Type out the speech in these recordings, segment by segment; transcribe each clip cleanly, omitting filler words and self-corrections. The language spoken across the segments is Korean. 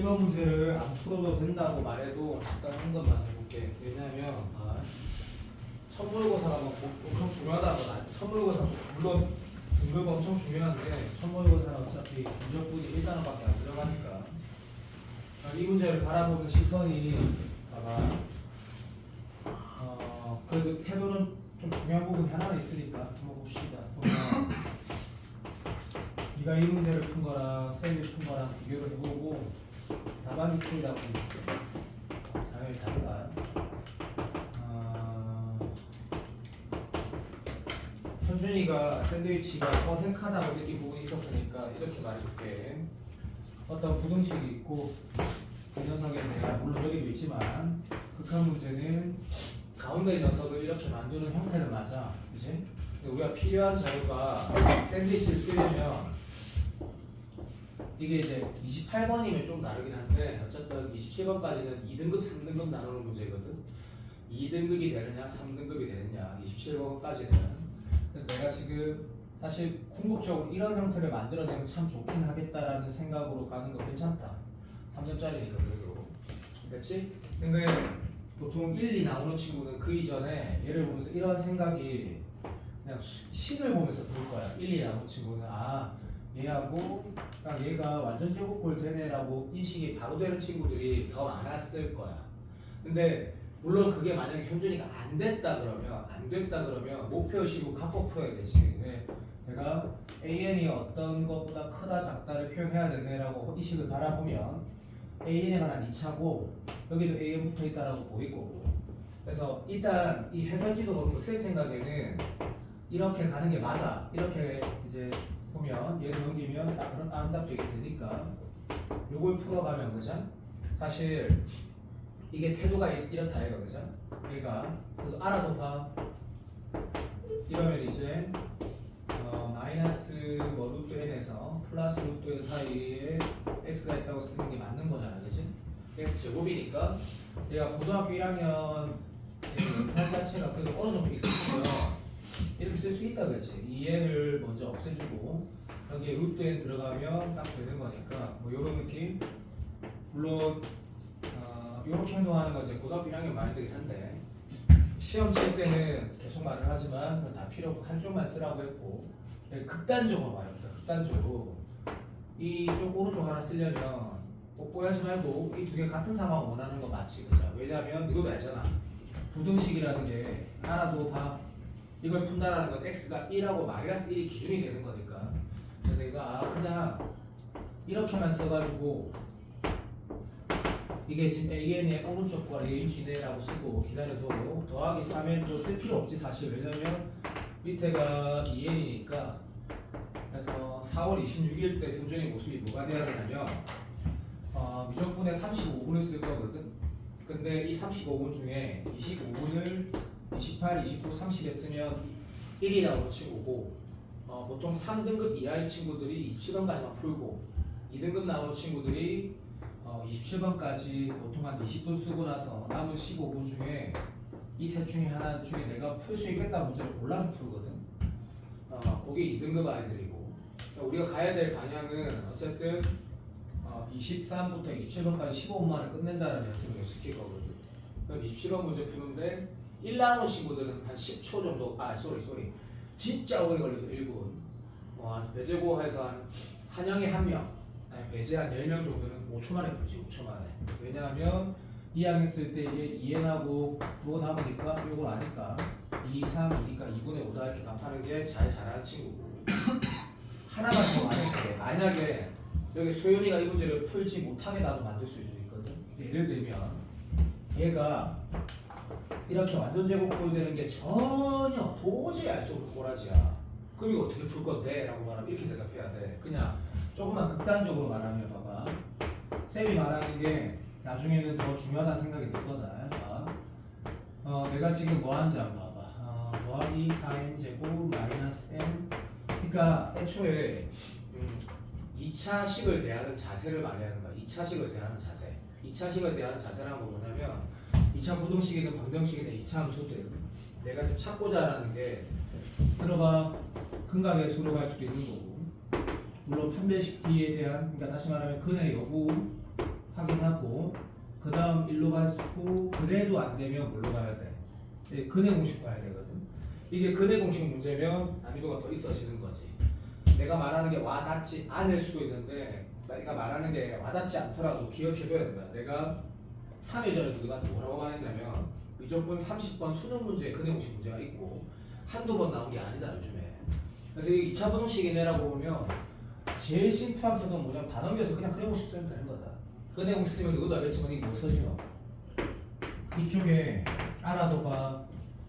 이거 문제를 안 풀어도 된다고 말해도 잠깐 한 것만 해볼게. 왜냐면 천물고사가 뭐 엄청 중요하다고 천물고사 물론 등급 엄청 중요한데 천물고사는 어차피 무조건이 1단원밖에 안 들어가니까 이 문제를 바라보는 시선이 봐봐. 그래도 태도는 좀 중요한 부분이 하나는 있으니까 한번 봅시다. 보면 네가 이 문제를 푼 거랑 쌤이 푼 거랑 비교를 해보고 답안이 틀리다 보니까 당연히 다르다. 현준이가 샌드위치가 어색하다고 느낀 부분이 있었으니까 이렇게 말해줄게. 어떤 부등식이 있고 그 녀석에 대한 물론 여기도 있지만 극한 문제는 가운데 녀석을 이렇게 만드는 형태는 맞아, 그치? 근데 우리가 필요한 자료가 샌드위치를 쓰려면 이게 이제 28번이면 좀 다르긴 한데 어쨌든 27번까지는 2등급, 3등급 나누는 문제거든. 2등급이 되느냐, 3등급이 되느냐, 27번까지는. 그래서 내가 지금 사실 궁극적으로 이런 형태를 만들어내면 참 좋긴 하겠다라는 생각으로 가는 거 괜찮다. 3점짜리니까 그래도. 그렇지? 근데 보통 1, 2 나오는 친구는 그 이전에 얘를 보면서 이런 생각이 그냥 식을 보면서 들 거야. 1, 2 나오는 친구는 얘하고 얘가 완전 제곱골 되네라고 인식이 바로 되는 친구들이 더 많았을 거야. 근데 물론 그게 만약에 현준이가 안 됐다 그러면 목표식으로 갖고 풀어야 되지. 내가 AN이 어떤 것보다 크다 작다를 표현해야 되네라고 인식을 바라보면 AN에 관한 2차고 여기도 AN 붙어 있다라고 보일 거고. 그래서 일단 이 해설지도 그렇고 쌤 생각에는 이렇게 가는 게 맞아. 이렇게 이제 보면 얘를 넘기면 딱 그런 아름답게 되니까 요걸 풀어가면 그죠? 사실 이게 태도가 이렇다 이거 그죠? 얘가 그래도 알아도 봐. 이러면 이제 마이너스 뭐 루트 n에서 플러스 루트 n 사이에 x가 있다고 쓰는 게 맞는 거잖아, 그지? x 제곱이니까 얘가 고등학교 1학년 영상 자체가 그래도 어느 정도 있으면 이렇게 쓸 수 있다, 그지? 2n을 먼저 없애주고 여기에 루트 n 들어가면 딱 되는 거니까 뭐 요런 느낌. 물론 이렇게 행동하는 건 이제 고등학교 1학년 말들이 한데 시험 칠 때는 계속 말을 하지만 그건 다 필요 없고 한쪽만 쓰라고 했고 극단적으로 말합니다. 극단적으로 이쪽 오른쪽 하나 쓰려면 뽀뽀하지 말고 이 두 개 같은 상황 원하는 거 맞지, 그죠? 왜냐면 이것도 알잖아. 부등식이라는 게 하나도 봐. 이걸 푼다라는 건 x가 1하고 마이너스 1이 기준이 되는 거니까. 그래서 이거 그냥 이렇게만 써가지고 이게 지금 AN의 오른쪽과 ANG네라고 쓰고 기다려도 더하기 3n도 쓸 필요 없지 사실. 왜냐면 밑에가 2n이니까. 그래서 4월 26일 때 현준이 모습이 뭐가 돼야 되냐면 미적분에 35분을 쓸 거거든. 근데 이 35분 중에 25분을 28, 29, 30에 쓰면 1이라고 치고고 보통 3등급 이하의 친구들이 27번까지만 풀고 2등급 나오는 친구들이 27번까지 보통 한 20분 쓰고 나서 남은 15분 중에 이 셋 중에 하나 중에 내가 풀 수 있겠다 문제를 골라서 풀거든. 그게 2등급 아이들이고 그러니까 우리가 가야 될 방향은 어쨌든 23부터 27번까지 15분만에 끝낸다는 연습을 시킬 거거든. 그럼 27번 문제 푸는데 1 나오는 친구들은 한 10초 정도 쏘리 진짜 오래 걸려도 1분 대제고해서 한 학년에 한 명 배제 한 10명 정도는 5초 만에 풀지. 5초 만에. 왜냐하면 2학년 쓸 때 이게 2n하고 뭐가 남으니까 이걸 아니까 2, 3이니까 2분의 5다 이렇게 갚하는 게 잘하는 친구고 하나만 더 말해줄게. 만약에 여기 소연이가 이 문제를 풀지 못하게 나도 만들 수 있거든. 예를 들면 얘가 이렇게 완전 제곱꼴 되는 게 전혀 도저히 알 수 없는 꼬라지야. 그럼 이거 어떻게 풀 건데? 라고 말하면 이렇게 대답해야 돼. 그냥 조금만 극단적으로 말하면 봐봐. 쌤이 말하는 게 나중에는 더 중요하다는 생각이 들 거다. 내가 지금 뭐 하는지 한번 봐봐. 더하기 4n 제곱 마이너스 n. 그러니까 애초에 2차식을 대하는 자세를 말하는 거야. 2차식을 대하는 자세. 2차식을 대하는 자세라는 건 뭐냐면 2차 부등식이든 방정식이든 2차 함수든 내가 좀 찾고자 하는 게 들어봐. 근각의 수로 갈 수도 있는 거고 물론 판별식 D에 대한 그러니까 다시 말하면 근의 여부 확인하고 그 다음 1로 가고 그래도 안 되면 뭘로 가야 돼? 근해 공식 봐야 되거든. 이게 근해 공식 문제면 난이도가 더 있어지는 거지. 내가 말하는 게 와닿지 않을 수도 있는데 내가 말하는 게 와닿지 않더라도 기억해둬야 된다. 내가 3회 전에 너희한테 뭐라고 말했냐면 무조건 30번 수능 문제에 근해 공식 문제가 있고 한두 번 나온 게 아니다 요즘에. 그래서 이 2차 분홍식 이내라고 보면 제일 심플한 표는 뭐냐면 다 넘겨서 그냥 근해 공식 쓰면 되는 거다. 근해 공식 쓰면 너도 알겠지만 이게 뭐 써지노? 이쪽에 알아도 봐.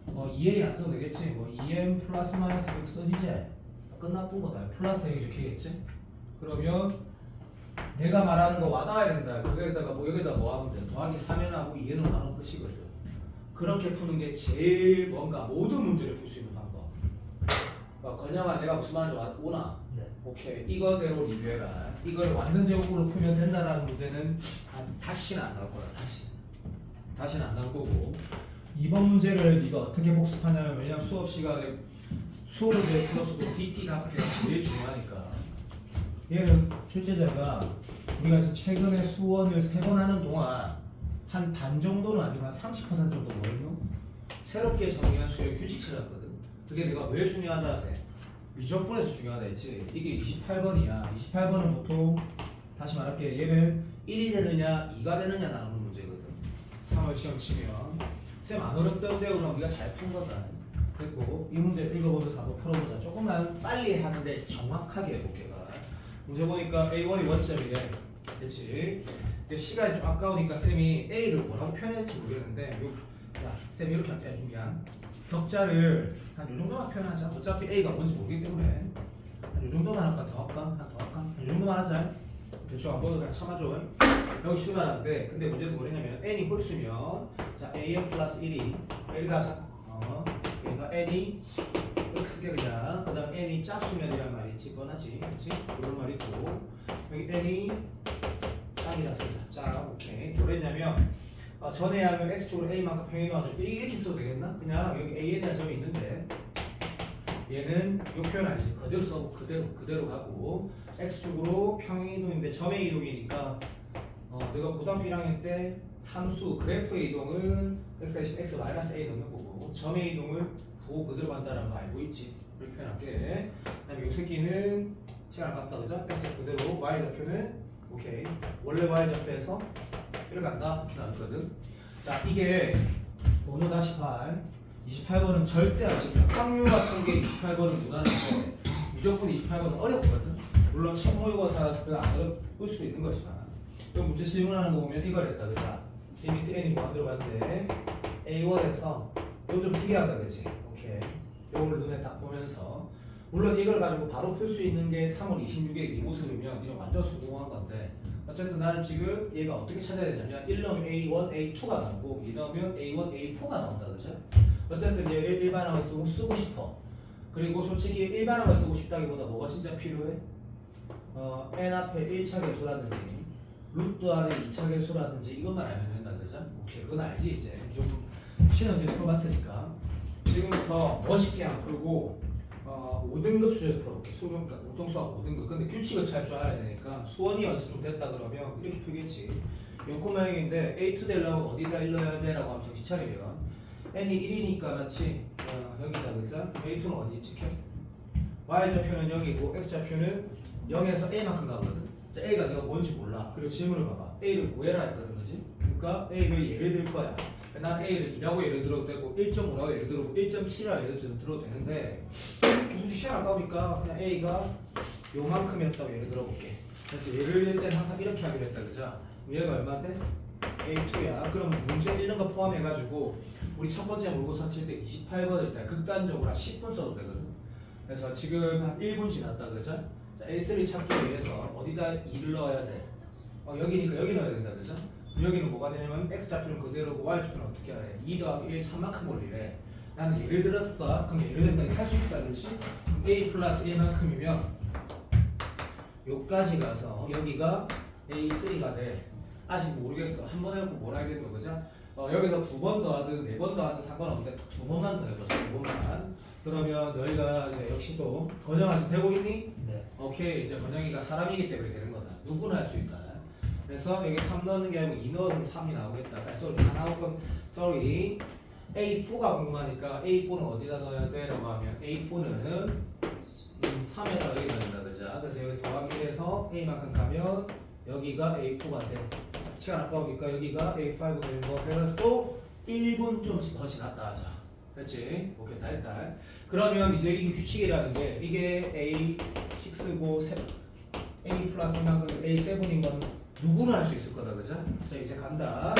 2N 안 써도 되겠지. 2N 플러스 마이너스 이렇게 써지지. 끝나쁜 거다. 플러스 이렇게 적히겠지. 그러면 내가 말하는 거 와닿아야 된다. 그게다가 여기다 뭐 하면 돼? 더하기 3N하고 2N을 나눈 끝이거든. 그렇게 푸는 게 제일 뭔가 모든 문제를 풀 수 있는 방법. 건영아 내가 무슨 말인지 오나? 네. 오케이. 이거대로 리뷰해라. 이걸 완전 제곱으로 풀면 된다라는 문제는 다시는 안 나올 거야. 다시는 안 나올 거고. 이번 문제를 네가 어떻게 복습하냐면 왜냐면 수업 시간에 수업 문제 풀어서도 DT 5개가 제일 중요하니까. 얘는 출제자가 우리가 지금 최근에 수원을 3번 하는 동안 한 반 정도는 아니고 한 30% 정도 뭐 했노? 새롭게 정의한 수의 규칙 찾았거든. 그게 내가 왜 중요하다 해? 미적분에서 중요하다 했지. 이게 28번이야. 28번은 보통 다시 말할게. 얘는 1이 되느냐 2가 되느냐 나오는 문제거든. 3월 시험 치면 쌤 안 어렵던데 그럼 우리가 잘 푼 거다. 됐고 이 문제 읽어보면서 한번 풀어보자. 조금만 빨리 하는데 정확하게 해볼게. 문제 보니까 A1이 원점이래. 그렇지? 시간이 좀 아까우니까 쌤이 A를 뭐라고 표현할지 모르겠는데 쌤이 이렇게 할게. 미안. 격자를 한 요 정도만 표현하자. 어차피 A가 뭔지 모르기 때문에 한 요 정도만 할까? 더 할까? 한 더 할까? 요 정도만 하자. 대충 안 보여도 그냥 참아줘. 여기 쉬면 안 돼. 근데 문제에서 뭐냐면 n이 홀수면 자 an 플러스 1이 이렇게 하자. 그러니까 n이 이렇게 쓰게 그냥 그 다음 n이 짝수면이란 말이 있지. 뻔하지. 그렇지? 이런 말 있고 여기 n이 짝이라 쓰자. 짝. 오케이. 뭐랬냐면 전에 하면 x축으로 a만큼 평행 이동하죠. 이렇게 써도 되겠나? 그냥 여기 an이라는 점이 있는데 얘는 이 표현 아니지. 그대로 써고 그대로 가고 x축으로 평행 이동인데 점의 이동이니까 내가 고등학교 1학년 때 함수 그래프의 이동은 x 대신 x 마이너스 a 넣는 거고 점의 이동은 부호 그대로 간다라는 거 알고 있지. 이렇게 표현할게. 그다음에 이 새끼는 시간 아깝다 그죠? x 그대로 y 좌표는 오케이. 원래 y 좌표에서 이렇게 간다 이렇게 나왔거든. 자 이게 번호 다시 28번은 절대 안 씁니다. 확률 같은 게 28번은 무난한데 무조건 28번은 어렵거든. 물론 첫 모의고사 살아서 별로 안 어려울 수도 있는 것이지만 이 문제 질문하는 거 보면 이걸 했다 그자. 이 밑에 n이 뭐가 들어갔는데 A1에서 요 좀 특이하다 그지. 오케이. 요걸 눈에 딱 보면서 물론 이걸 가지고 바로 풀 수 있는 게 3월 26일 이 모습이면 이건 완전 성공한 건데 어쨌든 나는 지금 얘가 어떻게 찾아야 되냐면 1 넣으면 A1, A2가 나오고 2 넣으면 A1, A4가 나온다 그죠? 어쨌든 얘 일반항을 쓰고 싶어. 그리고 솔직히 일반항을 쓰고 싶다기보다 뭐가 진짜 필요해? n 앞에 1차 개수라든지 루트 안에 2차 개수라든지 이것만 알면 된다 그죠? 오케이 그건 알지 이제 좀 시너지 풀어봤으니까 지금부터 멋있게 안 풀고 5등급 수준에서 풀어볼게. 그러니까 우통수학 5등급. 근데 규칙을 잘 줄 알아야 되니까 수원이 연습 좀 됐다 그러면 이렇게 풀겠지. 0,0인데 A2 되려면 어디다 일러야 돼? 라고 하면 정신 차리면 n이 1이니까 맞지? 여기다 그죠? A2는 어디 찍혀? y좌표는 0이고 x좌표는 0에서 a만큼 가거든. 자, a가 내가 뭔지 몰라. 그리고 질문을 봐봐. a를 구해라 했거든 그지? 그러니까 a를 예를 들 거야. 난 a를 2라고 예를 들어도 되고 1.5라고 예를 들어도 1.7이라고 예를 들어도 되는데 무슨 시간 아까우니까 그냥 a가 요만큼이었다고 예를 들어볼게. 그래서 예를 들 때는 항상 이렇게 하기로 했다 그죠? 얘가 얼마인데? A2야. 그럼 문제 읽는 거 포함해가지고 우리 첫 번째 모의고사 칠 때 28번일 때 극단적으로 한 10분 써도 되거든. 그래서 지금 한 1분 지났다 그죠? 자, A3 찾기 위해서 어디다 2를 넣어야 돼? 여기니까 여기 넣어야 된다 그죠? 여기는 뭐가 되냐면 x좌표는 그대로고 y좌표는 어떻게 하래? 2 더하기 1 3만큼 올리래. 나는 예를 들었다. 그럼 예를 든다 할 수 있다든지 a 플러스 1만큼이면 요까지 가서 여기가 A3가 돼. 아직 모르겠어. 한 번 해보고 뭘 알겠노 그죠? 여기서 2번 더하든 4번 더하든 상관없는데 2번만 더 해보자. 2번만. 그러면 너희가 이제 역시 또 건영아지 되고 있니? 네. 오케이. 이제 건영이가 사람이기 때문에 되는 거다. 누구나 할 수 있다. 그래서 여기 3 넣는 게 아니고 2 넣으면 3이 나오겠다. sorry 4 나올 건 sorry. A4가 궁금하니까 A4는 어디다 넣어야 돼? 라고 하면 A4는 3에다가 여기 넣는다. 그죠? 그래서 여기 더하기 1해서 A만큼 가면 여기가 A4가 돼. 시간 아까우니까 여기가 A5 되는 거. 그래서 또 1분 좀 더 지났다 하자. 그렇지? 오케이, 달달. 그러면 이제 이게 규칙이라는 게 이게 A6고 A 플러스 만큼 A7인 건 누구나 할 수 있을 거다. 그죠? 자, 이제 간다.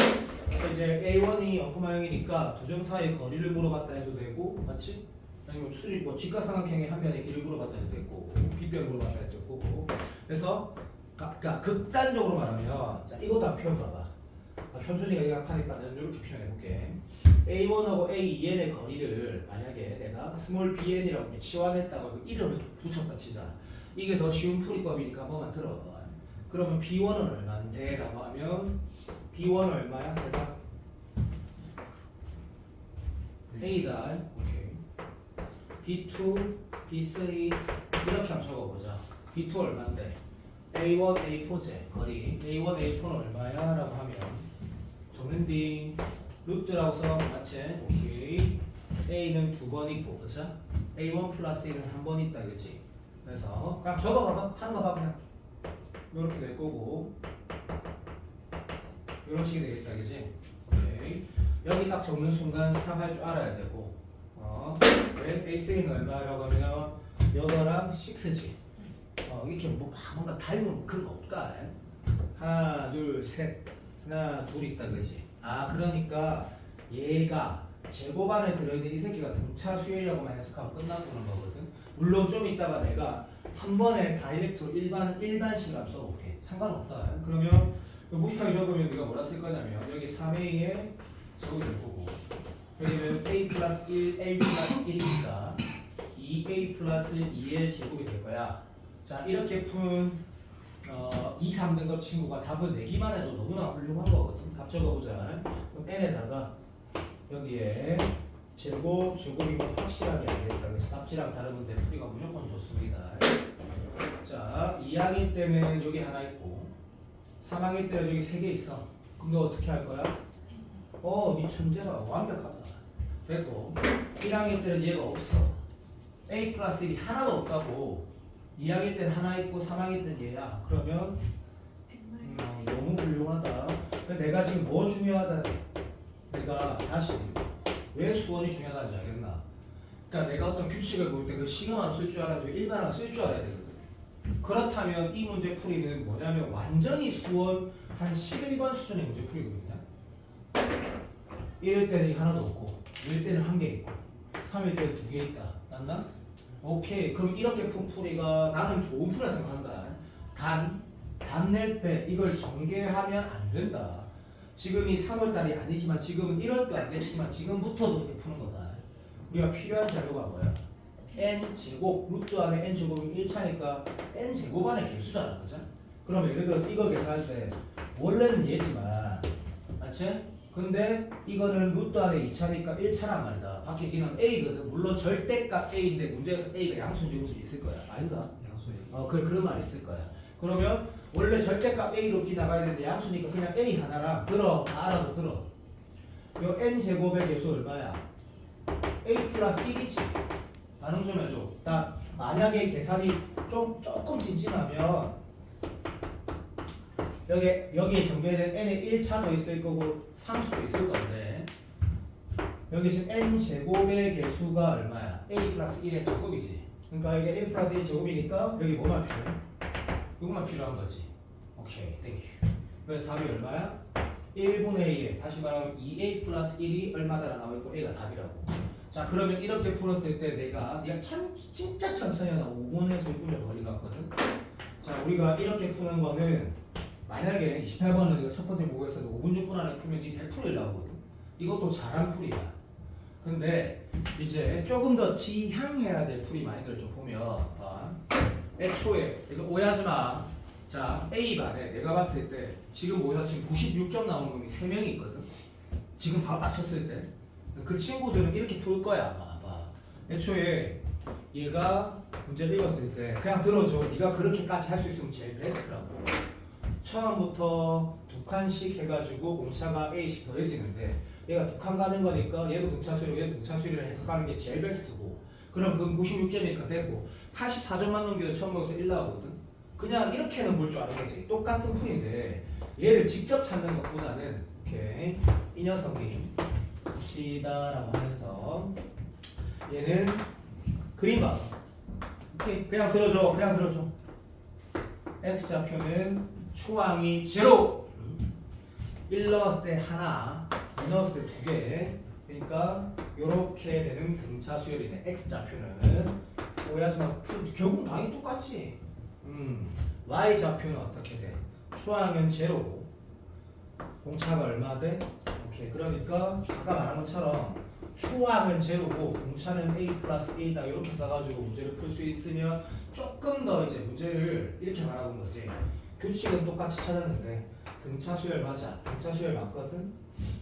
이제 A1이 0,0이니까 두 점 사이의 거리를 물어봤다 해도 되고, 맞지? 아니면 수직 뭐 직각삼각형의 한 변의 길을 물어봤다 해도 되고, 빗변 물어봤다 해도 되고. 그래서 그러니까 극단적으로 말하면, 자, 이것도 한번 표현 봐봐. 현준이가 약하니까 나는 이렇게 표현해 볼게. A1하고 A2n의 거리를 만약에 내가 스몰 bn이라고 치환했다고 이름을 붙였다 치자. 이게 더 쉬운 풀이법이니까 한번만 들어봐. 그러면 B1은 얼마인데? 라고 하면 B1 얼마야? 내가 A다. 오케이. B2, B3 이렇게 한번 적어보자. B2 얼마인데? A1, A4제 거리 A1, A4는 얼마야? 라고 하면 도면비 루트라고 써. 맞지? 오케이. A는 2번 있고 그죠? A1 플러스 1은 한 번 있다 그치? 그래서 그냥 적어봐봐. 하는 거 봐 그냥 이렇게 될 거고 이런 식이 되겠다 그치? 오케이. 여기 딱 적는 순간 스탑할 줄 알아야 되고 왜? A3는 얼마라고 하면 여거랑 6지 이렇게 뭔가 닮은 그런 거 없다. 하나 둘 셋 하나 둘 있다 그지? 그러니까 얘가 제곱 안에 들어있는 이 새끼가 등차 수열이라고만 해석하면 끝나는 거거든. 물론 좀 이따가 내가 한 번에 다이렉트로 일반식 값 써볼게. 상관없다. 그러면 무식하게 적으면 네가 뭐라 쓸 거냐면 여기 3a에 제곱이 될 거고 여기는 a 플러스 1, l 플러스 1이니까 2a 플러스 2l 제곱이 될 거야. 자 이렇게 푼 2, 3등급 친구가 답을 내기만 해도 너무나 훌륭한 거거든. 답 적어보자. 그럼 n에다가 여기에 제곱이면 확실하게 알겠다. 그래서 답지랑 다르는데 풀이가 무조건 좋습니다. 자 2학기 때는 여기 하나 있고 3학기 때는 여기 3개 있어. 그럼 너 어떻게 할 거야? 니 천재다. 완벽하다. 됐고 1학기 때는 얘가 없어. A 플러스 1이 하나도 없다고. 2학기 때는 하나 있고 3학기 때는 얘야. 그러면 너무 훌륭하다. 내가 지금 뭐 중요하다? 내가 다시 왜 수원이 중요하다는지 알겠나? 그러니까 내가 어떤 규칙을 볼 때 그 시간만 쓸 줄 알아야 되고 일반만 쓸 줄 알아야 되거든. 그렇다면 이 문제 풀이는 뭐냐면 완전히 수원 한 11번 수준의 문제 풀이거든요. 1일 때는 하나도 없고 2일 때는 한 개 있고 3일 때는 2개 있다. 맞나? 오케이. 그럼 이렇게 푼 풀이가 나는 좋은 풀이라 생각한다. 답 낼 때 이걸 전개하면 안 된다. 지금이 3월달이 아니지만 지금은 1월도 안 됐지만 지금부터도 이렇게 푸는 거다. 우리가 필요한 자료가 뭐야? n제곱, 루트 안에 n제곱이면 1차니까 n제곱 안에 개수잖아. 그죠? 그럼 예를 들어서 이걸 계산할 때 원래는 얘지만 맞지? 근데 이거는 루트 안에 2차니까 1차란 말이다. 밖에 기는 a거든. 물론 절대값 a인데 문제에서 a가 양수인지 있을 거야. 아닌가? 양수에. 그런 말 있을 거야. 그러면 원래 절대값 a로 기 나가야 되는데 양수니까 그냥 a 하나랑 들어. 다 알아도 들어. 요 n제곱의 개수 얼마야? a 플러스 1이지. 반응 좀 해줘. 만약에 계산이 조금 진진하면 여기에 정배된 n에 1차도 있을 거고 상수도 있을 건데 여기 지금 n제곱의 개수가 얼마야? a 플러스 1의 제곱이지. 그러니까 이게 a 플러스 1 제곱이니까 여기 뭐만 필요해? 이것만 필요한 거지. 오케이, 땡큐. 그래서 답이 얼마야? 1분의 a에 다시 말하면 2a 플러스 1이 얼마다라 나와있고 a가 답이라고. 자 그러면 이렇게 풀었을 때 네가 진짜 천천히 하나 5분에서 6분의 거리 같거든. 자 우리가 이렇게 푸는 거는 만약에 28번은 네가 첫 번째 보고에서 5분 6분 안에 풀면 이 100% 나오거든. 이것도 잘한 풀이야. 근데 이제 조금 더 지향해야 될 풀이 많이들 좀 보면 애초에 이거 오해하지 마. 자 A반에 내가 봤을 때 지금 모여서 지금 96점 나오는 놈이 3명이 있거든. 지금 바로 맞췄을 때 그 친구들은 이렇게 풀 거야 아마. 애초에 얘가 문제를 읽었을 때 그냥 들어줘. 네가 그렇게까지 할 수 있으면 제일 베스트라고. 처음부터 두 칸씩 해가지고 공차가 A씩 더해지는데 얘가 두 칸 가는 거니까 얘도 등차 수열, 얘도 등차 수열을 해석하는 게 제일 베스트고 그럼 그 96점이니까 됐고 84점만 넘겨도 처음 거기서 1 나오거든. 그냥 이렇게는 볼 줄 아는 거지. 똑같은 풀인데 얘를 직접 찾는 것보다는 오케이 이 녀석이 시다라고 하면서 얘는 그림 봐. 오케이 그냥 들어줘. 그냥 들어줘. x좌표는 추항이 제로 1 넣었을 때 하나 2 넣었을 때 2개 그러니까 요렇게 되는 등차 수열이네. x좌표는 오해하지만 결국 방이 똑같지. y좌표는 어떻게 돼? 추항은 제로고 공차가 얼마 돼? 오케이 그러니까 아까 말한 것처럼 추항은 제로고 공차는 a 플러스 a다 이렇게 써가지고 문제를 풀 수 있으면 조금 더 이제 문제를 이렇게 말하는 거지. 규칙은 똑같이 찾았는데 등차 수열 맞아. 등차 수열 맞거든.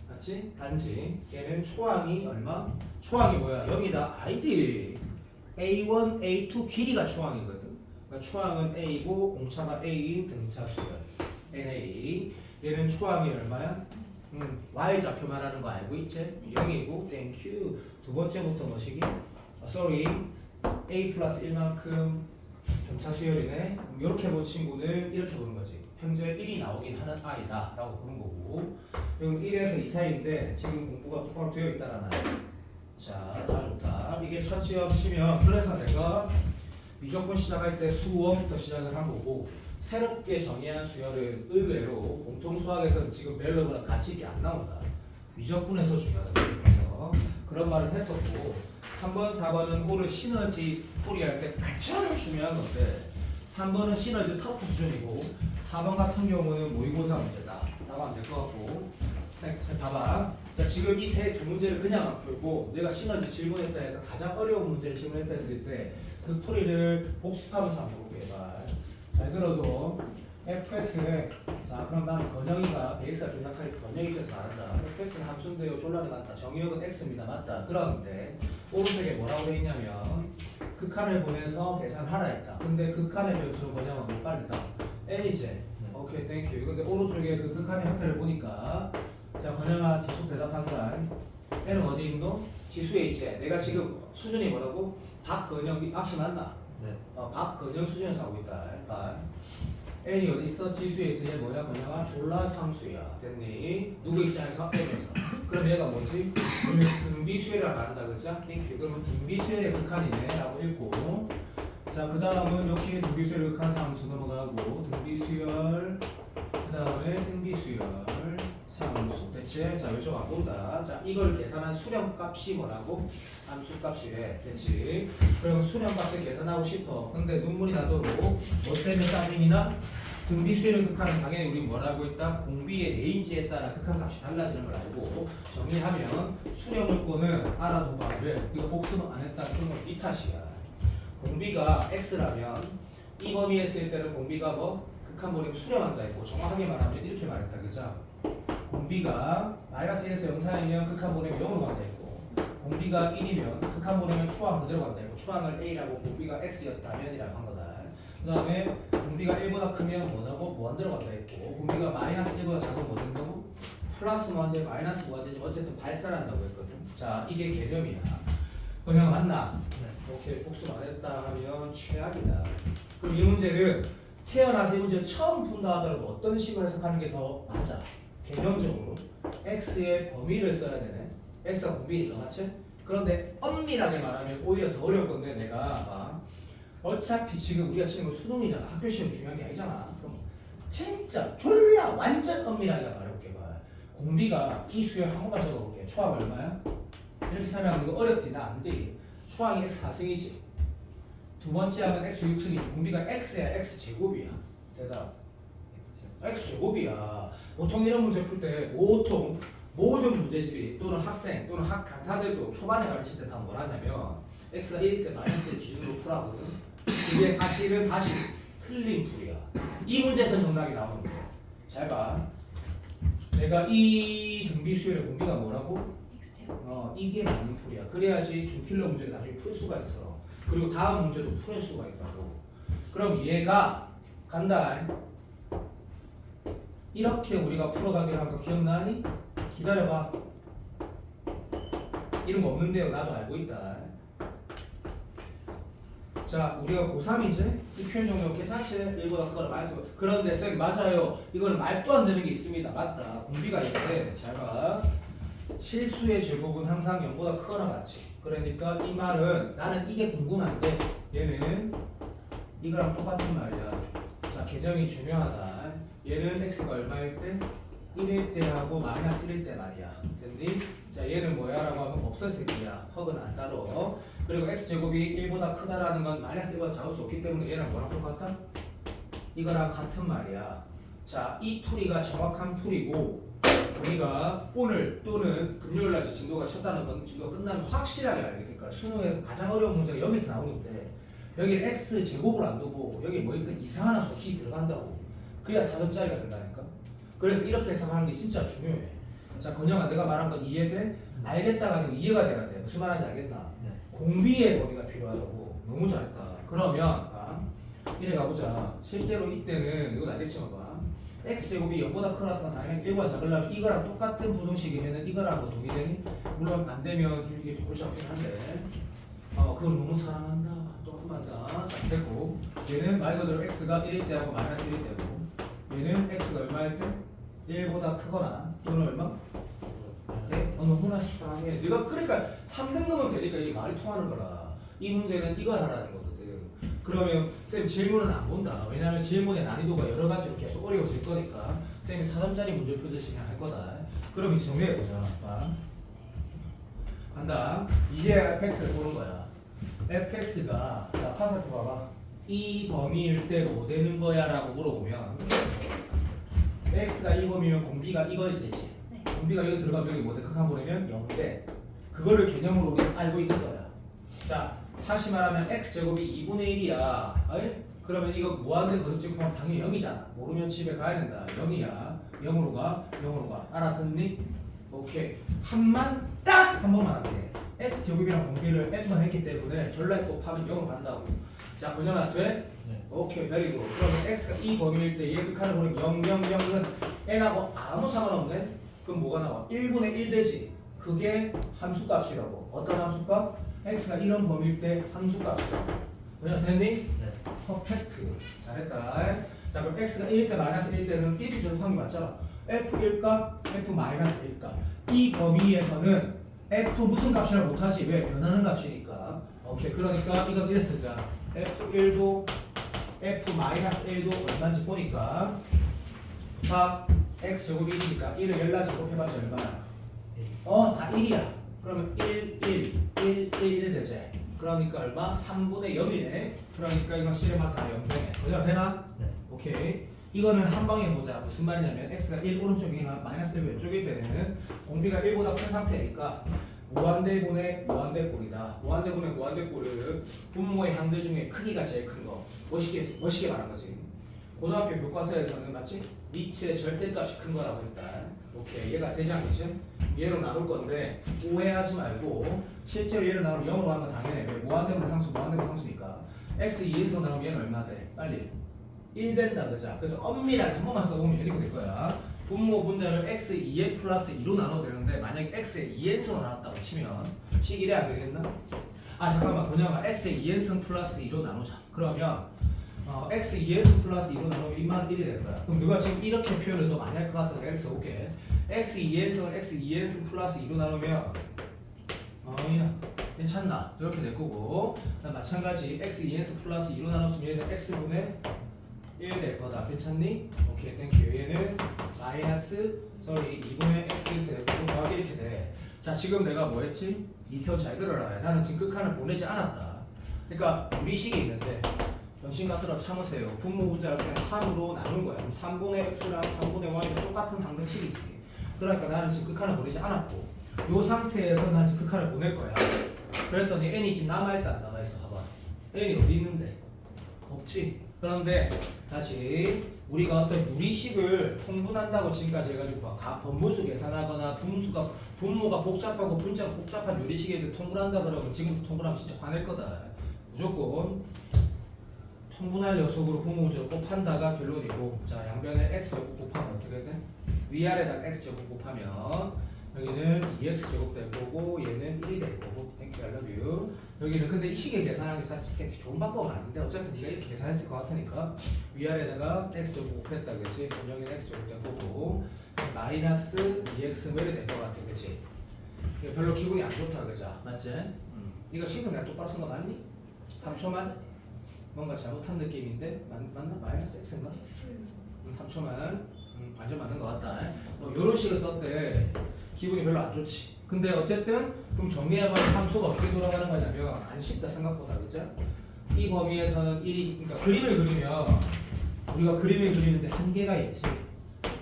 맞지? 단지 얘는 초항이 얼마? 초항이 뭐야? 0이다. 아이디 A1, A2 길이가 초항이거든. 그러니까 초항은 A고 공차가 A인 등차 수열 NA. 얘는 초항이 얼마야? Y좌표 말하는 거 알고 있지? 0이고 땡큐. 두 번째부터 뭐시기? sorry A 플러스 1만큼 등차 수열이네. 그럼 이렇게 본 친구는 이렇게 보는 거지. 현재 1이 나오긴 하는 아이다 라고 보는 거고 그럼 1에서 2 사이인데 지금 공부가 똑바로 되어 있다라나. 자, 다 좋다. 이게 첫 시험 치면 그래서 내가 미적분 시작할 때 수원부터 시작을 한 거고 새롭게 정의한 수열은 의외로 공통 수학에서는 지금 멜로브랑 같이 이게 안 나온다. 미적분에서 중요하다. 그래서 그런 말을 했었고 3번, 4번은 오를 시너지 풀이할 때 가장 중요한 건데 3번은 시너지 터프 수준이고 4번 같은 경우는 모의고사 문제다 라고 하면 될 것 같고 봐봐. 자, 지금 이 두 문제를 그냥 안 풀고 내가 시너지 질문했다 해서 가장 어려운 문제를 질문했다 했을 때 그 풀이를 복습하면서 한번 볼게. 잘 들어도 fx에 자 그럼 나는 건영이가 베이스가 좀 약하게 건영이 입장에서 말한다. fx는 함수인데요. 졸라게 맞다. 정의역은 x입니다. 맞다. 그런데 오른쪽에 뭐라고 돼 있냐면 극한을 보내서 계산하라 했다. 근데 극한의 변수는 뭐냐면 못 빠르다. n이지. 오케이 땡큐. 근데 오른쪽에 그 극한의 형태를 보니까 자 건영아 계속 대답한다. n은 어디 있노? 지수에 있지. 내가 지금 수준이 뭐라고? 박건영 박씨 맞나? 네. 박건영 수준에서 하고 있다. n이 어디 있어? 지수에 있으니 뭐야? 건영아 졸라 상수야. 됐니? 누구 입장에서? n에서. 그럼 얘가 뭐지? 등비수열이라고 한다. 그죠? 땡큐. 그러면 등비수열의 극한이네 라고 읽고 자 그 다음은 역시 등비수열 극한 상수 넘어가고 등비수열 그 다음에 등비수열 상수 대체 자 왼쪽 안 본다. 자 이걸 계산한 수렴값이 뭐라고? 함수값이래. 됐지? 그럼 수렴값을 계산하고 싶어. 근데 눈물이 나도록 뭐 때문에 짜증이나? 등비수열의 극한은 당연히 우리 뭐라고 했다? 공비의 레인지에 따라 극한값이 달라지는 걸 알고 정리하면 수렴물권은 알아둬봐. 왜? 이거 복습 안 했다. 그러면 네 탓이야. 공비가 x라면 이 범위에 있을 때는 공비가 뭐? 극한 보내면 수렴한다 했고 정확하게 말하면 이렇게 말했다. 그죠? 공비가 마이너스 1에서 0 사이면 극한 보내면 0으로 간다 했고 공비가 1이면 극한 보내면 초항 그대로 간다 했고 초항을 a라고 공비가 x였다면이라고 한 거다. 그 다음에 공비가 1보다 크면 뭐라고? 무한대로 간다 했고 공비가 마이너스 1보다 작으면 뭐 된다고? 플러스 무한대 마이너스 무한대지만 어쨌든 발산한다고 했거든. 자 이게 개념이야. 그냥 맞나? 네. 오케이 복습 안 했다 하면 최악이다. 그럼 이 문제는 태어나서 이 문제 처음 푼다 하더라도 어떤 식으로 해석하는 게 더 맞아? 개념적으로 x의 범위를 써야 되네. x가 공비니까 맞지? 그런데 엄밀하게 말하면 오히려 더 어려울 건데 내가 봐. 어차피 지금 우리가 치는 건 수능이잖아. 학교 시험 중요한 게 아니잖아. 그럼 진짜 졸라 완전 엄밀하게 말해볼게. 공비가 이 수열 한 번만 적어볼게. 초항 얼마야? 이렇게 설명하는 거 어렵지. 나 안 돼. 초항이 x 4승이지. 두 번째 항은 x 6승이지. 공비가 x야 x 제곱이야. 대답. x 제곱이야. 보통 이런 문제 풀 때 보통 모든 문제집이 또는 학생 또는 강사들도 초반에 가르칠 때 다 뭘 하냐면 x가 1일 때 마이너스를 기준으로 풀하거든. 이게 사실은 다시 틀린 풀이야. 이 문제에서 정답이 나오는 거야. 잘 봐. 내가 이 등비수열의 공비가 뭐라고? 이게 맞는 풀이야. 그래야지 준필러 문제를 나중에 풀 수가 있어. 그리고 다음 문제도 풀 수가 있다고. 그럼 얘가 간다. 이렇게 우리가 풀어가기로 한 거 기억나니? 기다려봐. 이런 거 없는데요. 나도 알고 있다. 자, 우리가 고3이제 이 표현 정도 괜찮지? 1보다 크거나 마이너스. 그런데 쌤 맞아요. 이거는 말도 안 되는 게 있습니다. 맞다. 공비가 있는데 잘 봐. 실수의 제곱은 항상 0보다 크거나 같지. 그러니까 이 말은 나는 이게 궁금한데 얘는 이거랑 똑같은 말이야. 자, 개념이 중요하다. 얘는 x가 얼마일 때? 1일 때 하고 마이너스 1일 때 말이야. 됐니? 자, 얘는 뭐야? 라고 하면 없어색이야. 헉은 안 따로. 그리고 x제곱이 1보다 크다라는 건 마이너스 1보다 작을 수 없기 때문에 얘는 뭐랑 똑같다? 이거랑 같은 말이야. 자, 이 풀이가 정확한 풀이고 우리가 오늘 또는 금요일날 진도가 쳤다는 건 진도가 끝나면 확실하게 알게 될 거야. 수능에서 가장 어려운 문제가 여기서 나오는데 여기 x제곱을 안 두고 여기 뭐 있든 이상한 속이 들어간다고. 그래야 4점짜리가 된다니까. 그래서 이렇게 해석하는 게 진짜 중요해. 자, 건영아, 내가 말한 건 이해돼? 알겠다가 아니고 이해가 돼야 돼. 무슨 말인지 알겠나? 네. 공비의 범위가 필요하다고. 너무 잘했다. 그러면 이래 가보자. 실제로 이때는 이건 알겠지만 봐. x제곱이 0보다 크다 건 당연히 1보다 작으려면 이거랑 똑같은 부등식이면 이거랑 동일되니? 물론 안 되면 좀 이게 골치 아프긴 한데 그걸 너무 사랑한다. 또 한번다. 자, 됐고 얘는 말 그대로 x가 1일 때하고 마이너스 1일 때고 얘는 x가 얼마일 때? 1보다 크거나 또는 얼마? 네? 너무나 수상해. 네가 그러니까 3등 넘으면 되니까 이게 말이 통하는 거라. 이 문제는 이거 하라는 거거든. 그러면 쌤 질문은 안 본다. 왜냐면 질문의 난이도가 여러 가지로 계속 어려워질 거니까 쌤이 4점짜리 문제 풀듯이 그냥 할 거다. 그럼 이제 정리해보자. 간다. 이제 fx를 보는 거야. fx가 자 화살표 봐봐. 이 범위일 때 뭐 되는 거야? 라고 물어보면 x가 이 범위면 공비가 이거일 때지. 네. 공비가 여기 들어가면 여기 뭐대 극한 보내면 0대. 그거를 개념으로 우리 알고 있는 거야. 자, 다시 말하면 x제곱이 2분의 1이야. 그러면 이거 무한대 거듭제곱 하면 당연히 0이잖아. 모르면 집에 가야 된다. 0이야. 0으로 가. 0으로 가. 알아듣니? 오케이. 한만 딱 한 번만 하게. x제곱이랑 공비를 f만 했기 때문에 전라에 곱하면 0으로 간다고. 자, 그녀가 돼? 네. 오케이, 베리고. 그러면 x가 이 범위일 때 얘 극한을 보내면 0, 0, 0 이건 n하고 아무 상관없네? 그럼 뭐가 나와? 1분의 1 되지. 그게 함수값이라고. 어떤 함수값? x가 이런 범위일 때 함수값이라고. 그냥 됐니? 네. 퍼펙트. 잘했다. 자, 그럼 x가 1일 때 마이너스 1일 때는 이렇게 접속한 게 맞잖아. f1값, f 마이너스 1값. 이 범위에서는 f 무슨 값이라 못하지? 왜? 변하는 값이니까. 오케이. 그러니까 이건 이래 쓰자. f1도 f-1도 얼마인지 보니까 각 x제곱이 1이니까 1을 열라 제곱해봤자 얼마야? 다 1이야. 그러면 1, 1, 1, 1이 되지. 그러니까 얼마? 3분의 0이네. 그러니까 이건 실ema 다 0되네. 그죠? 되나? 네. 오케이. 이거는 한 방에 보자. 무슨 말이냐면 x가 1 오른쪽이나 마이너스 1 왼쪽일 때는 공비가 1보다 큰 상태니까 무한대분의 무한대꼴이다. 무한대분의 무한대꼴은 분모의 항들 중에 크기가 제일 큰 거. 멋있게 말한 거지. 고등학교 교과서에서는 마치 니츠의 절대값이 큰 거라고 했다. 오케이. 얘가 대장이지. 얘로 나눌 건데 오해하지 말고 실제로 얘를 나누면 0으로 하면 당연해. 왜? 무한대분 함수, 무한대분 함수니까 x 2에서 나오면 얘는 얼마 돼? 빨리 1 된다. 그죠? 그래서 엄밀하게 한 번만 써보면 이렇게 될 거야. 분모 분자를 x 2n 플러스 2로 나눠도 되는데 만약에 x의 2n승으로 나눴다고 치면 식 1이 안 되겠나? 잠깐만. 그냥 x의 2n승 플러스 2로 나누자. 그러면 x 2n승 플러스 2로 나누면 2만 1이 될 거야. 그럼 누가 지금 이렇게 표현을 더 많이 할 것 같아서 이렇게 써볼게. x 2n승을 x 2n승 플러스 2로 나누면 야 괜찮나? 이렇게 될 거고 마찬가지 x 2n승 플러스 2로 나눴으면 얘는 x분의 1 될 거다. 괜찮니? 오케이, 땡큐. 얘는 마이너스 2분의 x 이렇게 될 거고 더하기 이렇게 돼. 자, 지금 내가 뭐 했지? 이 태원 잘 들어라. 나는 지금 극한을 보내지 않았다. 그러니까 우리 식이 있는데 변신 같더라도 참으세요. 분모 분자를 그냥 3으로 나눈 거야. 그럼 3분의 x랑 3분의 y는 똑같은 항등식이지. 그러니까 나는 지금 극한을 보내지 않았고 이 상태에서 난 지금 극한을 보낼 거야. 그랬더니 n이 지금 남아있어 안 남아있어? 봐봐. n이 어디 있는데? 없지. 그런데 다시 우리가 어떤 유리식을 통분한다고 지금까지 해가지고 번분수 계산하거나 분모가 복잡하고 분자가 복잡한 유리식에 통분한다 그러면 지금부터 통분하면 진짜 화낼 거다. 무조건 통분할 녀석으로 분모문제로 곱한다가 결론이고, 자 양변에 x제곱 곱하면 어떻게 돼? 위아래다 x제곱 곱하면 여기는 2x제곱 될 거고 얘는 1이 될 거고. Thank you, I love you. 여기는 근데 이 식의 계산하는 게 사실 좋은 방법은 아닌데 어차피 네가 이렇게 계산했을 것 같으니까 위아래다가 x제곱 곱했다 그치? 그럼 여기는 x제곱 될 거고 마이너스 2x 뭐 이래 될 것 같아 그치? 별로 기분이 안 좋다 그죠? 맞지? 이거 식은 내가 똑바로 쓴 거 맞니? 3초만? 뭔가 잘못한 느낌인데 맞나? 마이너스 x인가? X 3초만 완전 맞는 것 같다. 이런 식을 썼대. 기분이 별로 안 좋지. 근데 어쨌든 그럼 정리해봐도 함수가 어떻게 돌아가는 거냐면 안 쉽다 생각보다 그죠? 이 범위에서는 1이 그러니까 그림을 그리면 우리가 그림을 그리는데 한계가 있지.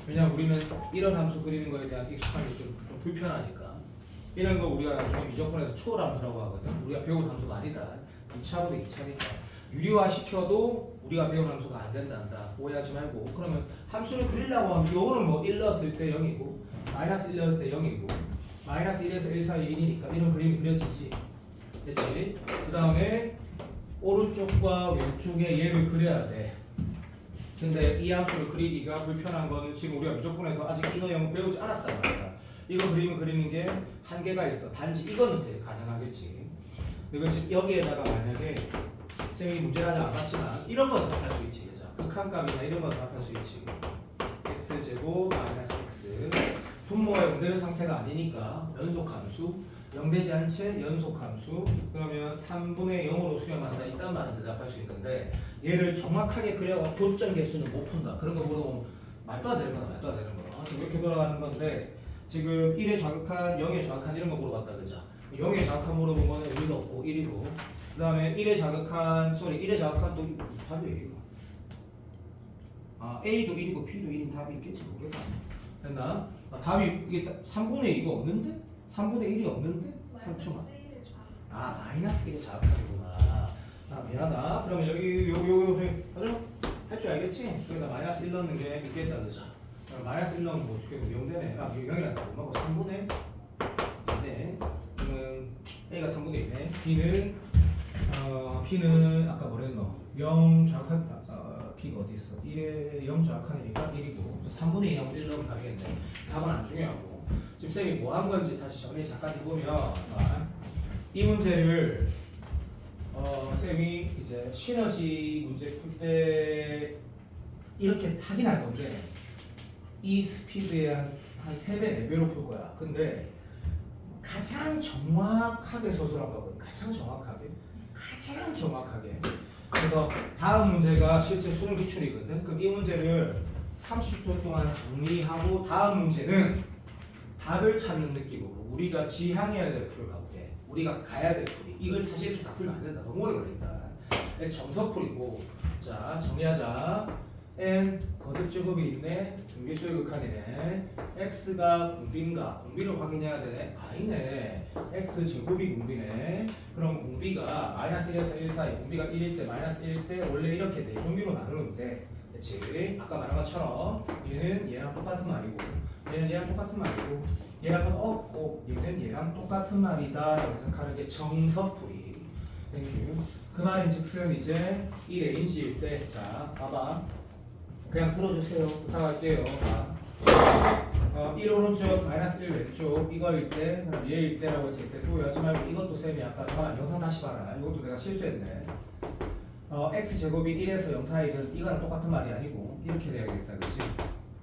왜냐면 우리는 이런 함수 그리는 거에 대한 익숙함이 좀 불편하니까. 이런 거 우리가 나중에 미적분에서 초월함수라고 하거든. 우리가 배운 함수가 아니다. 2차보다 2차니까. 유리화 시켜도 우리가 배운 함수가 안 된단다. 오해하지 말고. 그러면 함수를 그리려고 하면 요거는 뭐 1 넣었을 때 0이고 마이너스 1 넣을 때 0이고 마이너스 1에서 1 사이 1이니까 이런 그림이 그려지지. 됐지? 그 다음에 오른쪽과 왼쪽에 얘를 그려야 돼. 근데 이 함수를 그리기가 불편한 거는 지금 우리가 미적분에서 아직 인호 영역 배우지 않았단 말이야. 이거 그림을 그리는 게 한계가 있어. 단지 이거는 가능하겠지. 이거 지금 여기에다가 만약에 쌤이 문제를 아직 안 봤지만 이런 거 답할 수 있지. 그죠? 극한값이나 이런 거 답할 수 있지. x제곱 마이너스 x 분모의 영대별 상태가 아니니까 연속함수 0되지 않은 채 연속함수 그러면 3분의 0으로 수렴한다 이딴 말은 대답할 수 있는데 얘를 정확하게 그려가 교점 개수는 못 푼다. 그런 거 물어보면 말도 안 되는 거다. 말도 안 되는 거. 지금 이렇게 돌아가는 건데 지금 1에 자극한 0에 자극한 이런 거 물어봤다. 그죠? 0에 자극한 물어본 거는 의미가 없고 1이고 그 다음에 1에 자극한 1에 자극한 또 답이 A고 A도 1이고 B도 1인 답이 있겠지 모르겠다. 됐나? 답이 이게 3분의 2가 없는데? 3분의 1이 없는데? 3초만. 마이너스 1에 자극하는구나. 미안하다. 그러면 여기 맞아? 할 줄 알겠지? 여기다 마이너스 1 넣는 게 있겠다 그죠? 마이너스 1 넣으면 뭐 어떻게 0되네. 0이란다. 뭐고 3분의 2네. 그러면 A가 3분의 2네. B는 아까 뭐랬노? 0 정확한 B가 어디 있어? 1에 0 정확하니까 1이고 3분의 2 하면 1 넣으면 답이겠네. 답은 안 중요하고 지금 쌤이 뭐 한 건지 다시 정리 잠깐 해보면 이 문제를 쌤이 이제 시너지 문제 풀 때 이렇게 하긴 할 건데 이 스피드에 한 3배, 4배로 풀 거야. 근데 가장 정확하게 서술한 거거든. 가장 정확하게. 그래서 다음 문제가 실제 수능 기출이거든. 그럼 이 문제를 30초 동안 정리하고 다음 문제는 답을 찾는 느낌으로 우리가 지향해야 될 풀을 가보게. 우리가 가야 될 풀이. 이걸 사실 이렇게 다 풀면 안 된다. 너무 오래 걸린다. 정석풀이고. 자, 정리하자. n 거듭제곱이 있네. 등비수의 극한이네. x가 공비인가? 공비를 확인해야 되네. 아니네. x 제곱이 공비네. 그럼 공비가 마이너스 1에서 1 사이 공비가 1일 때 마이너스 1일 때 원래 이렇게 네 종류로 나누는데 그치? 아까 말한 것처럼 얘는 얘랑 똑같은 말이고 얘는 얘랑 똑같은 말이고 얘랑은 없고 얘는 얘랑 똑같은 말이다 라고 생각하는 게 정석풀이. 땡큐. 그 말인 즉슨 이제 이 레인지일 때 자 봐봐 그냥 풀어주세요. 부탁할게요. 1 오른쪽 마이너스 1 왼쪽 이거일 때 그다음 얘일 때라고 했을 때 또 하지 말고 이것도 쌤이 아까 영상 다시 봐라. 이것도 내가 실수했네. x 제곱이 1에서 0 사이는 이거랑 똑같은 말이 아니고 이렇게 돼야겠다. 그치?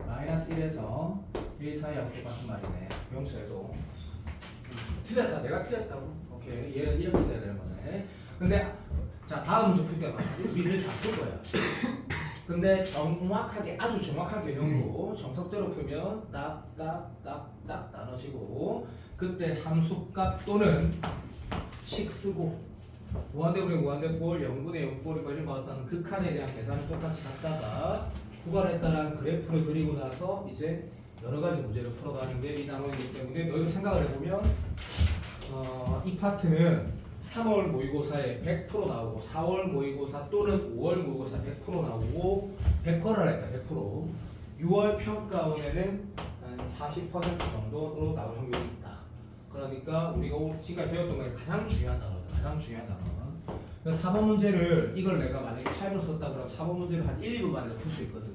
마이너스 1에서 1 사이하고 똑같은 말이네. 명수에도 틀렸다. 내가 틀렸다고. 오케이. 얘는 이렇게 써야 되는 거네. 근데 자 다음 문제 풀 때만 우리를 다 풀 거야. 근데 정확하게 아주 정확한 개념으로 정석대로 풀면 딱딱딱딱 나눠지고 그때 함수값 또는 식 쓰고 무한대분의 무한대꼴 0분의 0꼴 이런 거 어떤 극한에 대한 계산을 똑같이 갖다가 구간했다는 그래프를 그리고 나서 이제 여러 가지 문제를 풀어가는 게 이 단원이기 때문에 너희도 생각을 해보면 이 파트는 3월 모의고사에 100% 나오고 4월 모의고사 또는 5월 모의고사 100% 나오고 100%라 했다. 100%. 6월 평가원에는 한 40% 정도로 나올 확률이 있다. 그러니까 우리가 지금까지 배웠던 게 가장 중요한 단어다. 가장 중요한 단어. 그래서 4번 문제를 이걸 내가 만약에 8번 썼다 그러면 4번 문제를 한 1, 2분 만에 풀 수 있거든.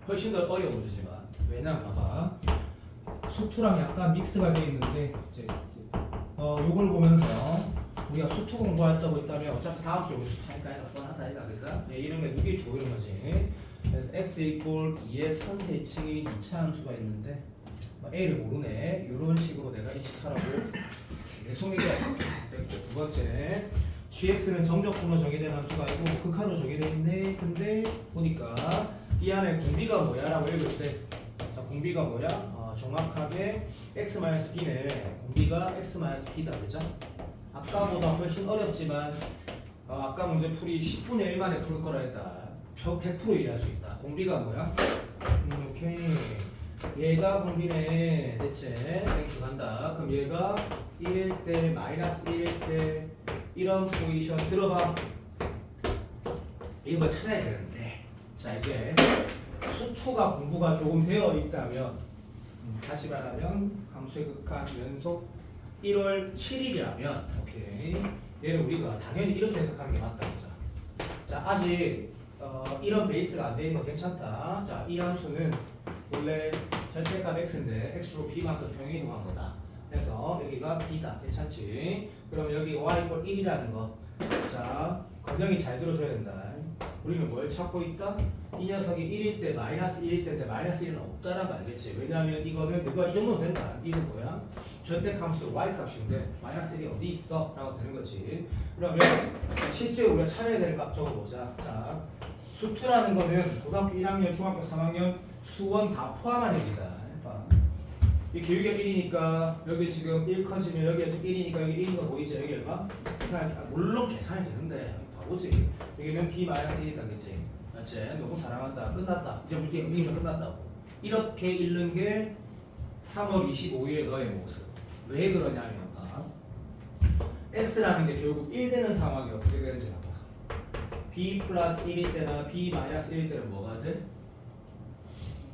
훨씬 더 어려운 문제지만 왜냐면 봐봐 수투랑 약간 믹스가 돼 있는데 이제 요걸 보면서 우리가 수투 공부했다고 했다면 어차피 다음 주에 수투니까 뻔하다 이가 그래서 이런 게 이게 보이는 거지. 그래서 x 이꼴 2의 3대칭인 2차 함수가 있는데 a를 모르네. 이런 식으로 내가 인식하라고 내송이가 됐고 두 번째 gx는 정적분으로 정의된 함수가 아니고 극한으로 정의되어 있네. 근데 보니까 이 안에 공비가 뭐야? 라고 읽을 때 자, 공비가 뭐야? 정확하게 x-b네. 공비가 x-b다. 그죠? 아까보다 훨씬 어렵지만 아까 문제 풀이 10분의 1 만에 풀 거라 했다. 100% 이해할 수 있다. 공비가 뭐야? 오케이. 얘가 공비네. 대체 땡큐 간다. 그럼 얘가 1일 때 마이너스 1일 때 이런 포지션 들어봐. 이거 찾아야 되는데 자 이제 수투가 공부가 조금 되어 있다면 다시 말하면 함수의 극한 연속 1월 7일이라면 오케이 얘를 우리가 당연히 이렇게 해석하는 게 맞다. 자 아직 이런 베이스가 안 돼 있는 거 괜찮다. 자 이 함수는 원래 절대값 x인데 x로 b만큼 평행이동한 거다. 그래서 여기가 b다. 괜찮지? 그럼 여기 y = 1이라는 거. 자 건영이 잘 들어줘야 된다. 우리는 뭘 찾고 있다? 이 녀석이 1일 때 마이너스 1일 때인데 마이너스 1은 없다라는 거 알겠지? 왜냐하면 이거는 누가 이 정도는 된다. 이건 뭐야? 절대값수 y 값인데 마이너스 1이 어디 있어? 라고 되는 거지. 그러면 실제 우리가 찾아야 될 값 적어보자. 자 수투라는 거는 고등학교 1학년, 중학교 3학년 수원 다 포함한 얘기다. 이 교육의 1이니까 여기 지금 1 커지면 여기 지금 1이니까 여기 1인 거 보이지? 여기 얼마? 물론 계산이 되는데 바보지. 여기는 b-1이다 그치? 맞지? 너무 사랑한다. 끝났다. 이제 문제 의미가 끝났다고. 이렇게 읽는 게 3월 25일에 너의 모습. 왜 그러냐면 x라는 게 결국 1 되는 상황이 어떻게 되는지 봐봐. b 플러스 1일 때나 b 마이너스 1일 때는 뭐가 돼?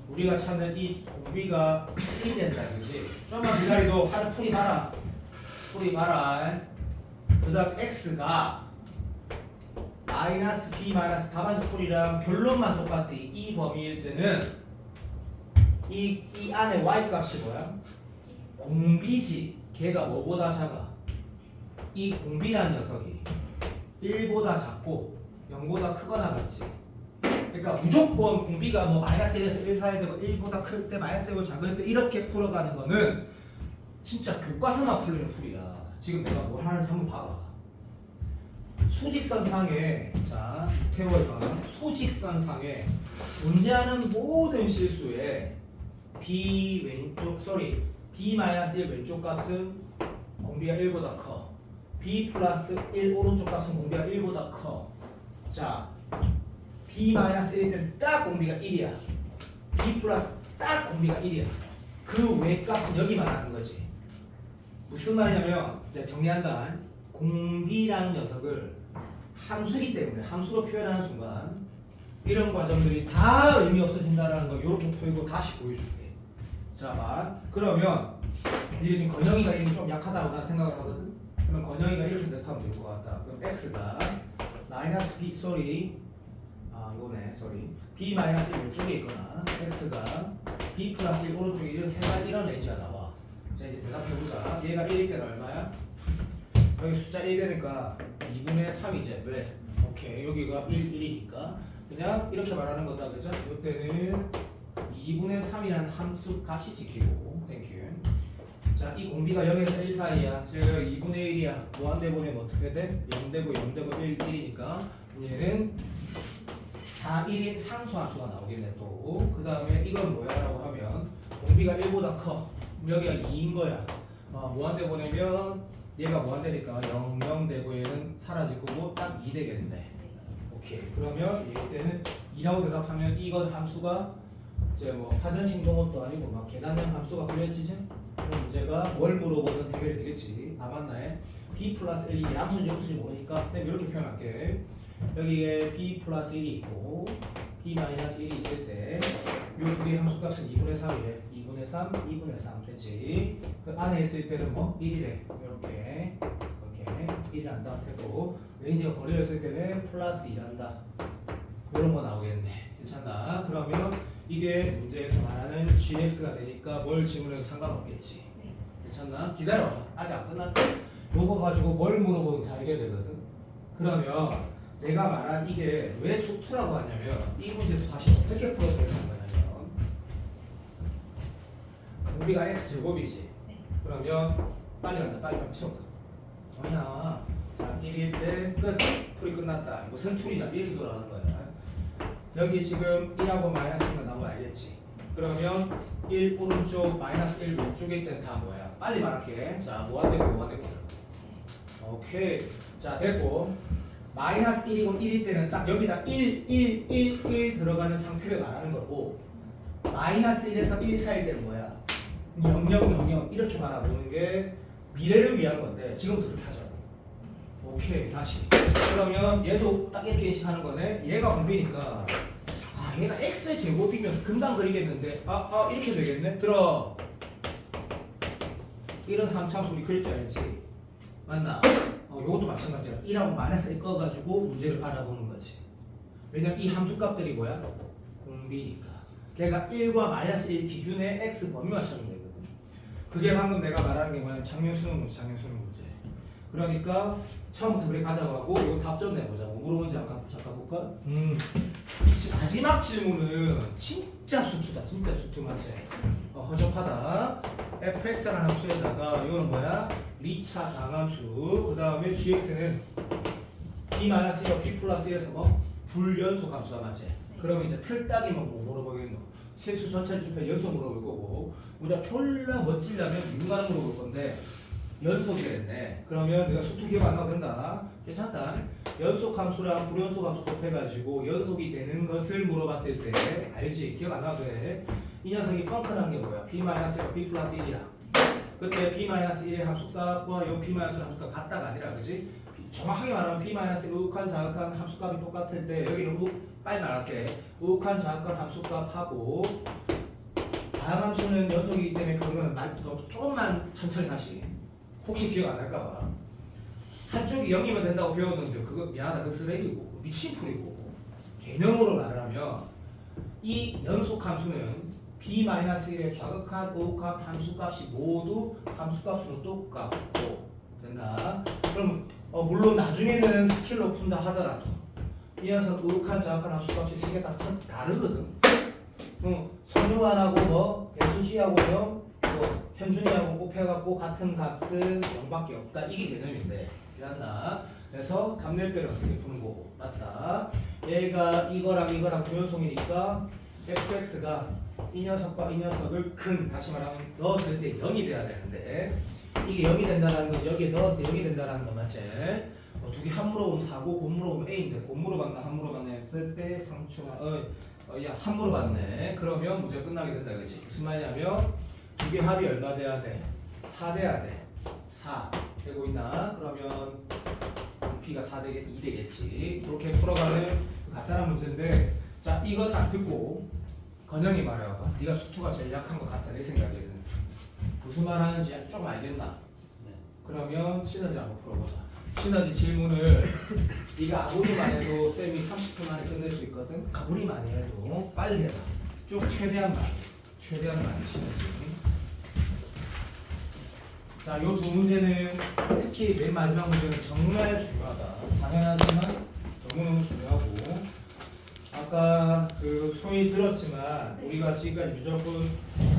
우리가 찾는 이 공비가 1이 된다 그지? 좀만 기다려도 하루 풀이 봐라. 풀이 봐라. 그 다음 x가 마이너스 b 마이너스 답안지 풀이랑 결론만 똑같대. 이 범위일 때는 이 안에 y 값이 뭐야? 공비지. 걔가 뭐보다 작아? 이 공비라는 녀석이 1보다 작고 0보다 크거나 같지. 그러니까 무조건 공비가 뭐 마이너스 1에서 1 사이에 되고 1보다 클 때 마이너스 1보다 작을 때 이렇게 풀어가는 거는 진짜 교과서만 풀리는 풀이야. 지금 내가 뭘 하는지 한번 봐봐. 수직선상에 자 태워봐. 수직선상에 존재하는 모든 실수에 b −1 왼쪽 값은 공비가 1보다 커. b 플러스 1 오른쪽 값은 공비가 1보다 커. 자 b 마이너스 1일 때는 딱 공비가 1이야. b 플러스 딱 공비가 1이야. 그 외 값은 여기만 하는 거지. 무슨 말이냐면 이제 정리한다. 공비라는 녀석을 함수기 때문에 함수로 표현하는 순간 이런 과정들이 다 의미 없어진다는 걸 이렇게 풀고 다시 보여줄게. 자 봐. 그러면 이게 지금 건영이가 이게 좀 약하다고 난 생각을 하거든. 그럼 건영이가 이렇게 대답하면 될 것 같다. 그럼 x가 마이너스 b 이거네 b 마이너스 1 왼쪽에 있거나 x가 b 플러스 1 오른쪽에 이런 세 가지 이런 렌즈가 나와. 자 이제 대답해보자. 얘가 1일 때는 얼마야? 여기 숫자 1 되니까 2분의 3이지. 왜? 오케이 여기가 1이니까 그냥 이렇게 말하는 거다. 그죠? 이때는 2분의 3이라는 함수 값이 지키고 땡큐. 자 이 공비가 0에서 1 사이야. 제가 2분의 1이야. 무한대 보내면 어떻게 돼? 0되고 0되고 1, 1이니까 얘는 다 1인 상수함수가 나오겠네 또. 그 다음에 이건 뭐야 라고 하면 공비가 1보다 커. 여기가 2인 거야. 무한대 보내면 얘가 무한대니까 0, 0 되고 얘는 사라질 거고 딱 2 되겠네. 오케이. 그러면 이때는 2라고 대답하면 이건 함수가 이제 뭐 화전신동원도 아니고 막 계단형 함수가 그려지지? 그럼 문제가 뭘 물어보든 해결이 되겠지. 아 맞네. b 플러스 1이 양수인지 음수인지 모르니까 쌤 이렇게 표현할게. 여기에 b 플러스 1이 있고 b 마이너스 1이 있을 때 이 두 개의 함수값은 2분의 3이래. 2분의 3, 2분의 3 됐지. 그 안에 있을 때는 뭐 1이래. 이렇게 1한다 되고 레인지가 버려졌을 때는 플러스 1한다 이런 거 나오겠네. 괜찮나? 그러면 이게 문제에서 말하는 gx가 되니까 뭘 질문해도 상관없겠지. 괜찮나? 기다려봐. 아직 안 끝났다. 요거 가지고 뭘 물어보면 다 해결되거든. 그러면 내가 말한 이게 왜 수투라고 하냐면 이 문제도 다시 어떻게 풀어서 되는 거냐면 우리가 x제곱이지. 그러면 빨리 간다. 빨리 치워가. 뭐냐? 자, 1일 때 끝. 풀이 끝났다. 무슨 툴이냐? 이렇게 돌아가는 거야. 여기 지금 1하고 마이너스가 나온 거 알겠지? 그러면 1 오른쪽 마이너스 1 왼쪽에 있던 다 뭐야? 빨리 말할게. 자, 뭐가 되고 뭐가 되고. 오케이. 자, 됐고. 마이너스 1이고 1일 때는 딱 여기다 1 들어가는 상태를 말하는 거고 마이너스 1에서 1 사이 때는 뭐야? 0 이렇게 말아보는 게 미래를 위한 건데 지금부터 그렇게 하자. 오케이. 다시. 그러면 얘도 딱 이렇게 인식하는 거네. 얘가 공비니까 얘가 x 제곱이면 금방 그리겠는데 이렇게 되겠네. 들어. 이런 3참수 우리 그릴 줄 알지? 맞나? 요것도 마찬가지야. 1하고 마이너스 1 꺼가지고 문제를 바라보는 거지. 왜냐면 이 함수값들이 뭐야? 공비니까. 걔가 1과 마이너스 1 기준의 x 범위만 찾으면 되거든. 그게 방금 내가 말하는 게 뭐냐면 작년 수능 문제. 그러니까 처음부터 그래 가져가고 이거 답 좀 내보자고. 물어본지 잠깐 볼까? 이 마지막 질문은 진짜 수투다. 진짜 수투 맞지? 허접하다. fx라는 함수에다가 이건 뭐야? 리차 당함수. 그 다음에 gx는 b-1과 b 플러스 1에서 뭐? 불연속 함수가 맞지? 그러면 이제 틀 따기면 뭐 물어보겠노? 실수 전체 집회 연속 물어볼 거고 우리가 졸라 멋지려면 윤관을 물어볼 건데 연속이랬네. 그러면 내가 수투 기억 안 나도 된다. 괜찮다. 연속 함수랑 불연속 함수 곱해가지고 연속이 되는 것을 물어봤을 때 알지? 기억 안 나도 돼. 이 녀석이 펑크난 게 뭐야? b-1과 b 플러스 1이야. 그때 b-1의 함수값과 요 b-1 함수값 같다가 아니라 그지? 정확하게 말하면 b-1의 우욱한 자극한 함수값이 똑같을 때 여기는 빨리 말할게. 우욱한 자극한 함수값하고 다음 함수는 연속이기 때문에 그거는 조금만 천천히 다시 혹시 기억 안 날까봐 한쪽이 0이면 된다고 배웠는데 그거 미안하다. 그거 쓰레기고 미친 풀이고 개념으로 말하면 이 연속 함수는 b-1의 좌극한 우극한 함수값이 모두 함수값으로 똑같고 됐나? 그럼 물론 나중에는 스킬로 푼다 하더라도 이 녀석 우극한 좌극한 함수값이 세 개 다 다르거든. 서중환하고 뭐 배수지하고 뭐 현준이하고 곱해갖고 같은 값은 0밖에 없다. 이게 개념인데 기억나? 그래서 답 낼 때는 어떻게 푸는 거고 맞다. 얘가 이거랑 불연속이니까 fx가 이 녀석과 이 녀석을 다시 말하면 넣었을 때 0이 돼야 되는데 이게 0이 된다는 건 여기에 넣었을 때 0이 된다는 거 맞지? 두 개 한 물어보면 4고 곱 물어보면 a인데 곱 물어봤나 한 물어봤나 했을 때 상추가 한 물어봤네. 그러면 문제 끝나게 된다. 그렇지? 무슨 말이냐면 두 개 합이 얼마 돼야 돼? 4 돼야 돼. 4 되고 있나? 그러면 P가 4 되겠 2 되겠지. 그렇게 풀어가는 간단한 문제인데 자 이거 딱 듣고 건영이 말해봐. 네가 수투가 제일 약한 것 같다 내 생각에는. 무슨 말 하는지 좀 알겠나? 네. 그러면 시너지 한번 풀어보자. 시너지 질문을 네가 아무리만 해도 쌤이 30분 만에 끝낼 수 있거든. 아무리만 해도 빨리 해봐. 쭉 최대한 많이 시너지. 자, 요 두 문제는 특히 맨 마지막 문제는 정말 중요하다. 당연하지만 너무너무 중요하고 아까 그 소위 들었지만 우리가 지금까지 무조건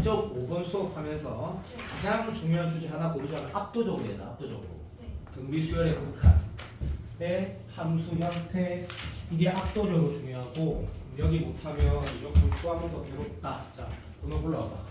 적 5번 수업하면서 가장 중요한 주제 하나 고르자면 압도적으로 된다. 압도적으로. 등비 수열의 극한의 함수 형태 이게 압도적으로 중요하고 여기 못하면 무조건 추가하면 더 괴롭다. 자, 번호 불러봐.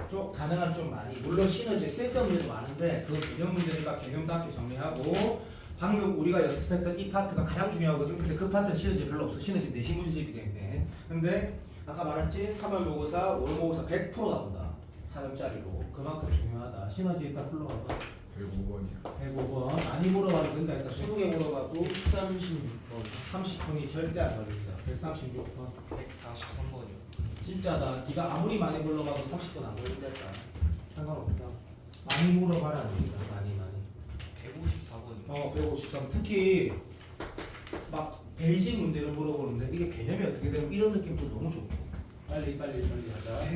좀 가능한 좀 많이 물론 시너지 쓸데없는 문제도 많은데 그건 개념 문제니까 개념답게 정리하고 방금 우리가 연습했던 이 파트가 가장 중요하거든. 근데 그 파트는 시너지 별로 없어. 시너지 내신 문제집이기 때문에. 근데 아까 말했지 3월 모의고사 5월 모의고사 100% 나온다. 4점짜리로 그만큼 중요하다. 시너지 일단 불러봐봐. 105번이요. 105번 많이 물어봐도 된다. 일단 20개 물어봐도 136번, 30분이 절대 안 걸린다. 136번 143번이요. 진짜다. 네가 아무리 많이 물어봐도 30분 안 걸린다. 상관없다. 많이 물어봐라. 많이 154 154번이요. 153. 특히 막 베이직 문제를 물어보는데 이게 개념이 어떻게 되면 이런 느낌도 너무 좋고 빨리 하자.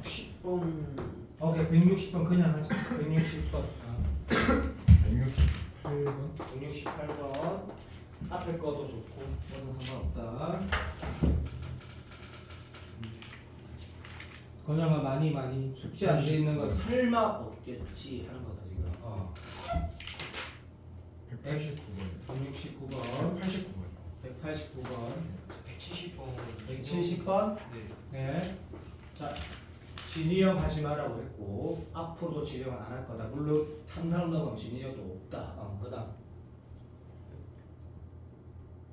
160번. 오케이 160번 그냥 하자. 160번. 168번. 168번 앞에 거도 좋고 뭐든 상관없다. 건영아 많이 숙제 안 돼 있는 건 설마 없겠지 하는 거다 지금. 189번. 169번, 189번. 189번, 170번. 170번. 네. 네. 자, 진이형 하지 마라고 했고 앞으로도 진이형은 안 할 거다. 물론 3사람 넘으면 진이형도 없다.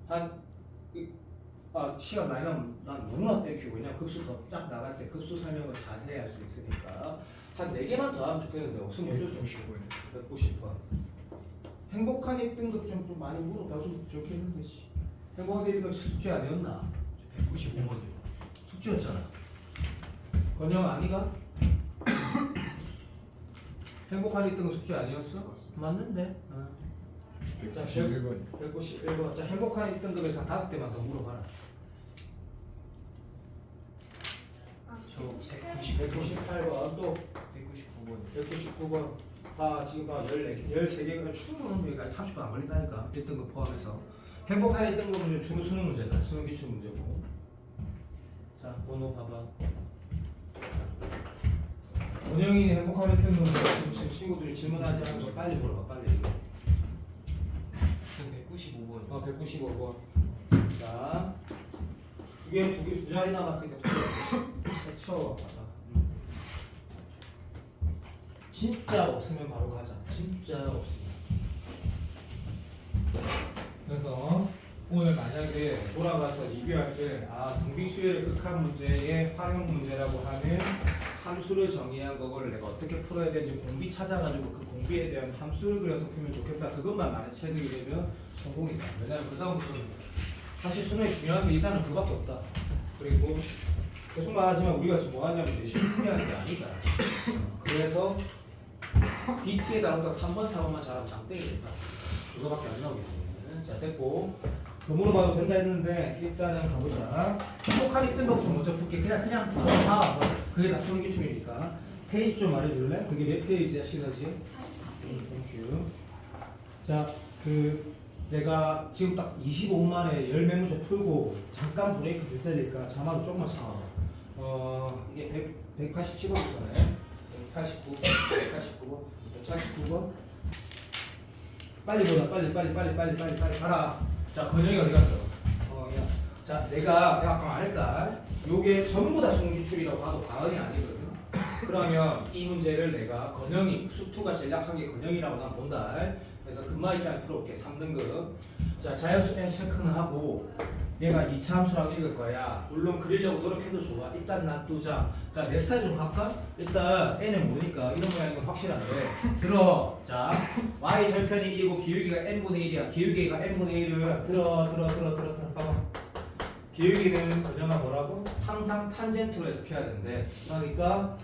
그다음 시간 많이 나면 난 너무나 땡큐. 왜냐면 급수 더 쫙 나갈 때 급수 설명을 자세히 할 수 있으니까 한 4개만 더 하면 좋겠는데 없으면 어쩔 수 없어. 190번. 행복한 1등급 좀 많이 물어봐주면 좋겠는데 씨. 행복한 1등급 숙제 아니었나? 195번이요. 숙제였잖아. 건영 아니가? 행복한 1등급 숙제 아니었어? 맞는데. 191번. 191번. 자, 행복한 1등급에서 5개만 더 물어봐라. 저 198번 또 199번. 199번. 지금 봐 14개, 13개가 충분히 여기까지 30분 안 걸린다니까. 1등급 포함해서. 행복한 1등급 문제 중 수능 문제다. 수능 기출 문제고. 자, 번호 봐봐. 원영이는 행복한 1등급 문제 지금 친구들이 질문하지 않은 거 빨리 물어봐. 빨리. 195번이요. 195번. 자, 두 자리 남았으니까 채워봐. 진짜 없으면 바로 가자. 진짜 없으면. 그래서 오늘 만약에 돌아가서 리뷰할 때 등비수열의 극한 문제의 활용 문제라고 하는 함수를 정의한 거를 내가 어떻게 풀어야 되는지 공비 찾아가지고 그 공비에 대한 함수를 그려서 풀면 좋겠다. 그것만 만약 체득이 되면 성공이다. 왜냐면 그 다음부터는 사실 수능에 중요한 게 일단은 그거밖에 없다. 그리고 계속 말하지만 우리가 지금 뭐 하냐면 열심히 풀이하는 게 아니다. 그래서 DT에 나오니까 3번, 4번만 잘하면 장땡이 된다. 그거밖에 안 나오기 때문에. 자, 됐고. 그 물어봐도 된다 했는데 일단은 가보자. 행복한 1등급부터 먼저 풀게. 그냥 다 그게 다 수능 기출이니까. 페이지 좀 말해줄래? 그게 몇 페이지야, 시너지? 44. 자, 내가 지금 딱 25분 만에 10몇 문제 풀고 잠깐 브레이크 줄 테니까 자막을 조금만 참아. 이게 187번부터네. 189번. 빨리 보자. 빨리 가라. 자, 건영이 어디 갔어? 야. 자, 내가 아까 안 했다. 요게 전부 다 수능기출이라고 봐도 과언이 아니거든. 그러면 이 문제를 내가 건영이, 수투가 제일 약한 게 건영이라고 난 본다. 그래서 금마 입장에 풀어볼게. 3등급. 자, 자연수 n 체크는 하고 얘가 2차 함수라고 읽을 거야. 물론 그리려고 노력해도 좋아. 일단 놔두자. 자, 내 스타일 좀 할까? 일단 n은 모르니까 이런 모양인 건 확실한데 들어. 자, y 절편이 1이고 기울기가 n분의 1이야. 기울기가 n분의 1은 들어. 봐봐. 기울기는 건영아 뭐라고? 항상 탄젠트로 해석해야 되는데 그러니까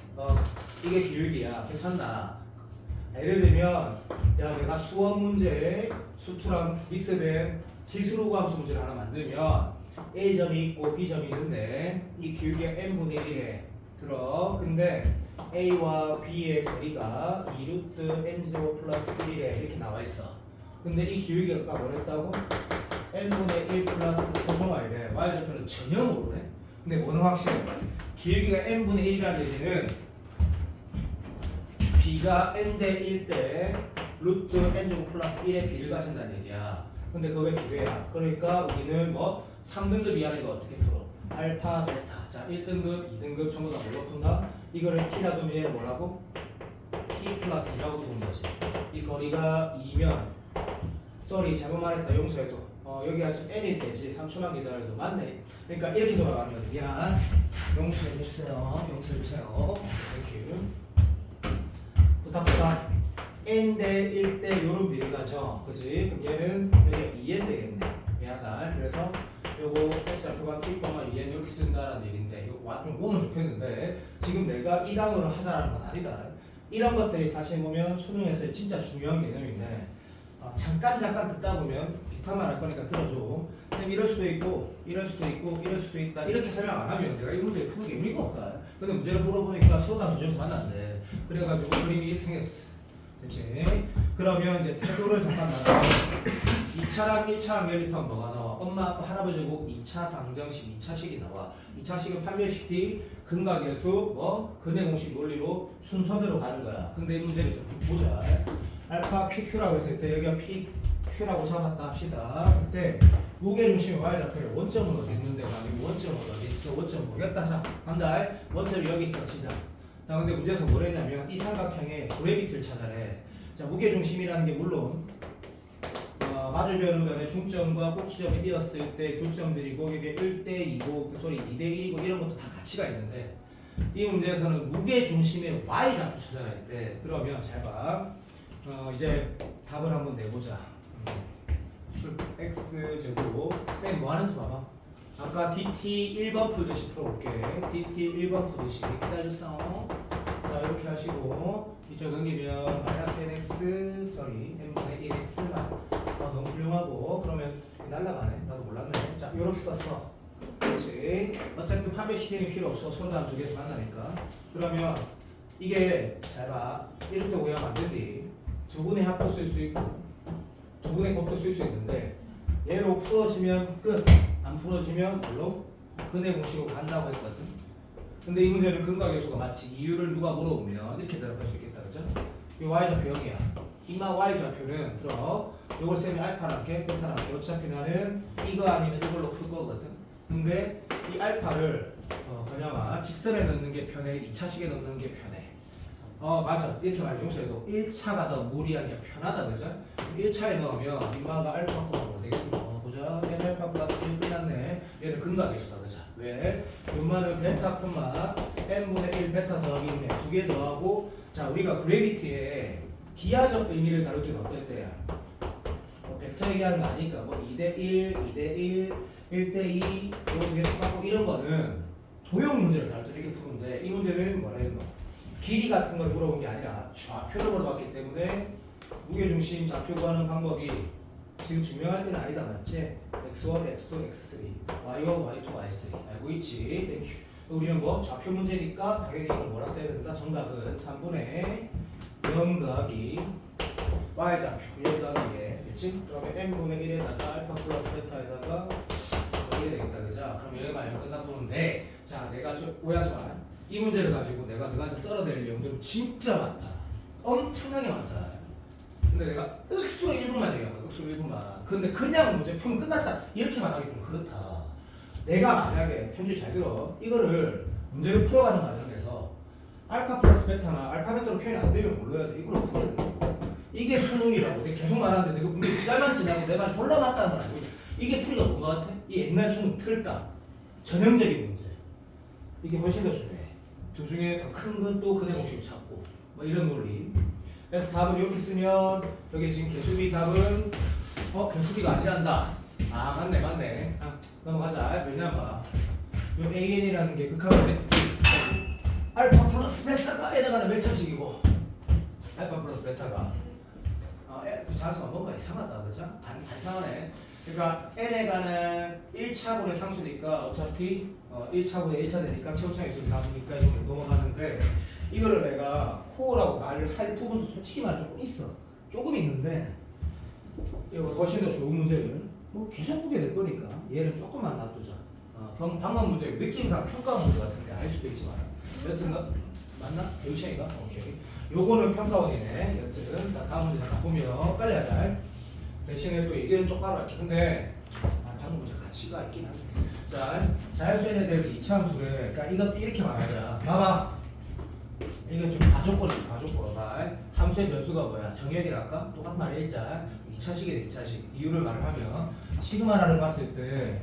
이게 기울기야. 괜찮나? 예를 들면 내가 수원 문제에 수투랑 믹스된 지수로 함수 문제를 하나 만들면 A점이 있고 B점이 있는데 이 기울기가 n분의 1이래. 들어. 근데 A와 B의 거리가 2루트 n제곱 플러스 1이래. 이렇게 나와 있어. 근데 이 기울기가 아까 뭐랬다고? n분의 1 플러스 소중화이래. y절편은 전혀 모르네. 근데 뭐는 확실해? 기울기가 n분의 1이라는 얘기는 b가 n 대 1 때 루트 n제곱 플러스 1의 b를 가진다는 얘기야. 근데 그게 두 개야. 그러니까 우리는 3등급 이하는 이거 어떻게 풀어? 알파, 베타. 자, 1등급, 2등급 전부 다 뭘로 푼다? 이거를 t라 두면 얘를 뭐라고? t 플러스 2라고 두는 거지. 이 거리가 2면 잘못 말했다. 용서해도. 여기가 지금 n이 되지. 3초만 기다려도 맞네. 그러니까 이렇게 돌아가는 거지. 미안. 용서해주세요. 땡큐. 부탁. n 대 1 대 요런 비를 가죠. 그지? 그럼 얘는 여기가 2n 되겠네. 미안하다. 그래서 요거 x 알파가 t, 2n 이렇게 쓴다라는 얘기인데 이거 좀 보면 좋겠는데 지금 내가 이 단어를 하자는 건 아니다. 이런 것들이 사실 보면 수능에서 진짜 중요한 개념인데 잠깐 듣다 보면 비슷한 말 할 거니까 들어줘. 쌤 이럴 수도 있고 이럴 수도 있고 이럴 수도 있다 이렇게 설명 안 하면 내가 이 문제 푸는 게 의미가 없다. 근데 문제를 물어보니까 수업당 주점수 만났는데 그래가지고 그림이 이렇게 생겼어. 그치? 그러면 이제 태도를 잠깐 나눠 2차랑 1차랑 연립하면 뭐가 나와? 엄마, 아빠, 할아버지고 2차 방정식, 2차식이 나와. 2차식은 판별식 D, 근각계수, 근의 공식 논리로 순서대로 가는 거야. 근데 이 문제를 좀 보자. 알파 PQ라고 했을 때 여기가 PQ라고 잡았다 합시다. 그때 무게중심의 Y좌표를 원점은 어디 있는데가 아니고 원점은 어디 있어? 원점 보겠다. 자, 간다. 원점이 여기 있어. 시작. 자, 근데 문제에서 뭘 했냐면 이 삼각형의 그래비티를 찾아내. 자, 무게중심이라는 게 물론 마주보는 면에 중점과 꼭지점이 띄었을 때 교점들이고 이게 1대2고 소리 2대1이고 이런 것도 다 가치가 있는데 이 문제에서는 무게중심의 Y좌표 찾아낼 때 그러면 잘 봐. 이제 답을 한번 내보자. X제곱 쌤 뭐 하는지 봐봐. 아까 DT 1번 풀듯이 풀어볼게. DT 1번 풀듯이 기다렸어. 자 이렇게 하시고 이쪽 넘기면 마이너스 nx n분의 1x만 너무 훌륭하고 그러면 날라가네. 나도 몰랐네. 자 이렇게 썼어. 그렇지. 어차피 판별 시행이 필요 없어. 소단 두 개에서 만나니까. 그러면 이게 잘 봐. 이렇게 오해하면 안 된디. 두 분의 합도 쓸 수 있고 두 분의 곱도 쓸 수 있는데 얘로 풀어지면 끝. 안 풀어지면 물론 근의 공식으로 간다고 했거든. 근데 이 문제는 근각계수가 마치 이유를 누가 물어보면 이렇게 대답할 수 있겠다. 그죠? 이 y좌표 여기야. 이마 y좌표는 들어. 요걸 쌤이 알파랄게 베타랄게. 어차피 나는 이거 아니면 이걸로 풀 거거든. 근데 이 알파를 그냥 직선에 넣는 게 편해. 2차식에 넣는 게 편해. 맞아. 이렇게 말해. 용서해도 1차가 더 무리하게 편하다. 그죠? 1차에 넣으면 이마가 알파 콤마가 되겠고 보자. n 알파 플러스 1 끝났네. 얘는 근각계수다. 그죠? 왜? 요마는 베타 콤마 n분의 1 베타 더하기 1네. 두 개 더하고 자 우리가 그래비티의 기하적 의미를 다룰 때는 어떨 때야? 벡터 얘기하는 거 아니니까 2대1, 2대1, 1대2 이거 두 개 똑같고 이런 거는 도형 문제를 다룰 때 이렇게 푸는데 이 문제는 뭐라 했노? 길이 같은 걸 물어본 게 아니라 좌표를 물어봤기 때문에 무게중심 좌표 구하는 방법이 지금 증명할 때는 아니다. 맞지? x1, x2, x3 y1, y2, y3 알고 있지? 땡큐. 우리는 좌표 문제니까 당연히 이걸 뭐라 써야 된다? 정답은 3분의 0 더하기 y좌표 1 더하기 얘 그치? 그러면 n분의 1에다가 알파 플러스 베타에다가 이게 되겠다. 그죠? 그럼 여기만 알면 끝나보는데 자 내가 좀 오해하지 마. 이 문제를 가지고 내가 너한테 썰어낼 내용들은 진짜 많다. 엄청나게 많다. 근데 내가 억수로 1분만 얘기한 거야. 억수로 1분만. 근데 그냥 문제 풀면 끝났다. 이렇게 말하기 좀 그렇다. 내가 만약에 편집 잘 들어. 이거를 문제를 풀어가는 과정에서 알파 플러스 베타나 알파벳으로 표현이 안 되면 몰라야 돼. 이걸 풀어야 돼. 이게 수능이라고. 내가 계속 말하는데 내가 분명히 기다만 지나고 내 말 졸라 맞다는 건 아니고 이게 풀이가 뭔 것 같아? 이 옛날 수능 틀다. 전형적인 문제. 이게 훨씬 더 중요해. 두 중에 더 큰 건 또 근의 공식을 찾고 이런 논리. 그래서 답은 이렇게 쓰면 여기 지금 개수비 답은 개수비가 아니란다. 맞네. 넘어가자. 왜냐면 요 AN이라는 게 극한의 알파 플러스 베타가 n에가는 몇 차식이고 알파 플러스 베타가 그 자수가 뭔가 이상하다. 그죠? 안 이상하네. 그러니까 n에가는 1차분의 상수니까 어차피 1차분의 1차 되니까 최고차의 수를 담으니까 이거 넘어가는데 이거를 내가 코어라고 말을 할 부분도 솔직히 말해 조금 있어. 조금 있는데 이거 훨씬 더 좋은 문제를 계속 보게 될 거니까 얘는 조금만 놔두자. 방금 문제 느낌상 평가 문제 같은데 알 수도 있지만 여튼 맞나? 교육시행인가? 오케이. 요거는 평가원이네. 여튼 자 다음 문제 잠깐 보면 빨리 하자. 대신에 또 얘기는 똑바로 할게. 근데 방금 문제 가치가 있긴 하네. 자 자연수에 대해서 이차함수를 그러니까 이것도 이렇게 말하자. 봐봐. 이거 좀 가족권이지. 가족권. 함수의 변수가 뭐야? 정역이랄까? 똑같은 말 읽자. 2차식이래. 2차식. 이유를 말을 하면 시그마라를 봤을 때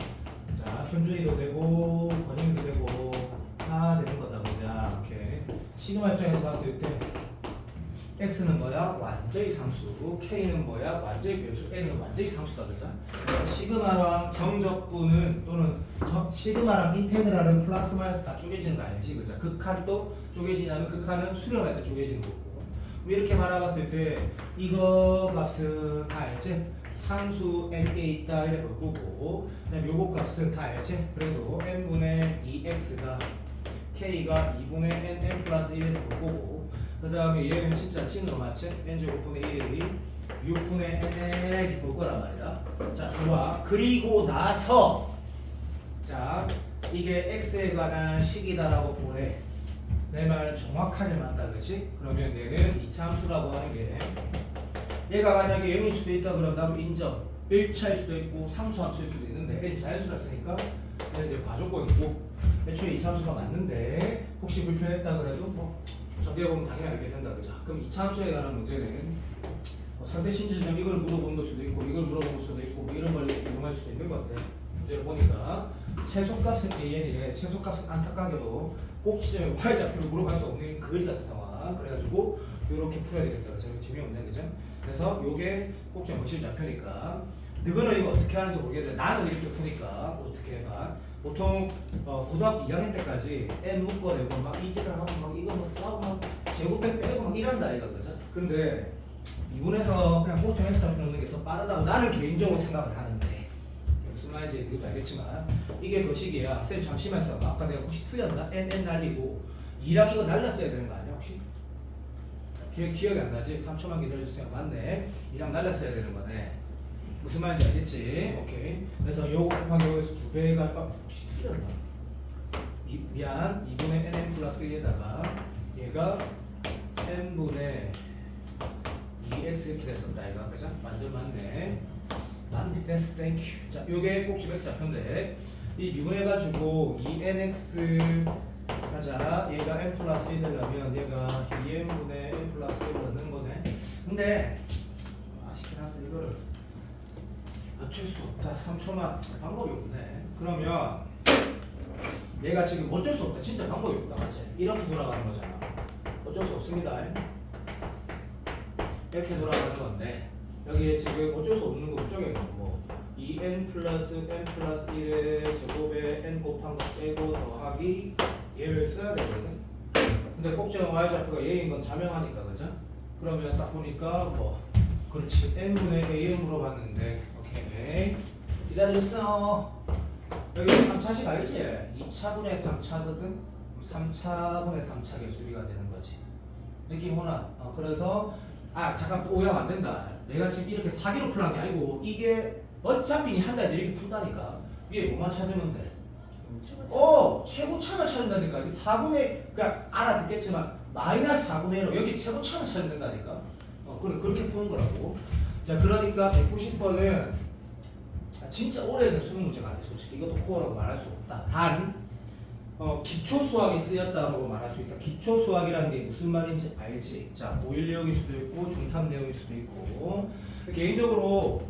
자 현준이도 되고 권익이도 되고 다 되는 거다. 그자. 오케이. 시그마 입장에서 봤을 때 x는 뭐야? 완전히 상수. k는 뭐야? 완전히 변수. n은 완전히 상수다. 그자. 시그마랑 정적분은 또는 시그마랑 인테그랄은 플러스 마이너스 다 쪼개지는 거 알지? 그자. 극한도 쪼개지냐면 극한은 수렴할 때 쪼개지는 거고 이렇게 바라봤을 때 이거 값은 다 알지? 상수 n에 있다 이래 볼 거고, 그다음에 요거 값은 다 알지? 그래도 n분의 2x가 k가 2분의 nn 플러스 1이 볼 거고, 그 다음에 얘는 진짜 찐으로 맞지? n제곱분의 1이 6분의 nn 이렇게 볼 거란 말이다. 자, 좋아. 그리고 나서 자, 이게 x에 관한 식이다라고 보래. 내 말 정확하게 맞다, 그치? 그러면 얘는 이차함수라고 하는 게, 얘가 만약에 0일 수도 있다 그러면 나도 인정. 1차일 수도 있고 상수함수일 수도 있는데 n이 자연수라 쓰니까 얘는 이제 과조건이고, 애초에 이차함수가 맞는데 혹시 불편했다 그래도 뭐 적용해보면 당연히 알게 된다, 그죠? 그럼 이차함수에 관한 문제는 뭐 상대 신진점 이걸 물어보는 걸 수도 있고 이걸 물어보는 걸 수도 있고 뭐 이런 걸 이용할 수도 있는 건데, 문제를 보니까 최소값은 AN이래. 최소값은 안타깝게도 꼭 지점에 y좌표를 물어갈 수 없는 거지 같은 상황. 그래가지고 이렇게 풀어야 되겠다. 재미없네, 그죠? 그래서 요게 꼭지점 거실 좌표니까 너는 이거 어떻게 하는지 모르겠는데 나는 이렇게 푸니까 어떻게 해봐. 보통 고등학교 2학년 때까지 n 묶어내고 막 이질을 하고 막 이거 뭐 싸고 막 제곱해 빼고 막 이런다 이거, 그죠? 근데 이분에서 그냥 꼭지점 x 좌표 넣는 게 더 빠르다고 나는 개인적으로 생각을 하는데, 무슨 말인지 그것도 알겠지만 이게 거식이야. 쌤 잠시만 있어봐. 아까 내가 혹시 틀렸나? n 날리고 2랑 이거 날렸어야 되는 거 아니야 혹시? 기억이 안 나지? 3초만 기다려주세요. 맞네. 2랑 날렸어야 되는 거네. 무슨 말인지 알겠지? 오케이. 그래서 요거 곱하기 요거에서 2배가 혹시 틀렸나? 미안. 2분의 nn 플러스 1에다가 얘가 n분의 2x 이렇게 됐었다 이거, 그죠? 완전 맞네. 맞네. 됐어. 땡큐. 자, 요게 꼭지점 x 좌표인데 이 미분해가지고 2nx 하자. 얘가 n 플러스 1 되려면 얘가 2n분의 n 플러스 1 넣는 거네. 근데 아쉽긴 한데 이거를 어쩔 수 없다. 3초만 방법이 없네. 그러면 얘가 지금 어쩔 수 없다. 진짜 방법이 없다. 맞지? 이렇게 돌아가는 거잖아. 어쩔 수 없습니다. 이렇게 돌아가는 건데 여기에 지금 어쩔 수 없는 거 쪽에 뭐 2n 플러스 n 플러스 1의 제곱에 n 곱한 거 빼고 더하기 얘를 써야 되거든. 근데 꼭지점 y좌표가 얘인 건 자명하니까, 그죠? 그러면 딱 보니까 뭐 그렇지 n분의 a를 물어봤는데 오케이 기다려줬어. 여기 3차식 알지? 2차분의 3차거든. 3차분의 3차의 수비가 되는 거지. 느낌 오나? 그래서 잠깐 또 오해하면 안 된다. 내가 지금 이렇게 사기로 풀한 게 아니고 이게 어차피 한 달에 이렇게 푼다니까. 위에 뭐만 찾으면 돼? 최고차만 찾는다니까. 4분의, 그러니까 알아듣겠지만 마이너스 4분의 1로 여기 최고차만 찾으면 된다니까. 그렇게 푸는 거라고. 자, 그러니까 190번은 진짜 오래된 수능 문제 같아. 솔직히 이것도 코어라고 말할 수 없다. 단 기초 수학이 쓰였다고 말할 수 있다. 기초 수학이라는 게 무슨 말인지 알지? 자, 고1 내용일 수도 있고 중3 내용일 수도 있고. 개인적으로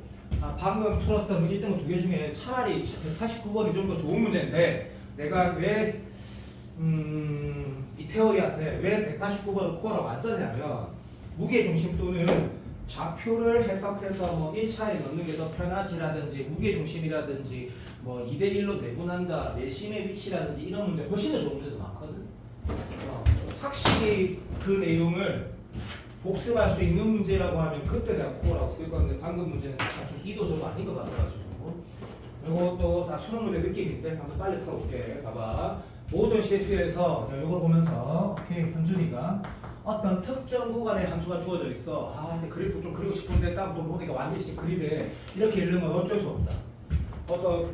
방금 풀었던 1등급 2개 중에 차라리 149번이 좀 더 좋은 문제인데 내가 왜 이태호이한테 왜 189번을 코어라고 안 썼냐면 무게중심 또는 좌표를 해석해서 뭐 1차에 넣는 게 더 편하지라든지 무게중심이라든지 뭐 2대1로 내분한다, 내심의 위치라든지 이런 문제 훨씬 더 좋은 문제도 많거든. 확실히 그 내용을 복습할 수 있는 문제라고 하면 그때 내가 코어라고 쓸 건데 방금 문제는 약간 좀 이도저도 아닌 것 같아가지고 이것도 다 수능 문제 느낌인데 한번 빨리 풀어볼게. 봐봐. 모든 실수에서 이거 보면서 오케이 현준이가 어떤 특정 구간의 함수가 주어져 있어. 근데 그래프 좀 그리고 싶은데 딱 또 보니까 완전히 그리네. 이렇게 읽으면 어쩔 수 없다. 어떤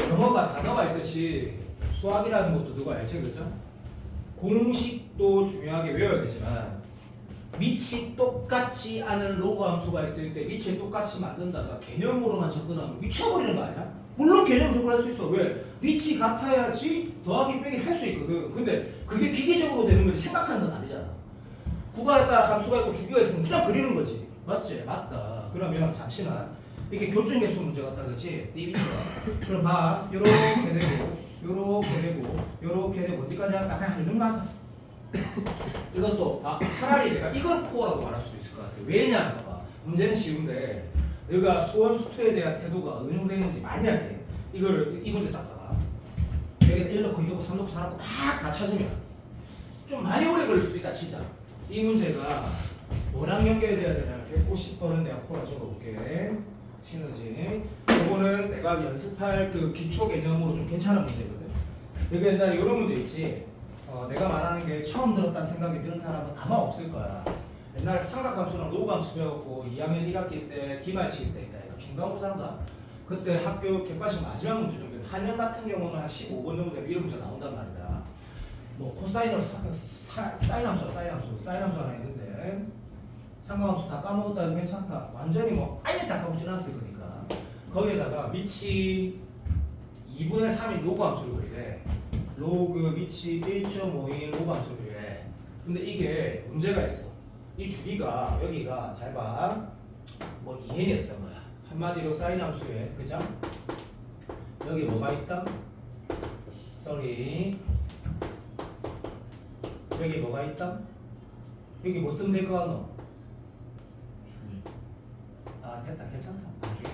영어가 단어가 있듯이 수학이라는 것도 누가 알지, 그죠? 공식도 중요하게 외워야 되지만 밑이 똑같지 않은 로그 함수가 있을 때 밑이 똑같이 만든다가 개념으로만 접근하면 미쳐버리는 거 아니야? 물론 개념으로 접근할 수 있어. 왜? 밑이 같아야지 더하기 빼기 할 수 있거든. 근데 그게 기계적으로 되는 거지 생각하는 건 아니잖아. 구간에 따라 함수가 있고 주기가 있으면 그냥 그리는 거지. 맞지? 맞다. 그러면 잠시만 이게 교정개수 문제 같다, 그렇지? 띠비가. 그럼 봐. 요렇게 되고 요렇게 되고 요렇게 되고 어디까지 할까? 그냥 이 정도 하자. 이것도 차라리 내가 이걸 코어라고 말할 수도 있을 것 같아. 왜냐? 봐봐. 문제는 쉬운데 너가 수원 수투에 대한 태도가 어느 정도 있는지 만약에 이거를 이 문제 딱 봐봐. 여기다 1 넣고 2 넣고 3 넣고 4 넣고 막 다 찾으면 좀 많이 오래 걸릴 수도 있다, 진짜. 이 문제가 뭐랑 연결돼야 되냐면 190번은 내가 코너 적어볼게. 시너지. 이거는 내가 연습할 그 기초 개념으로 좀 괜찮은 문제거든. 여기 옛날에 이런 문제 있지. 내가 말하는 게 처음 들었다는 생각이 드는 사람은 아마 없을 거야. 옛날에 삼각함수랑 로그함수 배웠고 2학년 1학기 때 기말치기 때 있다. 그러니까 중간고사인가? 그때 학교 객관식 마지막 문제 정도. 한년 같은 경우는 한 15번 정도 되면 이런 문제 나온단 말이다. 뭐 코사이너스, 사인함수 하나 있는데 삼각함수 다 까먹었다 해도 괜찮다. 완전히 뭐 아예 다 까먹진 않았을 거니까 거기에다가 밑이 2분의 3인 로그 함수를 그리래. 로그 밑이 1.5인 로그 함수를 그리래. 근데 이게 문제가 있어. 이 주기가 여기가 잘 봐. 뭐 2n이었던 거야. 한마디로 사인 함수에 그죠? 여기 뭐가 있다? sorry. 여기 뭐가 있다? 여기 뭐 쓰면 될 거 같노? 아 됐다 괜찮다. 나중에.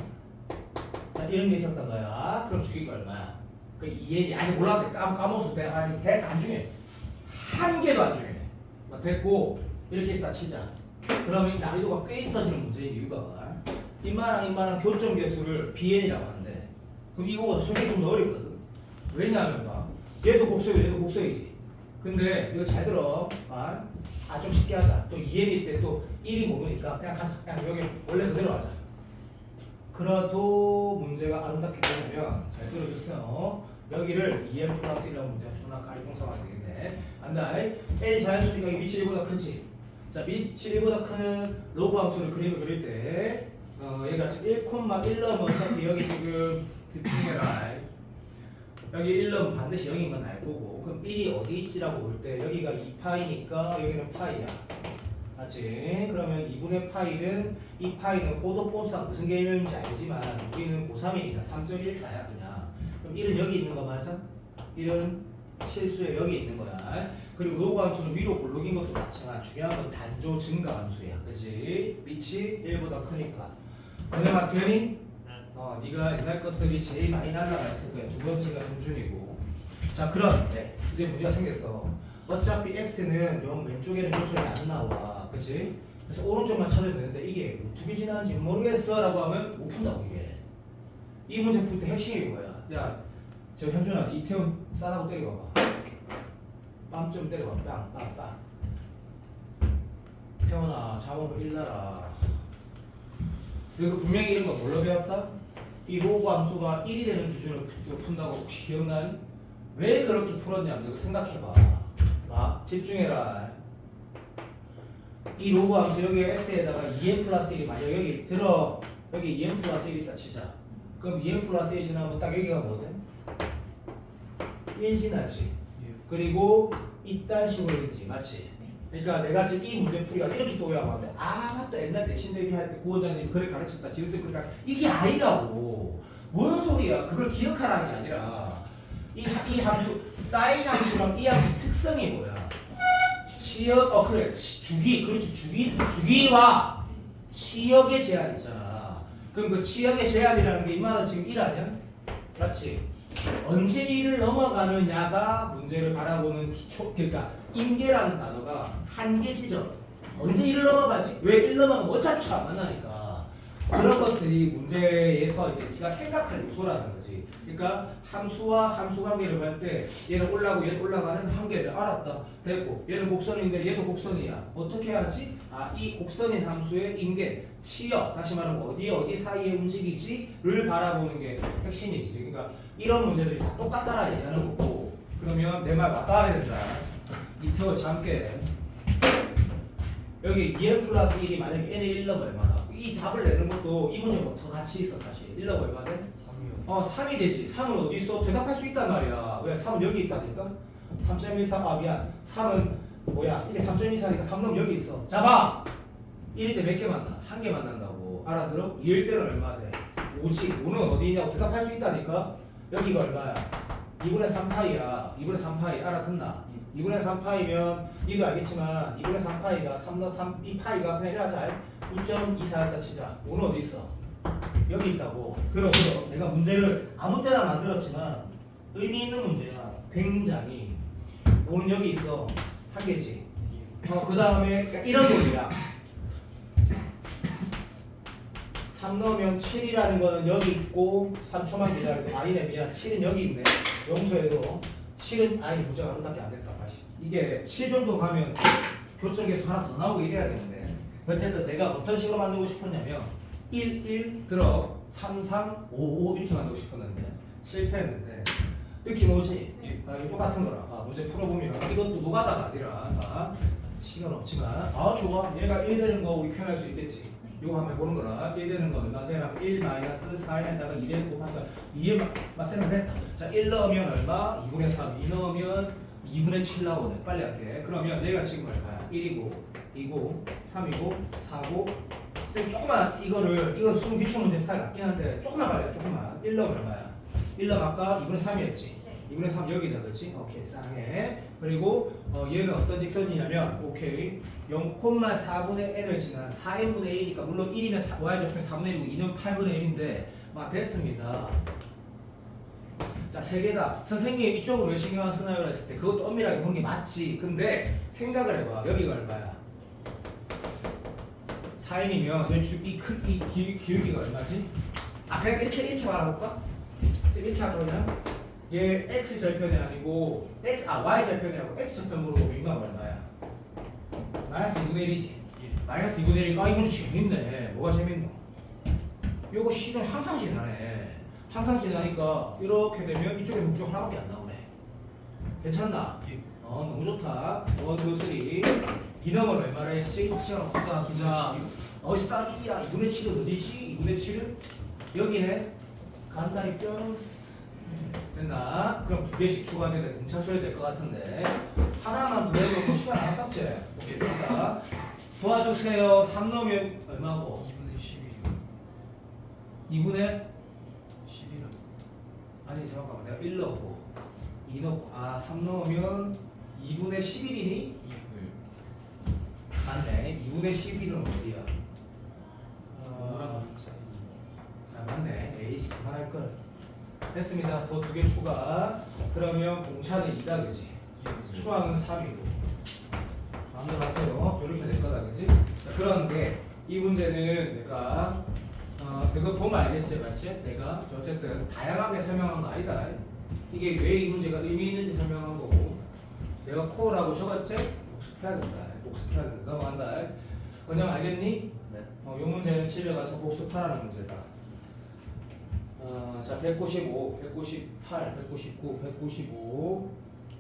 자 이런 게 있었던 거야. 그럼 주기가 얼마야? 그 2n이 아니 몰라도 까먹었을 때 아니 됐어 안 중요해. 한 개도 안 중요해. 됐고 이렇게 해서 치자. 그러면 난이도가 꽤 있어지는 문제인 이유가 이만한 교점 개수를 bn이라고 하는데 그럼 이거보다 솔직히 좀 더 어렵거든. 왜냐하면 봐. 얘도 곡선이고 얘도 곡선이지. 근데 이거 잘 들어. 좀 쉽게 하자. 또 2n일 때 또 1이 모르니까 그냥 가자. 그냥 여기 원래 그대로 하자. 그래도 문제가 아름답게 되려면 잘 들어주세요. 여기를 2n 플러스 1이라는 문제가 존나 까리뽕싸가 되겠네. 안다. a 자연수니까 이 밑이 1보다 크지. 자, 밑이 1보다 큰 로그 함수를 그림을 그릴 때 얘가 지금 1,1 넣으면 어차피 여기 지금 집중해라. 여기 1 넣으면 반드시 0인 건 알 거고 그럼 1이 어디 있지라고 볼 때 여기가 2파이니까 여기는 파이야. 맞지? 그러면 2분의 파이는 이 파이는 호도폰상 무슨 개념인지 알지만 우리는 고3이니까 3.14야 그냥. 그럼 1은 여기 있는 거 맞아? 1은 실수에 여기 있는 거야. 그리고 로그 함수는 위로 볼록인 것도 마찬가지. 중요한 건 단조 증가 함수야. 그치? 밑이 1보다 크니까. 너네가 되니? 네가 옛날 것들이 제일 많이 날라가 있을 거야. 두 번째가 현준이고. 자 그런데 이제 문제가 생겼어. 어차피 x는 영 왼쪽에는 교점이 안 나와. 그치? 그래서 오른쪽만 찾으면 되는데 이게 어떻게 지나는지 모르겠어 라고 하면 못 푼다고 이게. 이 문제 풀 때 핵심이 뭐야? 야, 저 현준아 이태원 싸다고 때려봐봐. 빵 좀 때려봐. 빵. 태원아 자몽을 일나라. 이거 분명히 이런 거 뭘로 배웠다? 이 로그 함수가 1이 되는 기준으로 푼다고 혹시 기억나니? 왜 그렇게 풀었냐면 이거 생각해봐. 집중해라. 이 로그 함수 여기 x에다가 2n 플러스 1이 만약 여기 들어 여기 2n 플러스 1이 있다 치자. 그럼 2n 플러스 1이 지나면 딱 여기가 뭐든? 1 지나지. 그리고 이딴 식으로 되지. 맞지? 그러니까 내가 지금 이 문제 풀이가 이렇게 또 외워봤는데 맞다 옛날 내신 대비할 때 구원장님이 그래 가르쳤다 지은쌤 그래 이게 아니라고. 뭔 소리야. 그걸 기억하라는 게 아니라 이 함수 사인 함수랑 이 함수 특성이 뭐야? 치역 그래 주기 그렇지 주기와 치역의 제한 있잖아. 그럼 그 치역의 제한이라는 게 이만한 지금 1 아니야? 맞지? 언제 1을 넘어가느냐가 문제를 바라보는 기초. 그러니까 임계라는 단어가 한계 지점. 언제 1을 넘어가지? 왜 1 넘어가면 어차피 안 만나니까. 그런 것들이 문제에서 이제 네가 생각할 요소라는 거지. 그러니까 함수와 함수 관계를 볼 때 얘는 올라가고 얘는 올라가는 한계를 알았다. 됐고 얘는 곡선인데 얘도 곡선이야. 어떻게 하지? 이 곡선인 함수의 임계, 치역, 다시 말하면 어디 사이에 움직이지를 바라보는 게 핵심이지. 그러니까 이런 문제들이 다 똑같다라 얘기하는 거고. 그러면 내 말 맞다야 된다. 이태원 잠깨. 여기 2n 플러스 1이 만약에 n의 1 넘어 얼마나? 이 답을 내는 것도 이 문제보다 더 같이 있어 사실. 1 넘어 얼마 돼? 3이요. 3이 되지. 3은 어디 있어? 대답할 수 있단 말이야. 왜? 3은 여기 있다니까? 3.14 미안. 3은 뭐야? 이게 3.24니까 3 넘으면 여기 있어. 자 봐! 1일 때 몇 개 만나? 한 개 만난다고. 알아들어? 2일 때는 얼마 돼? 5지. 5는 어디 있냐고 대답할 수 있다니까? 여기가 얼마야? 2분의 3파이야. 2분의 3파이. 알아듣나? 2분의 3파이면 니도 알겠지만 2분의 3파이가 3 2파이가 그냥 이래하자. 9.24였다 치자. 5는 어디 있어? 여기 있다고. 그럼 내가 문제를 아무 때나 만들었지만 의미 있는 문제야. 굉장히. 5는 여기 있어. 한 개지. 그 다음에 그러니까 이런 논리야. 3 넣으면 7이라는 거는 여기 있고 3초만 기다려도 아니네 미안 7은 여기 있네 용서해도 7은 아니 문제가 아름답게 안 됐다 다시 이게 7 정도 가면 교점계수 하나 더 나오고 이래야 되는데 어쨌든 내가 어떤 식으로 만들고 싶었냐면 1, 1 들어 3, 3, 5, 5 이렇게 만들고 싶었는데 실패했는데 느낌 오지? 이거 똑같은 거라 문제 풀어보면 이것도 노가다가 아니라 시간 없지만 좋아 얘가 1 되는 거 우리 표현할 수 있겠지 이거 한번 해보는 거라 1 되는 거 얼마 되나 1 마이너스 4에다가 2에 곱하니까 2에 맞세면 했다 자 1 넣으면 얼마? 2분의 3 2 넣으면 2분의 7 나오네 빨리 할게 그러면 얘가 지금 얼마야? 1이고 2고 3이고 4고 쌤 조금만 이거 수능 기출 문제 스타일 맞긴 한데 조금만 빨리 해 조금만 1 넣으면 얼마야? 1 넣으면 아까 2분의 3이었지 2분의 3 여기다 그렇지? 오케이 쌍해 그리고 얘는 어떤 직선이냐면 오케이 0,4분의 n을 지난 4n분의 1이니까 물론 1이면 y좌표는 4분의 1이고 2는 8분의 1인데 됐습니다 자 3개다 선생님 이쪽으로 왜 신경 안 쓰나요? 했을 때 그것도 엄밀하게 본 게 맞지 근데 생각을 해봐 여기가 얼마야 4n이면 이 기울기가 얼마지? 그냥 이렇게 말해볼까? 이렇게 하자 그냥 얘 x절편이 아니고 y 절편이라고 x절편 물어보면 이만 얼마야? 마이너스 2분의 1이지 마이너스 2분의 1이니까 이거 재밌네 뭐가 재밌노? 요거 C는 항상 지나네 항상 지나니까 이렇게 되면 이쪽에 무조건 하나밖에 안 나오네 괜찮나? 너무 좋다 1, 2, 3 이놈은 얼마나 했지? 시간 없다 기자 어디서 따라 2야 2분의 7은 어디지? 2분의 7은 여기네 간단히 뿅 됐나? 그럼 2개씩 추가되면 등차수해야 될 것 같은데 하나만 더 해놓고 시간 안 아깝지? 오케이 됐다 도와주세요 3 넣으면 얼마고? 2분의 11이요 2분의? 11은 아니 잠깐만 내가 1 넣고 2 넣고 3 넣으면 2분의 11이니? 2분 맞네 2분의 11은 어디야? 뭐랑 사이 맞네 에이씨 그만할걸 됐습니다 더 2개 추가 그러면 공차는 2다 그지? 수학은 3이고 마음대로 하세요 이렇게 될 거다 그지? 그런데 이 문제는 내가 이거 보면 알겠지 맞지? 내가 어쨌든 다양하게 설명한 거 아니다 이게 왜 이 문제가 의미 있는지 설명한 거고 내가 코어라고 적었지? 복습해야 된다 복습해야 된다 넘어간다 그냥 알겠니? 네. 이 문제는 집에 가서 복습하라는 문제다 자 195, 198, 199, 195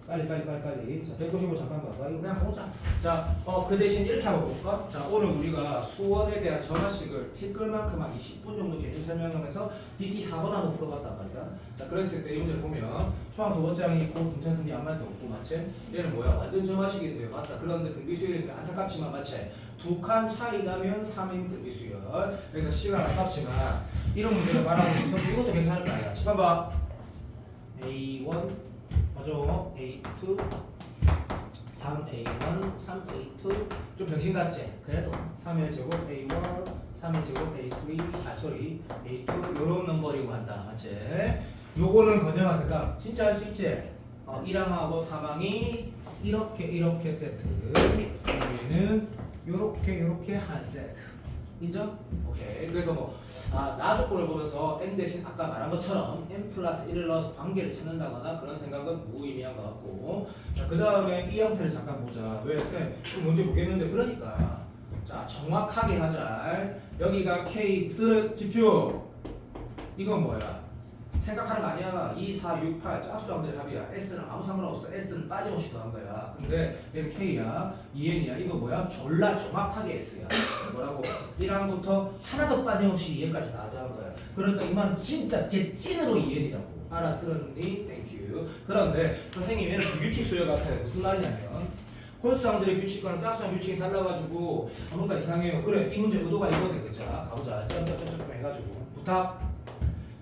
빨리 자 195 잠깐 봐봐 이거 그냥 보자 자 그 대신 이렇게 한번 볼까? 자 오늘 우리가 수원에 대한 전화식을 티끌만큼 한 20분 정도 계속 설명하면서 DT 4번 한번 풀어봤단 말이야 자 그랬을 때 이 문제를 보면 수학 두 번째 항이 있고 등차 등비 한 마디도 없고 맞지? 얘는 뭐야? 완전 전화식인데 맞다 그런데 등비수열이니까 안타깝지만 맞지? 2칸 차이 나면 3인 등비수열 그래서 시간 아깝지만 이런 문제를 말하고 있어서 이것도 괜찮을 거 아니야 시간 봐 A1 맞아 A2 3A1 3A2 좀 병신 같지? 그래도 3의 제곱 A1 3의 제곱 A3 A2 요런 넘버링 간다 맞지? 요거는 건정하니까 진짜 할 수 있지? 1항하고 3항이 이렇게 세트 여기는 요렇게 한 세트 인정? 오케이 그래서 나 조건을 보면서 n 대신 아까 말한 것처럼 n 플러스 1을 넣어서 관계를 찾는다거나 그런 생각은 무의미한 것 같고 그 다음에 이 형태를 잠깐 보자 왜 쌤? 뭔지 모르겠는데 그러니까 자 정확하게 하자 여기가 K 쓰는 집중 이건 뭐야? 생각하는 거 아니야 2, 4, 6, 8 짝수함들의 합이야 S는 아무 상관없어 S는 빠짐없이 더한 거야 근데 얘는 K야 2N이야 이거 뭐야? 졸라 정확하게 S야 뭐라고? 1항부터 하나도 빠짐없이 2N까지 다 더한 거야 그러니까 이만 진짜 제 찐으로 2N이라고 알아들었니? 땡큐 그런데 선생님 얘는 비규칙 수열 같아 무슨 말이냐면 홀수항들의 규칙과는 짝수항 규칙이 달라가지고 뭔가 이상해요 그래 이 문제 의도가 이거네 그자 가보자 점점점점 해가지고 부탁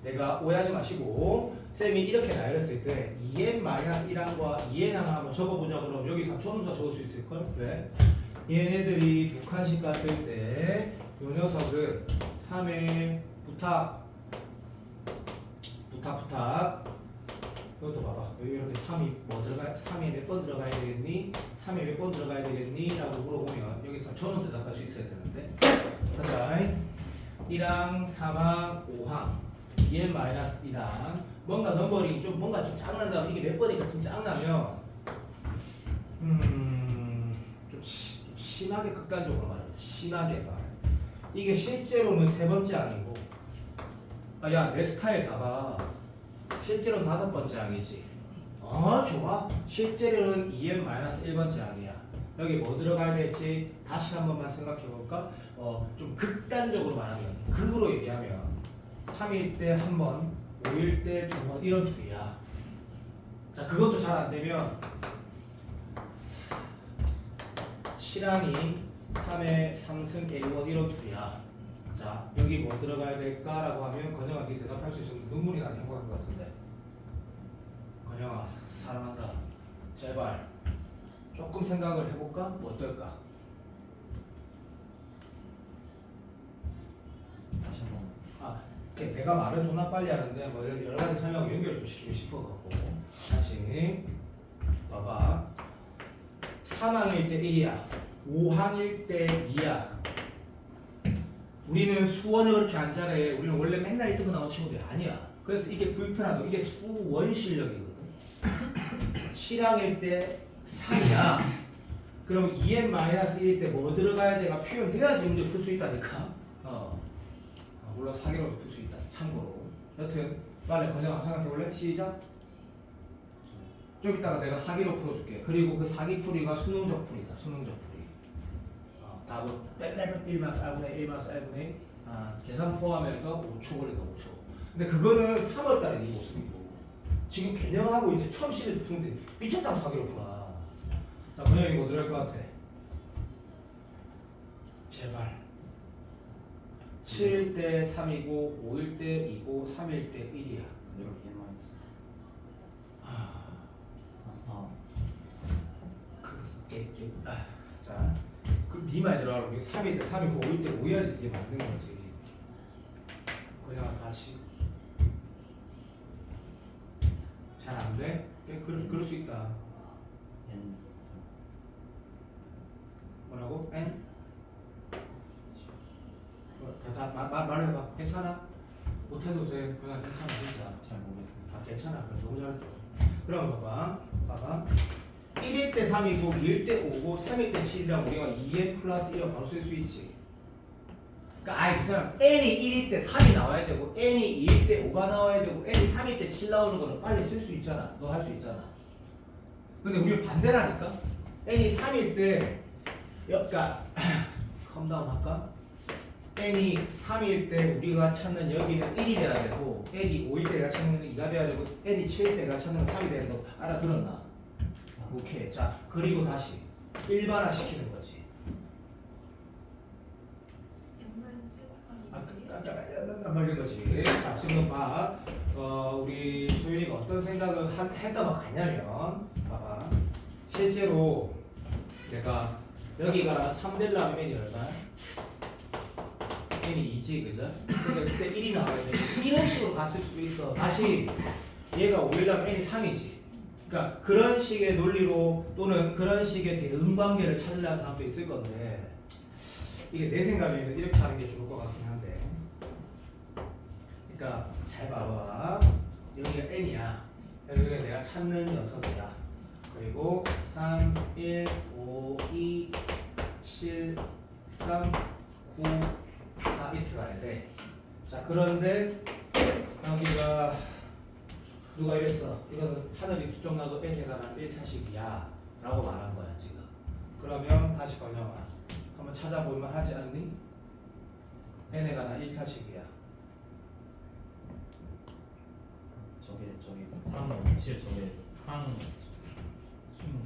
내가 오해하지 마시고 쌤이 이렇게 나열했을 때 2n-1항과 2n항을 한번 적어보자 그럼 여기서 조금 더 적을 수 있을걸? 왜? 얘네들이 두 칸씩 갔을 때 요 녀석은 3의 부탁 이것도 봐봐 이렇게 3이 뭐 들어가 3에 몇 번 들어가야 되겠니? 3에 몇 번 들어가야 되겠니? 라고 물어보면 여기서 전원 대답할 수 있어야 되는데 가자 1항, 3항, 5항 2n-1항 뭔가 넘버링이 좀 뭔가 좀 짱난다. 이게 몇 번이니까 좀 짱나면 좀 심하게 극단적으로 말합니다. 심하게 말. 이게 실제로는 세 번째 항이고 야 내 스타일 봐봐. 실제로는 다섯 번째 항이지. 좋아. 실제로는 2n-1번째 항이야. 여기 뭐 들어가야 될지 다시 한 번만 생각해 볼까? 좀 극단적으로 말하면 극으로 얘기하면 3일 때 한 번, 5일 때 두 번 이런 둘이야. 자 그것도 잘 안 되면 7항이 3의 3승 A1 이런 둘이야. 자 여기 뭐 들어가야 될까라고 하면 건영아 네 대답할 수 있으면 눈물이 나는 행복한 것 같은데. 건영아 사랑한다. 제발 조금 생각을 해볼까? 뭐 어떨까? 다시 한번. 내가 말은 존나 빨리 하는데 뭐 여러 가지 설명을 연결 좀 시키고 싶어갖고 다시 봐봐. 3항일 때 1이야 5항일 때 2야. 우리는 수원을 그렇게 안 잘해. 우리는 원래 맨날 1등급 나온 친구들이 아니야. 그래서 이게 불편하다. 이게 수원 실력이거든. 7항일 때 3이야. 그럼 2n-1일 때 뭐 들어가야 돼가 표현돼야지 문제 풀 수 있다니까. 물론 사기로도 풀 수 있다. 참고로. 여튼 빨리 건영 생각해볼래? 시작. 좀 이따가 내가 사기로 풀어줄게. 그리고 그 사기풀이가 수능적 풀이다. 수능적 풀이. 답은 1-1-1-1 계산 포함해서 5초 걸린다. 5초. 근데 그거는 3월달에 네 모습이고 지금 개념하고 이제 처음 시리즈 푸는데 미쳤다고 사기로 풀어. 자 건영이 뭐 들어갈 것 같아? 제발. 7일 때 3이고 5일 때 2고 3일 때 1이야. 이렇게 마이너스. 자, 네 말 들어가고 3일 때 3이고 5일 때 5여야지 이게 맞는 거지. 그냥 다시 잘 안 돼? 그럴 수 있다. N. 뭐라고? N? 말해봐. 괜찮아? 못해도 돼. 그냥 괜찮아. 진짜. 잘 모르겠습니다. 괜찮아. 너무 잘했어. 그럼 봐봐. 1일 때 3이고 2일 때 5고 3일 때 7이랑 우리가 2n 플러스 1을 바로 쓸 수 있지. 그러니까 그 사람 n이 1일 때 3이 나와야 되고 n이 2일 때 5가 나와야 되고 n이 3일 때 7 나오는 거는 빨리 쓸 수 있잖아. 너 할 수 있잖아. 근데 우리는 반대라니까. n이 3일 때 그러니까 컴다운 할까? n이 3일 때 우리가 찾는 여기는 1이 돼야 되고 n이 5일 때 내가 찾는 건 2가 돼야 되고 n이 7일 때 내가 찾는 건 3이 돼야 되고 알아들었나? 오케이. 자 그리고 다시 일반화 시키는 거지. 안 말린 거지. 자 지금 봐. 우리 소윤이가 어떤 생각을 했다가 가냐면 봐봐. 실제로 내가 여기가 3 되려면 n이 얼마? n이 2지 그죠? 근데 그때 1이 나와야 돼. 이런 식으로 갔을 수도 있어. 다시 얘가 5이려면 n이 3이지. 그러니까 그런 식의 논리로 또는 그런 식의 대응 관계를 찾으려는 사람도 있을 건데 이게 내 생각에는 이렇게 하는 게 좋을 것 같긴 한데. 그러니까 잘 봐봐. 여기가 n이야. 여기가 내가 찾는 녀석이야. 그리고 3, 1, 5, 2, 7, 3, 9, 4 이렇게 가야 돼. 자 그런데 여기가 누가 이랬어? 이거는 하늘이 추정나도 n에 관한 1차식이야 라고 말한 거야 지금. 그러면 다시 번영아 한번 찾아볼만 하지 않니? n에 관한 1차식이야. 저게 3, 7 저게 항 수능.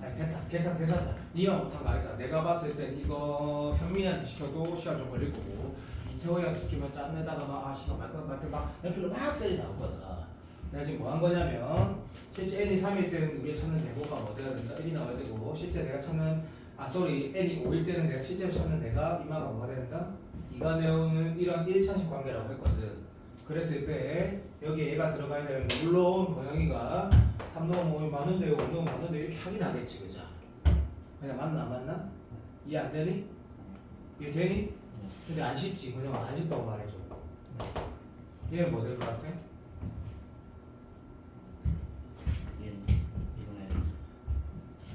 아니 괜찮다. 니가 못한 거 아니다. 내가 봤을 땐 이거 현민이한테 시켜도 시간 좀 걸릴 거고 이태호이한테 시키면 짠내다가 막 시간 막 연필로 막 세게 나오거든. 내가 지금 뭐 한 거냐면 실제 n이 3일 때는 우리가 찾는 대보가 뭐 돼야 된다? 1이 나와야 되고 실제 내가 찾는 n이 5일 때는 내가 실제 찾는 내가 이마가 뭐가 돼야 된다? 이가 내오는 이런 1차식 관계라고 했거든. 그랬을 때 여기 얘가 들어가야 되는 물론 건영이가 3 넣으면 많은데요 5 넣으면 많은데 이렇게 하긴 하겠지 그죠? 그냥 맞나 안 맞나? 이해 안 되니? 이해 되니? 근데 안 쉽지. 그냥 안 쉽다고 말해줘. 얘는 뭐 될 것 같아? 이번에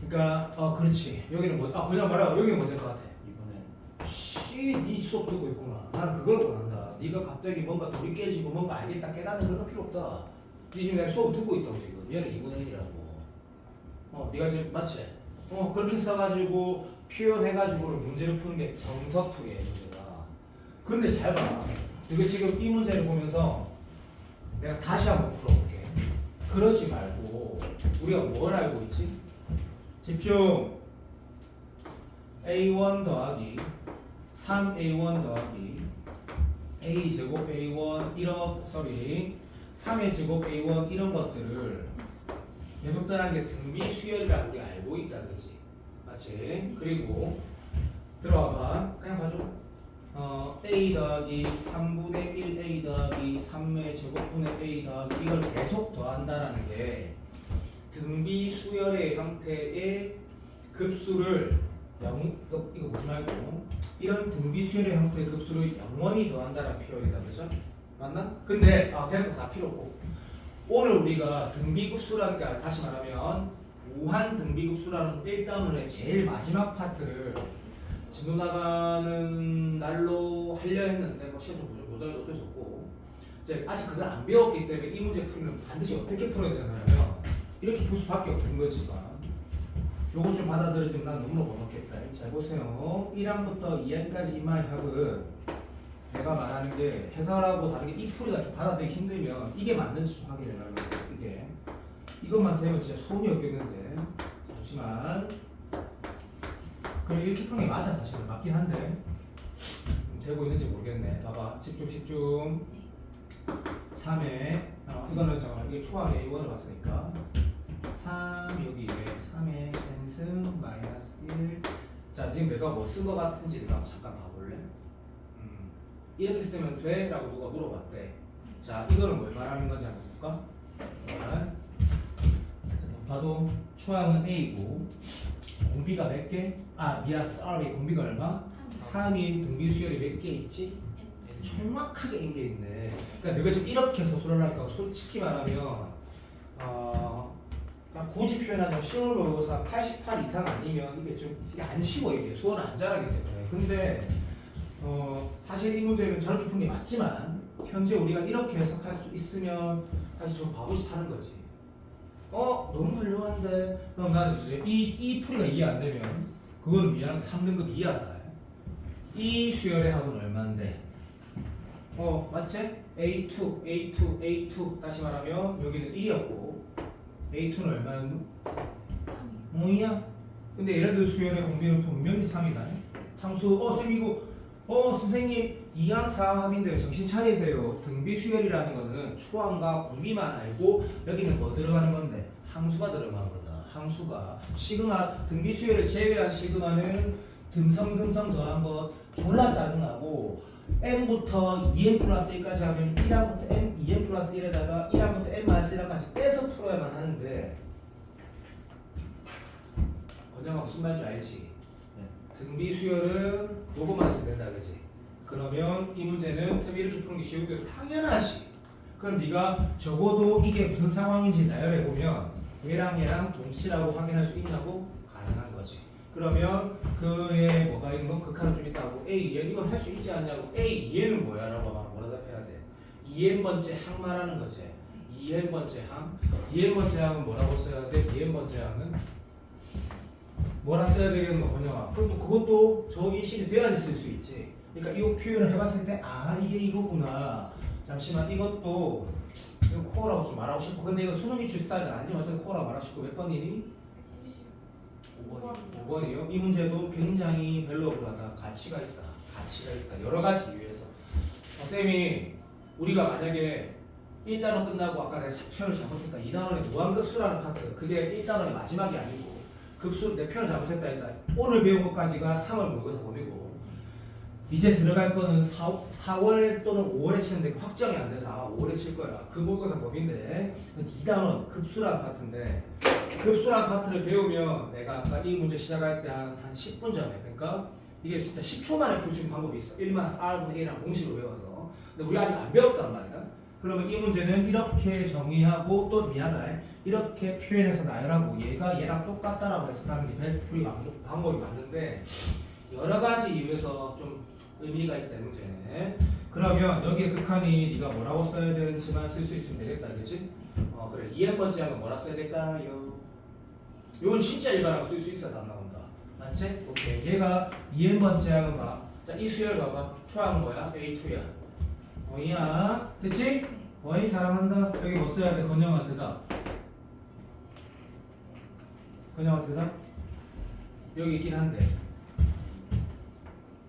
그러니까 그렇지. 여기는 뭐 그냥 말하고 여기는 뭐 될 것 같아? 이번에 네 수업 듣고 있구나. 나는 그걸 원한다. 네가 갑자기 뭔가 돌이 깨지고 뭔가 알겠다 깨닫는 그런 거 필요 없다. 네 지금 내가 수업 듣고 있다고 지금. 얘는 2분의 1이라고. 네가 지금 맞지? 그렇게 써가지고 표현해가지고 문제를 푸는 게 정석풀이에요 문제가. 근데 잘 봐. 이거 지금 이 문제를 보면서 내가 다시 한번 풀어볼게. 그러지 말고 우리가 뭘 알고 있지? 집중. A1 더하기 3A1 더하기 A제곱 A1 3의 제곱 A1 이런 것들을 계속 따라하는 게 등비 수열이라고 우리 알고 있다 그지? 맞지? 그리고 들어와봐. 그냥 봐줘. A 더하기 3분의 1 A 더하기 3의 제곱분의 A 더하기 이걸 계속 더한다라는 게 등비 수열의 형태의 급수를 이거 보지 말고 이런 등비 수열의 형태의 급수를 영원히 더한다는 표현이다 그죠? 맞나? 근데 대놓고 다 필요 없고 오늘 우리가 등비급수라는 게 다시 말하면 무한 등비급수라는 1단원의 제일 마지막 파트를 진도 나가는 날로 하려 했는데 뭐 시간 좀 모자라도 어쩔 수 없고 이제 아직 그걸 안 배웠기 때문에 이 문제 풀면 반드시 어떻게 풀어야 되냐면 이렇게 풀 수밖에 없는 거지만 요건 좀 받아들여주면 난 너무나 고맙겠다. 잘 보세요. 1항부터 2항까지 이마협은 내가 말하는 게 해설하고 다르게 이 풀이가 좀 받아들이기 힘들면 이게 맞는지 좀 확인해달라고. 이게 이것만 되면 진짜 소원이 없겠는데 잠시만. 그럼 이렇게 푸는 게 맞아. 사실은 맞긴 한데 되고 있는지 모르겠네. 봐봐. 집중 3에 이거는 잠깐만 이게 초항 A1을 봤으니까 3 여기 3의 n승 마이너스 1. 자 지금 내가 뭐 쓴 거 같은지 내가 잠깐 봐볼래? 이렇게 쓰면 돼? 라고 누가 물어봤대. 자 이거는 뭘 말하는 건지 한번 볼까? 봐도 초항은 A고 공비가 몇 개? 공비가 얼마? 3인 등비 수열이 몇 개 있지? 정확하게 인게 있네. 그러니까 내가 지금 이렇게 서술을 할까 솔직히 말하면 그냥 굳이 표현하자면 시험을 모의고사 88 이상 아니면 이게 안 쉬워. 이게 수원을 안 잘하기 때문에. 근데 사실 이 문제는 저렇게 푼 게 맞지만 현재 우리가 이렇게 해석할 수 있으면 사실 좀 바보짓 하는 거지. 너무 훌륭한데 그럼 나는 이제 이 풀이가 이해 안 되면 그거는 미안 3등급 이하다. 이 수열의 합은 얼마인데? 맞지? A2 다시 말하면 여기는 1이었고 A2는 얼마였노? 3이야. 근데 얘네들 수열의 공비는 분명히 3이다. 함수 쌤 이거 선생님 2항 4항인데 정신 차리세요. 등비 수열이라는 거는 초항과 공비만 알고 여기는 뭐 들어가는 건데 항수가 들어가는 거다. 항수가 시그마 등비 수열을 제외한 시그마는 듬성 더한 것 졸라 짜증나고 m부터 2n 플러스 1까지 하면 1항부터 m 2n 플러스 1에다가 1항부터 m 마이너스 1항까지 빼서 풀어야만 하는데 권영아 무슨 말인지 알지? 등비 수열은 요거만 쓰면 된다 그지? 그러면 이 문제는 쌤이 이렇게 푸는 게 쉬운데 당연하지. 그럼 네가 적어도 이게 무슨 상황인지 나열해 보면 얘랑 동치라고 확인할 수 있냐고? 가능한 거지. 그러면 그에 뭐가 있는 건 극한을 좀 있다고 A, 2N 이걸 할 수 있지 않냐고. A, 2N은 뭐야? 라고 하면 뭐라 답해야 돼? 2N번째 항 말하는 거지. 2N번째 항. 2N번째 항은 뭐라고 써야 돼? 2N번째 항은 뭐라 써야 되겠는 거 뭐냐? 그럼 그것도 정의식이 돼야지 쓸 수 있지. 그러니까 이 표현을 해봤을 때 이게 이거구나. 잠시만 이것도 이거 코어라고 좀 말하고 싶어. 근데 이거 수능 기출 스타일은 아니지만 어쨌든 코어라고 말하고 싶고 몇 번이니? 5번이요. 이 문제도 굉장히 밸러블하다. 가치가 있다. 여러 가지 이유에서. 쌤이 우리가 만약에 1단원 끝나고 아까 내가 표현을 잘못했다. 2단원의 무한급수라는 파트 그게 1단원의 마지막이 아니고 급수 내 표현 잘못했다 했다. 오늘 배운 것까지가 3월 모의고사 범위고 이제 들어갈 거는 4월 또는 5월에 치는데 확정이 안 돼서 아마 5월에 칠 거야. 그 모의고사 범위인데 2단원 급수라는 파트인데 급수라는 파트를 배우면 내가 아까 이 문제 시작할 때 한 10분 전에 그러니까 이게 진짜 10초 만에 풀 수 있는 방법이 있어. 1마이너스 r분의 a라는 공식을 외워서. 근데 우리 아직 안 배웠단 말이야. 그러면 이 문제는 이렇게 정의하고 또 미안하네. 이렇게 표현해서 나열하고 얘가 얘랑 똑같다라고 해서 하는 게 베스트 풀이 방법이 맞는데 여러 가지 이유에서 좀 의미가 있다 문제. 그러면 여기에 극한이 네가 뭐라고 써야 되는지만 쓸 수 있으면 되겠다, 그렇지? 그래. 2n번째 하면 뭐라 써야 될까요? 이건 진짜 일반하고 쓸 수 있어 답 나온다. 맞지? 오케이. 얘가 2n번째 하면 봐. 자, 이 수열 봐봐. 초항 뭐야? A2야. 어이야. 됐지? 어이 사랑한다. 여기 뭐 써야 돼? 건영아 대답. 건영아 대답. 여기 있긴 한데.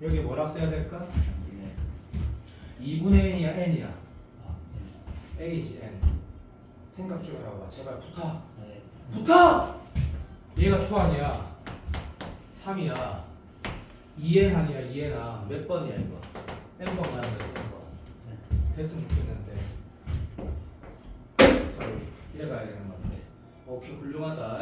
여기 뭐라 써야 될까? 2분의 n이야 n이야. a지 n. 생각 좀 해봐봐. 제발 부탁. 네. 부탁! 얘가 초항이야. 3이야. 2n 아니야 2n아. 몇 번이야 이거? n번 가는 거야 n번. 됐으면 좋겠는데. sorry. 이래 가야 되는 건데. 오케이 훌륭하다.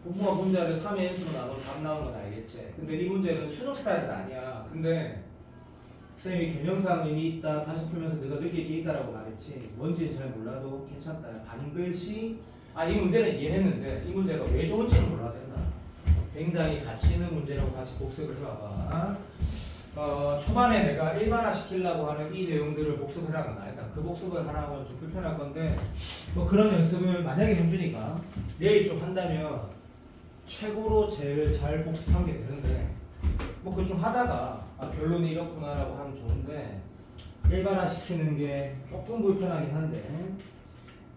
분모와 분자를 3의 n수로 나누면 답 나오는 건 알겠지? 근데 이 문제는 수능 스타일은 아니야. 근데 쌤이 개념상 의미 있다 다시 풀면서 네가 느낄 게 있다라고 말했지 뭔지는 잘 몰라도 괜찮다. 반드시 이 문제는 이해했는데 이 문제가 왜 좋은지는 몰라야 된다. 굉장히 가치 있는 문제라고 다시 복습을 해봐봐. 초반에 내가 일반화 시키려고 하는 이 내용들을 복습하라는 건 일단 그 복습을 하라고 좀 불편할 건데 뭐 그런 연습을 만약에 형준이가 내일 좀 한다면 최고로 제일 잘 복습한 게 되는데 뭐 그거 좀 하다가 결론이 이렇구나라고 하면 좋은데 일반화 시키는 게 조금 불편하긴 한데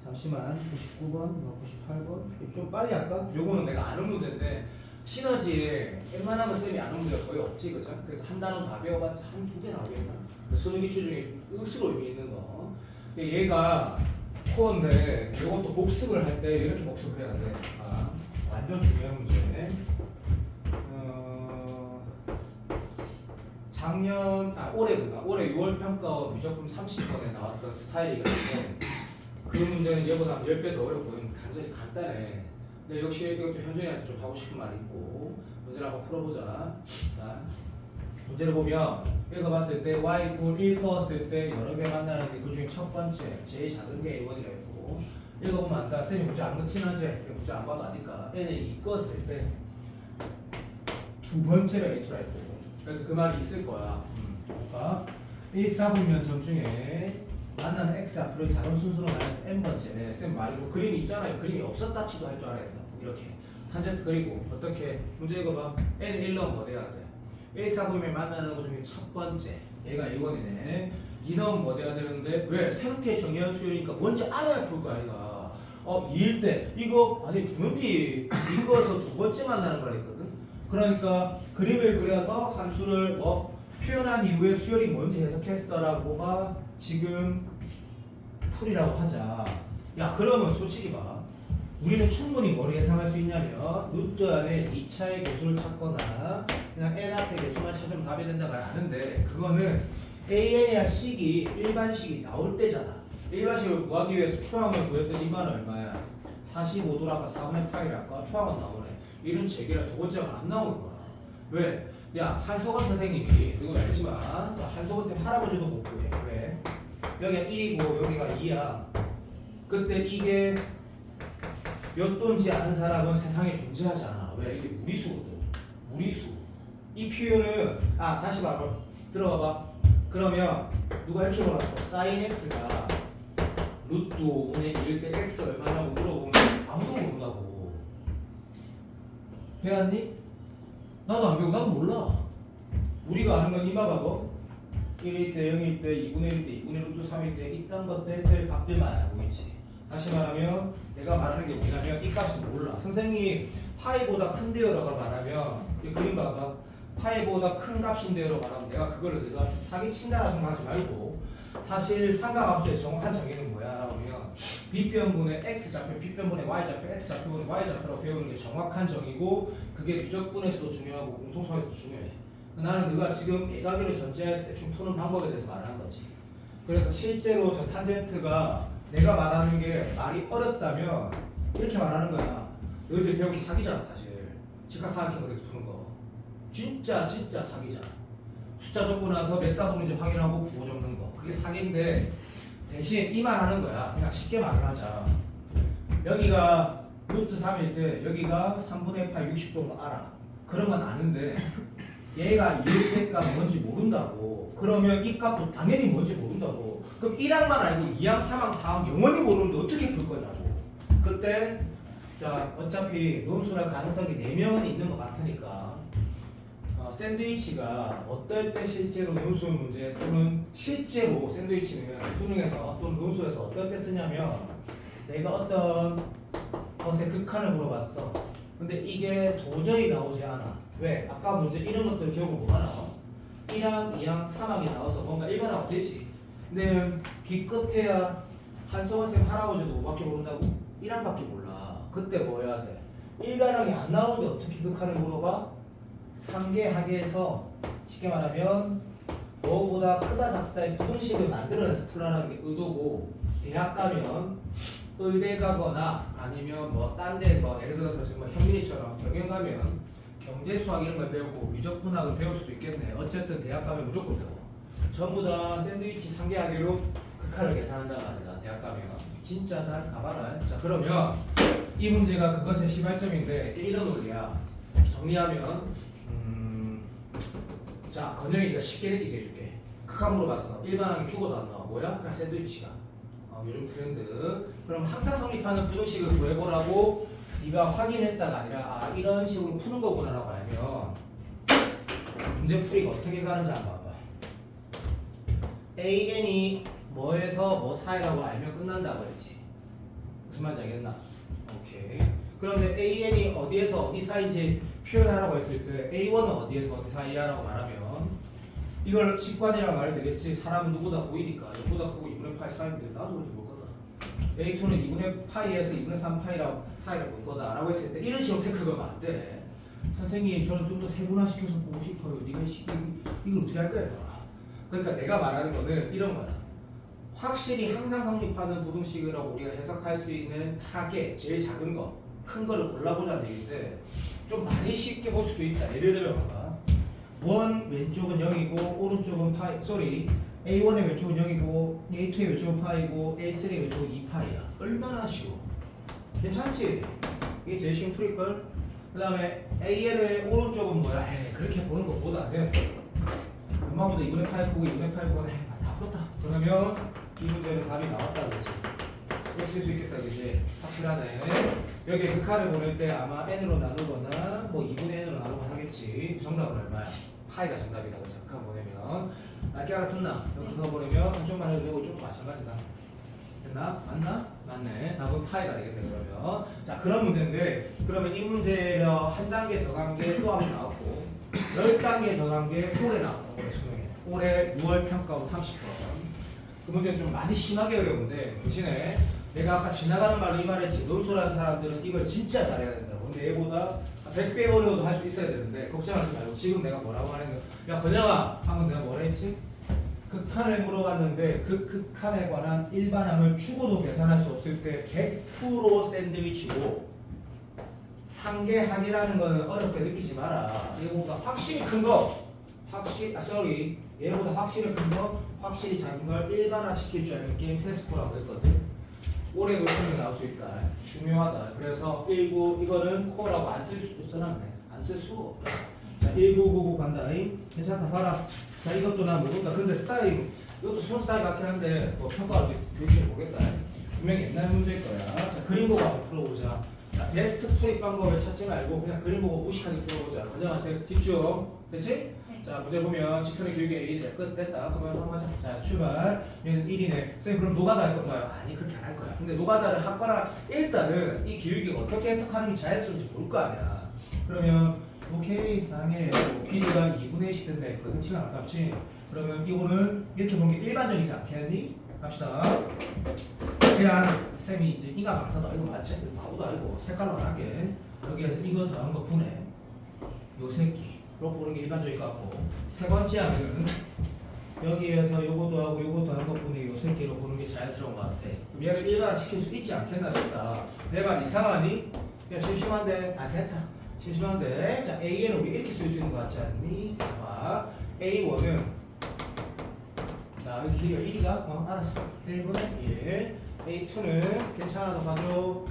잠시만 99번, 98번 좀 빨리 할까? 요거는 내가 아는 문제인데 시너지에 웬만하면 쌤이 아는 문제가 거의 없지 그죠? 그래서 한 단원 다 배워봤자 한 두 개 나오겠나? 수능 기출 중에 으스로 의미 있는 거 얘가 코어인데 이것도 복습을 할 때 이렇게 복습을 해야 돼. 완전 중요한 문제. 올해구나. 올해 6월 평가원 무조건 30번에 나왔던 스타일이기 때문에 그 문제는 얘보다 10배 더 어렵고 굉장히 간단해. 근데 역시 이것도 현준이한테 좀 하고 싶은 말이 있고 문제를 한번 풀어보자. 자, 문제를 보면 읽어봤을 때 y 이퀄 1 넣었을 때 여러 개 만나는데 그 중에 첫 번째 제일 작은 게 a1이라 했고 읽어보면 안다. 쌤이 문제 안 그티나지? 문제 안 봐도 아니까 n을 2 껐을 때 두 번째가 a2라 했고 그래서 그 말이 있을 거야. 볼까? 1, 4분면점 중에 만나는 x 앞으로 작은 순수로 나눠서 n번째네. 쌤 말고 그림이 있잖아요. 그림이 없었다 치도 할 줄 알아야 된다. 이렇게 탄젠트 그리고 어떻게 문제 읽어봐. n은 1 넣으면 뭐 돼야 돼? 1, 4분면 만나는 것 중에 첫 번째 얘가 1번이네. 2 넣으면 뭐 돼야 되는데 왜? 새롭게 정의한 수열이니까 뭔지 알아야 풀 거 아이가. 2일 때 이거 아니 주문비 이거에서 두 번째 만나는 거라 했거든. 그러니까 그림을 그려서 함수를 뭐 표현한 이후에 수열이 뭔지 해석했어라고가 지금 풀이라고 하자. 야 그러면 솔직히 봐. 우리는 충분히 뭘 예상할 수 있냐면 루트 안에 2차의 개수를 찾거나 그냥 n 앞에 개수만 찾으면 답이 된다고 아는데 그거는 AN이야 식이 일반식이 나올 때잖아. 일반식을 구하기 위해서 초항을 구했더니 이만 얼마야? 45도라가 4분의 8이랄까? 초항은 나오네. 이런 제기라 두 번째가 안 나오는 거야. 왜? 야 한석원 선생님이 누군 알지만 한석원 선생님 할아버지도 못 구해. 왜? 여기가 1이고 여기가 2야. 그때 이게 몇 돈지 아는 사람은 세상에 존재하지 않아. 왜? 이게 무리수거든. 무리수. 이 표현은 다시 봐봐. 들어봐봐. 그러면 누가 이렇게 물었어. sin x가 루트 5분의 1일 때 x 얼마냐고 물어보면 아무도 모른다고. 배웠니? 나도 안 배우고 나도 몰라. 우리가 아는 건 이마가고 1일 때 0일 때 2분의 1일 때 2분의 루트 3일 때 이딴 것들 값들만 알고 있지. 다시 말하면 내가 말하는 게 뭐냐면 이 값은 몰라. 선생님이 파이보다 큰데요라고 말하면 이 그림 봐봐. 파이보다 큰 값인데요라고 말하면 내가 그거를 내가 사기친다라 생각하지 말고 사실 삼각함수의 정확한 정의는 뭐야? 그러면 B변분의 X좌표, B변분의 Y좌표, X좌표분의 Y좌표라고 배우는 게 정확한 정의고 그게 미적분에서도 중요하고 공통성에서도 중요해. 나는 너가 지금 예각위를 전제했을 때 춤 푸는 방법에 대해서 말하는 거지. 그래서 실제로 저 탄젠트가 내가 말하는 게 말이 어렵다면 이렇게 말하는 거야. 너희들 배우기 사기잖아 사실. 즉각 사각형 그래서 푸는 거. 진짜 사기잖아. 숫자 적고 나서 몇 사분인지 확인하고 부호 적는 거. 그게 사기인데 대신 이 말 하는 거야. 그냥 쉽게 말을 하자. 여기가 루트 3일 때 여기가 3분의 8 60도인 거 알아. 그런 건 아는데 얘가 2의 값 뭔지 모른다고. 그러면 이 값도 당연히 뭔지 모른다고. 그럼 1항만 알고 2항, 3항, 4항 영원히 모르는데 어떻게 풀 거냐고. 그때 자 어차피 논술할 가능성이 4명은 있는 것 같으니까 샌드위치가 어떨 때 실제로 논술 문제 또는 실제로 샌드위치는 수능에서 또는 논술에서 어떨 때 쓰냐면 내가 어떤 것의 극한을 물어봤어. 근데 이게 도저히 나오지 않아. 왜? 아까 문제 이런 것들 기억을 뭐가 나와? 1항, 2항, 3항이 나와서 뭔가 일반화가 되지. 근데 기껏해야 한성원 쌤 할아버지도 뭐밖에 모른다고? 1항밖에 몰라. 그때 뭐 해야 돼? 일반항이 안 나오는데 어떻게 극한을 물어봐? 상계하계에서 쉽게 말하면 너보다 크다 작다의 부등식을 만들어내서 풀라는 게 의도고, 대학 가면 의대 가거나 아니면 뭐 딴 데 뭐 예를 들어서 정말 현민이처럼 경영 가면 경제 수학 이런 걸 배우고 미적분학을 배울 수도 있겠네. 어쨌든 대학 가면 무조건 배워. 전부 다 샌드위치 상계하계로 극한을 계산한단 말이다. 대학 가면 진짜 다 가봐라. 자 그러면 이 문제가 그것의 시발점인데 이런 논리야. 정리하면 자 건영이가 쉽게 느끼게 해줄게. 극한 물어봤어. 일반항이 죽어도 안 나와. 뭐야? 그냥 샌드위치가. 요즘 트렌드. 그럼 항상 성립하는 부등식을 구해보라고 네가 확인했다가 아니라 아 이런 식으로 푸는 거구나라고 알면 문제 풀이가 어떻게 가는지 한번 봐봐. AN이 뭐에서 뭐 사이라고 알면 끝난다고 했지. 무슨 말인지 알겠나? 오케이. 그런데 AN이 어디에서 어디 사이인지 표현하라고 했을 때 A1은 어디에서 어디 사이야라고 말하면 이걸 직관이라고 말해도 되겠지. 사람은 누구보다 보이니까 0보다 크고 2분의 파이 사이인데 나도 그렇게 볼 거다. A2는 2분의 파이에서 2분의 3 파이라고 사이를 볼 거다 라고 했을 때 이런 식으로 테크가 안 돼. 선생님 저는 좀 더 세분화시켜서 보고 싶어요. 네가 이걸 어떻게 할 거야? 그러니까 내가 말하는 거는 이런 거야. 확실히 항상 성립하는 부등식이라고 우리가 해석할 수 있는 하계 제일 작은 거, 큰 거를 골라보자는 얘기인데 좀 많이 쉽게 볼 수도 있다. 예를 들어 봐봐. 원 왼쪽은 0이고 오른쪽은 파이, A1의 왼쪽은 0이고 A2의 왼쪽은 파이고 A3의 왼쪽은 2파이야. 얼마나 쉬워. 괜찮지? 이게 제일 쉬운 풀일걸? 그 다음에 AN의 오른쪽은 뭐야? 에이, 그렇게 보는 것보다는 엄마보다 2분의 파이 크고 2분의 파이 크고 다 풀었다. 그러면 이 문제는 답이 나왔다 그러지. 이렇게 쓸 수 있겠다 그지? 확실하네. 여기 극한을 보낼 때 아마 n으로 나누거나 뭐 2분의 n으로 나누거나 하겠지. 정답은 얼마야? 파이가 정답이다 그죠? 극한 보내면 알게 하나 듣나? 그거 보내면 한쪽만 해도 되고 이쪽도 마찬가지다. 됐나? 맞나? 맞네. 답은 파이가 되겠네 그러면. 자 그런 문제인데 그러면 이 문제를 한 단계 더 간 게 또 한 번 나왔고 10단계 더 간 게 올해 나왔다. 올해 수능에. 올해 6월 평가로 30%. 그 문제는 좀 많이 심하게 어려운데 대신에 내가 아까 지나가는 말로 이 말했지. 논술하는 사람들은 이걸 진짜 잘해야 된다고. 근데 얘보다 100배 어려워도 할 수 있어야 되는데 걱정하지 말고 지금 내가 뭐라고 하는데 야 건영아 방금 내가 뭐라 했지? 극한을 물어봤는데 그 극한에 관한 일반항을 죽어도 계산할 수 없을 때 100% 샌드위치고 상계항이라는 거는 어렵게 느끼지 마라. 얘보다 확실히 큰 거 얘보다 확실히 큰 거 확실히 작은 걸 일반화시킬 줄 알면 게임 세스코라고 했거든. 올해도 수능이 나올 수 있다. 중요하다. 그래서 19 이거는 코어라고 안 쓸 수도 써놨네. 안 쓸 수가 없다. 자 1999 간다. 괜찮다 봐라. 자 이것도 난 모른다. 근데 스타일 이것도 수능 스타일 같긴 한데 뭐 평가 아직 교육실을 보겠다. 분명히 옛날 문제일 거야. 자 그림 보고 한번 풀어보자. 자, 베스트 풀이 방법을 찾지 말고 그냥 그림 보고 무식하게 풀어보자. 건영한테 집중. 됐지? 자 문제 보면 직선의 교육이 A를 끝 됐다. 그러면 한번 하자. 자 출발. 얘는 1이네. 선생님 그럼 노가다 할 건가요? 아니 그렇게 안 할 거야. 근데 노가다를 하거나 일단은 이 교육이 어떻게 해석하는 게 자연스러운지 볼 거 아니야. 그러면 오케이 상해 길이가 2분의 1씩 된다 했거든. 시간 아깝지? 그러면 이거는 이렇게 보는 게 일반적이지 않겠니? 갑시다. 그냥 쌤이 이제 인간 강사도 알고 맞지? 바보도 알고 색깔로 안 하게 여기에서 이거 더한 거 분해 요 새끼 로 보는 게 일반적일 것 같고 세 번째 하면 여기에서 요것도 하고 요것도 하는 것뿐이 요 새끼로 보는 게 자연스러운 것 같아. 그럼 얘를 일반화시킬 수 있지 않겠나 싶다. 내 말 이상하니? 야 심심한데? 아 됐다. 심심한데? 자 AN을 우리 이렇게 쓸 수 있는 것 같지 않니? 봐 A1은 자 여기 길이가 1이가 알았어 1분의 1 A2는 괜찮아 더 봐줘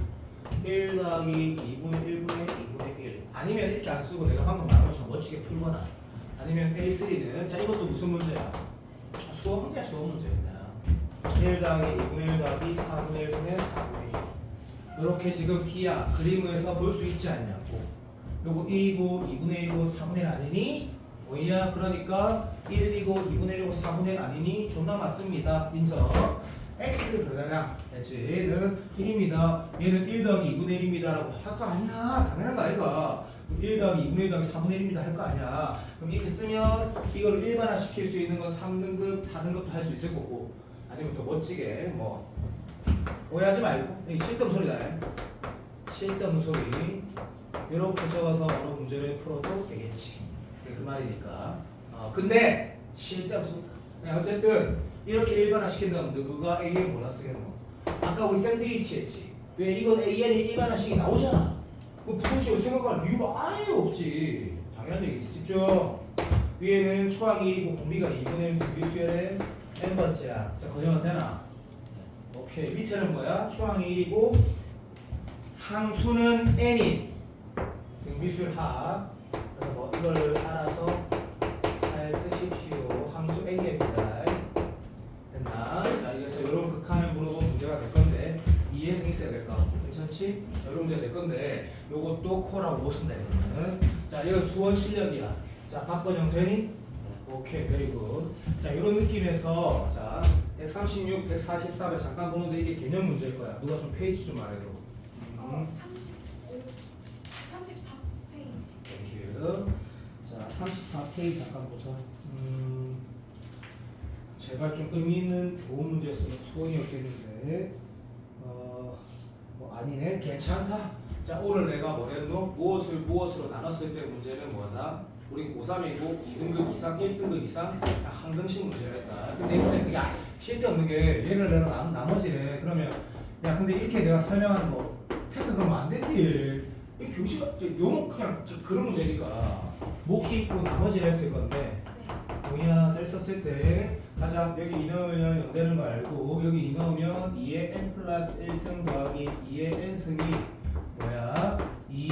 1 더하기 2분의 1분의 2분의 1 아니면 이렇게 안 쓰고 내가 방금 말한 것처럼 멋지게 풀거나 아니면 A3는 자 이것도 무슨 문제야? 수업 문제야 수업 문제 그냥 1 더하기 2분의 1 더하기 4분의 1분의 4분의 1 이렇게 지금 기하 그림에서 볼 수 있지 않냐고 요거 1이고 2분의 1이고 4분의 1 아니니? 뭐야 그러니까 1이고 2분의 1이고 4분의 1 아니니? 존나 맞습니다 인정 x 변화량 얘는 1입니다 얘는 1 더하기 2분의 1입니다 라고 할 거 아니야 당연한 거 아이가 1 더하기 2분의 1 더하기 4분의 1입니다 할 거 아니야 그럼 이렇게 쓰면 이거를 일반화 시킬 수 있는 건 3등급 4등급도 할 수 있을 거고 아니면 더 멋지게 뭐 오해하지 말고 여기 쓸데없는 소리다 쓸데없는 소리 이렇게 적어서 어느 문제를 풀어도 되겠지 그 말이니까 근데 쓸데없는 소리다 그냥 어쨌든 이렇게 일반화 시킨다면 누가 AN 뭐라 쓰겠노 아까 우리 샌드위치 했지 왜 이건 AN이 일반화식이 나오잖아 그럼 부동식을 생각할 이유가 아예 없지 당연한 얘기지 집중 위에는 초항이 1이고 공비가 2분의 1 등비수열의 n번째야 자 거정은 되나? 오케이 밑에는 뭐야? 초항이 1이고 항수는 n인 등비수열 합 그래서 뭐 이걸 알아서 잘 쓰십시오 항수 n개입니다 됐나? 자 그래서 이런 극한을 물어본 문제가 될 건데 이해성이 있어야 될까? 괜찮지? 자, 이런 문제가 될 건데 요것도 코라고 못 쓴다 이거는 자 이거 수원 실력이야 자 박건영 되니? 오케이 베리 굿 자 이런 느낌에서 자 136, 144를 잠깐 보는데 이게 개념 문제일 거야 누가 좀 페이지 좀 말해줘 34페이지. 땡큐 자 34페이지 잠깐 보자 제발 좀 의미 있는 좋은 문제였으면 소원이었겠는데 뭐 아니네 괜찮다 자 오늘 내가 뭐랬노? 무엇으로 나눴을 때 문제는 뭐다? 우리 고3이고 2등급 이상 1등급 이상 항등식 문제를 했다 근데 이번에 그게 쓸데없는 게 얘를 내가 나머지는 그러면 야 근데 이렇게 내가 설명하는 거 태그 그러면 안 된대 이 교시가 너무 그냥 그런 문제니까 몫이 있고 나머지를 했을 건데 동의야 짤 썼을 때 가자 여기 2 넣으면 0 되는 거 알고 여기 2 넣으면 2의 n 플러스 1승 더하기 2의 n승이 뭐야 2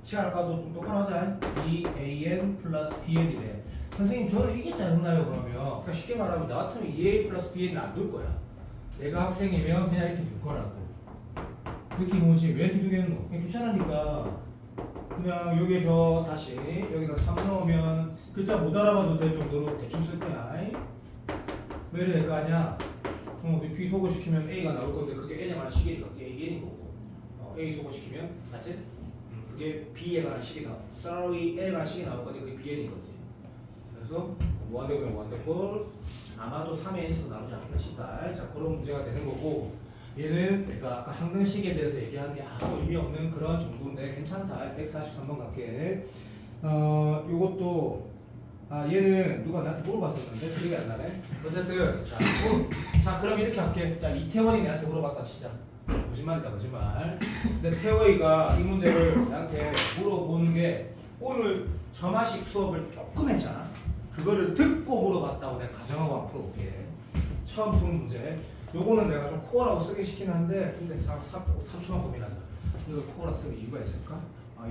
시간 아까도 좀 똑바로 하자 2an 플러스 bn이래 선생님 저는 이게 짜증나요 그러면 그러니까 쉽게 말하면 나 같으면 2a 플러스 bn을 안 둘 거야 내가 학생이면 그냥 이렇게 둘 거라고 느낌 오지 왜 이렇게 두겠노 그냥 귀찮으니까 그냥 여기서 다시 여기다 3 넣으면 글자 못 알아봐도 될 정도로 대충 쓸 거야 왜 이래 될 거 아니야 B 소거시키면 A가 나올 건데 그게 N에 관한 식이니까 그게 N인 거고 A 소거시키면 맞지? 그게 B에 관한 식이다 sorry N에 관한 식이 나올 건데 그게 BN인 거지 그래서 무한대고면 무한대고 아마도 3의 N수로 나오지 않겠나 싶다 자 그런 문제가 되는 거고 얘는 내가 아까 항등식에 대해서 얘기한 게 아무 의미 없는 그런 정도인데 괜찮다 143번 갈게 요것도 얘는 누가 나한테 물어봤었는데 기억이 안 나네 어쨌든 자 그럼 이렇게 할게 자 이태원이 내한테 물어봤다 진짜 거짓말이다 거짓말 근데 태호이가 이 문제를 나한테 물어보는 게 오늘 점화식 수업을 조금 했잖아 그거를 듣고 물어봤다고 내가 가정하고 한번 풀어볼게 처음 푸는 문제 요거는 내가 좀 코어라고 쓰기 시키긴 한데 근데 3초만 고민하자 이거 코어라 쓰는 이유가 있을까?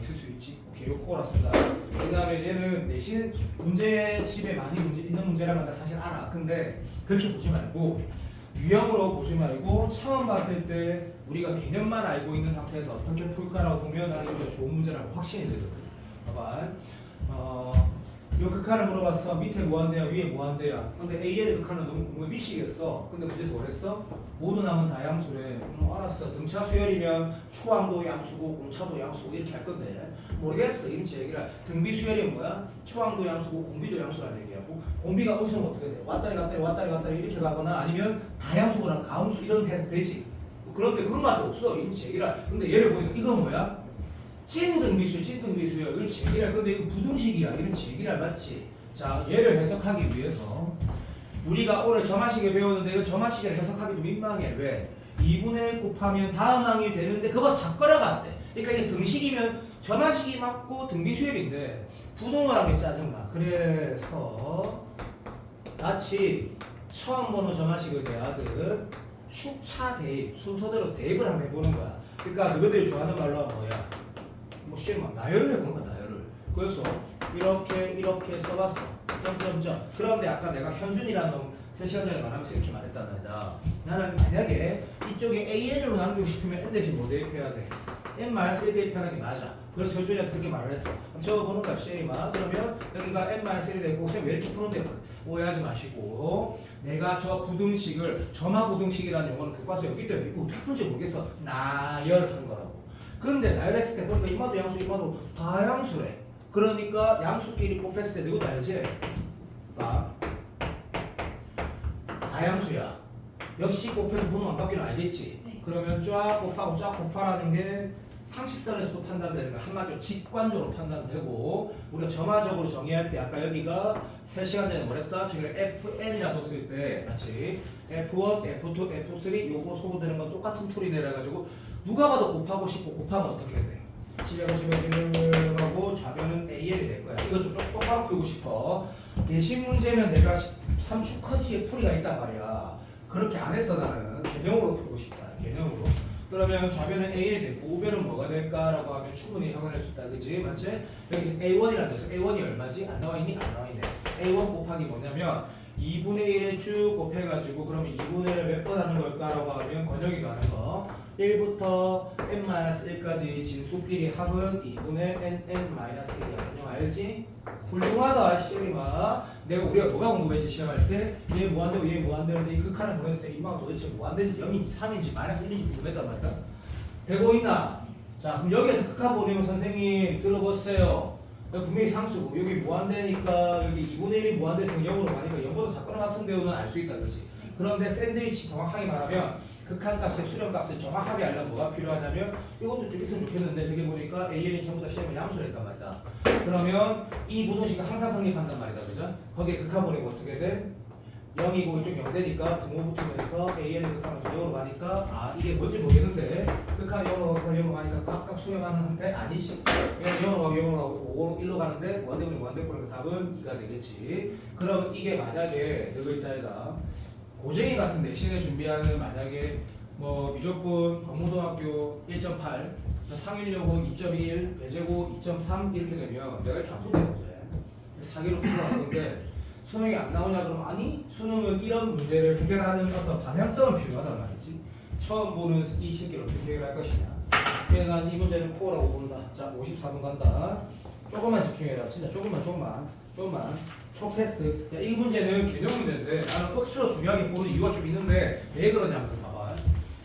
있을 수 있지 오케이 요 코어라 쓴다 그 다음에 얘는 내신 문제집에 많이 있는 문제라는 건 나 사실 알아 근데 그렇게 보지 말고 유형으로 보지 말고 처음 봤을 때 우리가 개념만 알고 있는 상태에서 어떻게 풀까라고 보면 나는 이거 좋은 문제라고 확신이 들거든 봐봐 요 극한을 물어봤어 밑에 무한대야 위에 무한대야 근데 A의 극한은 너무 궁금해 미치겠어 근데 문제에서 뭐랬어? 모두 남은 다양수래 알았어 등차 수열이면 초항도 양수고 공차도 양수고 이렇게 할 건데 모르겠어 이런지 얘기를 등비 수열이 뭐야? 초항도 양수고 공비도 양수라는 얘기하고 공비가 음수는 어떻게 돼? 왔다리 갔다리 왔다리 갔다리 이렇게 가거나 아니면 다양수거나 가음수 이런 해석 되지 그런데 그런 말도 없어 이런지 얘기를 근데 얘를 보니까 이건 뭐야? 찐등비수야 찐등비수야 이건 제기랄 근데 이거 부등식이야 이런 제기랄 맞지? 자 얘를 해석하기 위해서 우리가 오늘 점화식에 배웠는데 이거 점화식을 해석하기도 민망해 왜? 2분의 1 곱하면 다음 항이 되는데 그거 작거려가 안 돼 그러니까 이게 등식이면 점화식이 맞고 등비수열인데 부등호라는 게 짜증나 그래서 같이 처음 보는 정한식을 대하듯 축차 대입 순서대로 대입을 한번 해보는 거야. 그러니까 너희들이 좋아하는 말로 하면 뭐야? 뭐 시험 막 나열을 해보는 거야. 나열을. 그래서 이렇게 써봤어. 점점점. 그런데 아까 내가 현준이라는 놈 3시간 전에 말하면서 이렇게 말했단 말이다. 나는 만약에 이쪽에 AN으로 남기고 싶으면 N 대신 뭐 대입해야 돼? N-1 대입하는 게 맞아. 그래서 현준이한테 그렇게 말을 했어. 그럼 적어보는 거야, 쉐이마. 그러면 여기가 N-1 대입고 쌤 왜 이렇게 푸는데 오해하지 마시고 내가 저 부등식을 점화 부등식이라는 용어는 교과서 여기 때문에 이거 어떻게 푼지 모르겠어. 나열한 거라고. 그런데 나열했을 때 보니까 이마도 양수 이마도 다 양수래. 그러니까 양수끼리 곱했을 때 누구도 알지? 봐. 다양수야. 역시 곱해도 분모 안 바뀌는 알겠지? 네. 그러면 쫙 곱하고 쫙 곱하라는 게 상식선에서도 판단되는 거 한마디로 직관적으로 판단되고 우리가 점화적으로 정의할 때 아까 여기가 3시간 전에 뭐랬다? 저기를 FN이라고 쓸 때 같이 F1, F2, F3 요거 소거되는 건 똑같은 툴이 내려가지고 누가 봐도 곱하고 싶고 곱하면 어떻게 돼? 집에 가고 좌변은 AN이 될 거야. 이거 좀 똑바로 풀고 싶어. 예시 문제면 내가 3축 커지의 풀이가 있단 말이야. 그렇게 안 했어 나는. 개념으로 풀고 싶다. 개념으로. 그러면 좌변은 A에 되고 우변은 뭐가 될까라고 하면 충분히 확인할 수 있다. 그지? 맞지? 여기 A1이라는 데서 A1이 얼마지? 안 나와 있니? 안 나와 있네. A1 곱하기 뭐냐면 2분의 1에 쭉 곱해가지고 그러면 2분의 1을 몇 번 하는 걸까라고 하면 권영이가 하는 거 1부터 n-1까지 진수끼리 합은 2분의 n-1이야. 권영 알지? 훌륭하다 시험이마. 내가 우리가 뭐가 궁금했지 시험할 때 얘 뭐 안 되고 얘 뭐 안 되는데 이 극한을 보냈을 때 이마가 도대체 뭐 안 되는지 0인지 3인지 마이너스 1인지 궁금했단 말이야. 되고 있나? 자 그럼 여기에서 극한 보내면 선생님 들어보세요. 여기 분명히 상수고 여기 뭐 안 되니까 여기 2분의 1이 뭐 안 돼서 0으로 가니까 0보다 작거나 같은 데우는 알 수 있다 그렇지? 그런데 샌드위치 정확하게 말하면 극한값의 수렴값을 정확하게 알려면 뭐가 필요하냐면 이것도 좀 있으면 좋겠는데 저기 보니까 AN이 전부 다 시험에 양수를 했단 말이다. 그러면 이 부등식은 항상 성립한단 말이다 그죠? 거기에 극한 보내면 어떻게 돼? 0이고 이쪽 0 되니까 등호 붙으면서 AN의 극한은 0으로 가니까 아 이게 뭔지 모르겠는데 극한 0으로 가고 0으로 가니까 각각 수렴하는 상태 아니지? 0으로 가고 0으로 가고 1로 가는데 무한대분이 무한대분이니까 답은 2가 되겠지. 그럼 이게 만약에 너희 딸가 고쟁이 같은 내신을 준비하는 만약에 뭐 미적분 경무등학교 1.8 상일여고 2.1 배제고 2.3 이렇게 되면 내가 이렇게 안 푼대 문제 사기로 풀어가는데 수능이 안 나오냐 그러면 아니 수능은 이런 문제를 해결하는 어떤 방향성은 필요하단 말이지. 처음 보는 이 시기를 어떻게 해결할 것이냐. 그래서 난 이 문제는 코어라고 본다. 자 54분 간다. 조금만 집중해라. 진짜 조금만 초테스트. 이 문제는 개념 문제인데 나는 억수로 중요하게 보는 이유가 좀 있는데 왜 그러냐면 봐봐.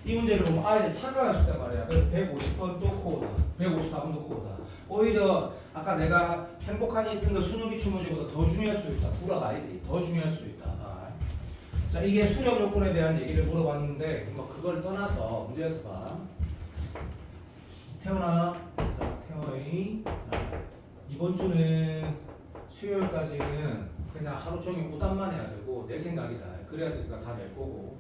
이 문제를 보면 아이들 착각할 수 있단 말이야. 그래서 150번도 코어다. 154번도 코어다. 오히려 아까 내가 행복한 이틀 수능 기출 문제보다 더 중요할 수도 있다. 불합 아이들이 더 중요할 수도 있다. 자 이게 수렴 요건에 대한 얘기를 물어봤는데 뭐 그걸 떠나서 문제에서 봐. 태훈아, 자 태훈이 이번 주는 수요일까지는 그냥 하루 종일 오답만 해야 되고 내 생각이다. 그래야지 그가 다 낼 거고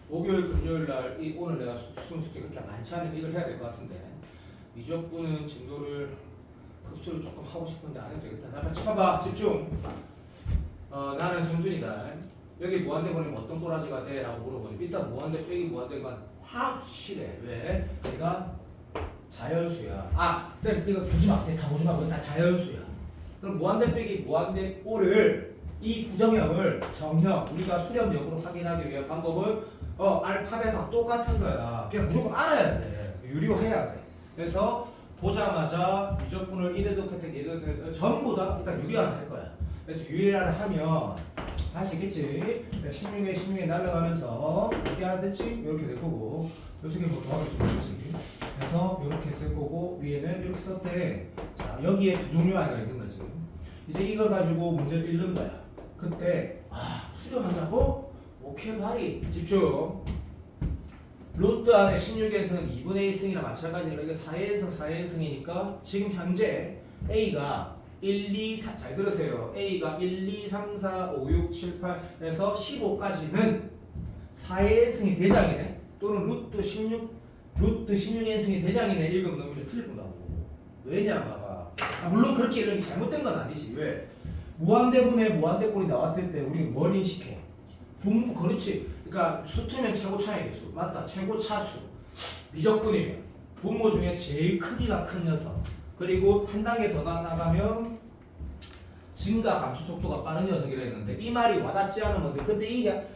목요일 금요일 날 오늘 내가 수능 숙제 그렇게 많지 않으니까 이걸 해야 될 것 같은데 미적분은 진도를 급수를 조금 하고 싶은데 안 해도 되겠다. 자 잠깐만 집중. 나는 현준이다. 여기 무한대 보내면 어떤 꼬라지가 돼? 라고 물어보니 일단 무한대 여기 무한대가 확실해. 왜? 내가 자연수야. 아 쌤 이거 보지 마. 다 보지 마. 다 자연수야. 그럼 무한대 빼기 무한대 꼴을 이 부정형을 정형 우리가 수렴역으로 확인하기 위한 방법은 알파벳하고 똑같은 거야. 그냥 무조건 알아야 돼. 유리화해야 돼. 그래서 보자마자 미적분을 1회도 혜택 1회도 혜택 전부 다 일단 유리화를 할 거야. 그래서 유리화를 하면 할 수 있겠지. 16에 날아가면서 이렇게 하나 됐지? 이렇게 될 거고 요쪽에 뭐 더하기 수 있겠지. 그래서 이렇게 쓸 거고 위에는 이렇게 썼대. 자 여기에 두 종류 아이가 있는 거지. 이제 이걸 가지고 문제를 읽는 거야. 그때 수렴한다고? 오케이 바리 집중. 루트 안에 16에서는 2분의 1승이나 마찬가지로 이게 4회승이니까 지금 현재 A가 1, 2, 4, 잘 들으세요. A가 1, 2, 3, 4, 5, 6, 7, 8에서 15까지는 4회승이 대장이네. 또는 루트 16인승이 대장이네. 읽으면 너무 틀릴 거라고. 왜냐 봐봐. 물론 그렇게 읽는 게 잘못된 건 아니지. 왜? 무한대분의 무한대꼴이 나왔을 때 우리 뭘 인식해? 분모, 그렇지. 그러니까 수트면 최고차의 개수. 맞다. 최고차수. 미적분이면 분모 중에 제일 크기가 큰 녀석. 그리고 한 단계 더 나가면 증가 감소 속도가 빠른 녀석이라 했는데 이 말이 와닿지 않으면 돼. 근데 이게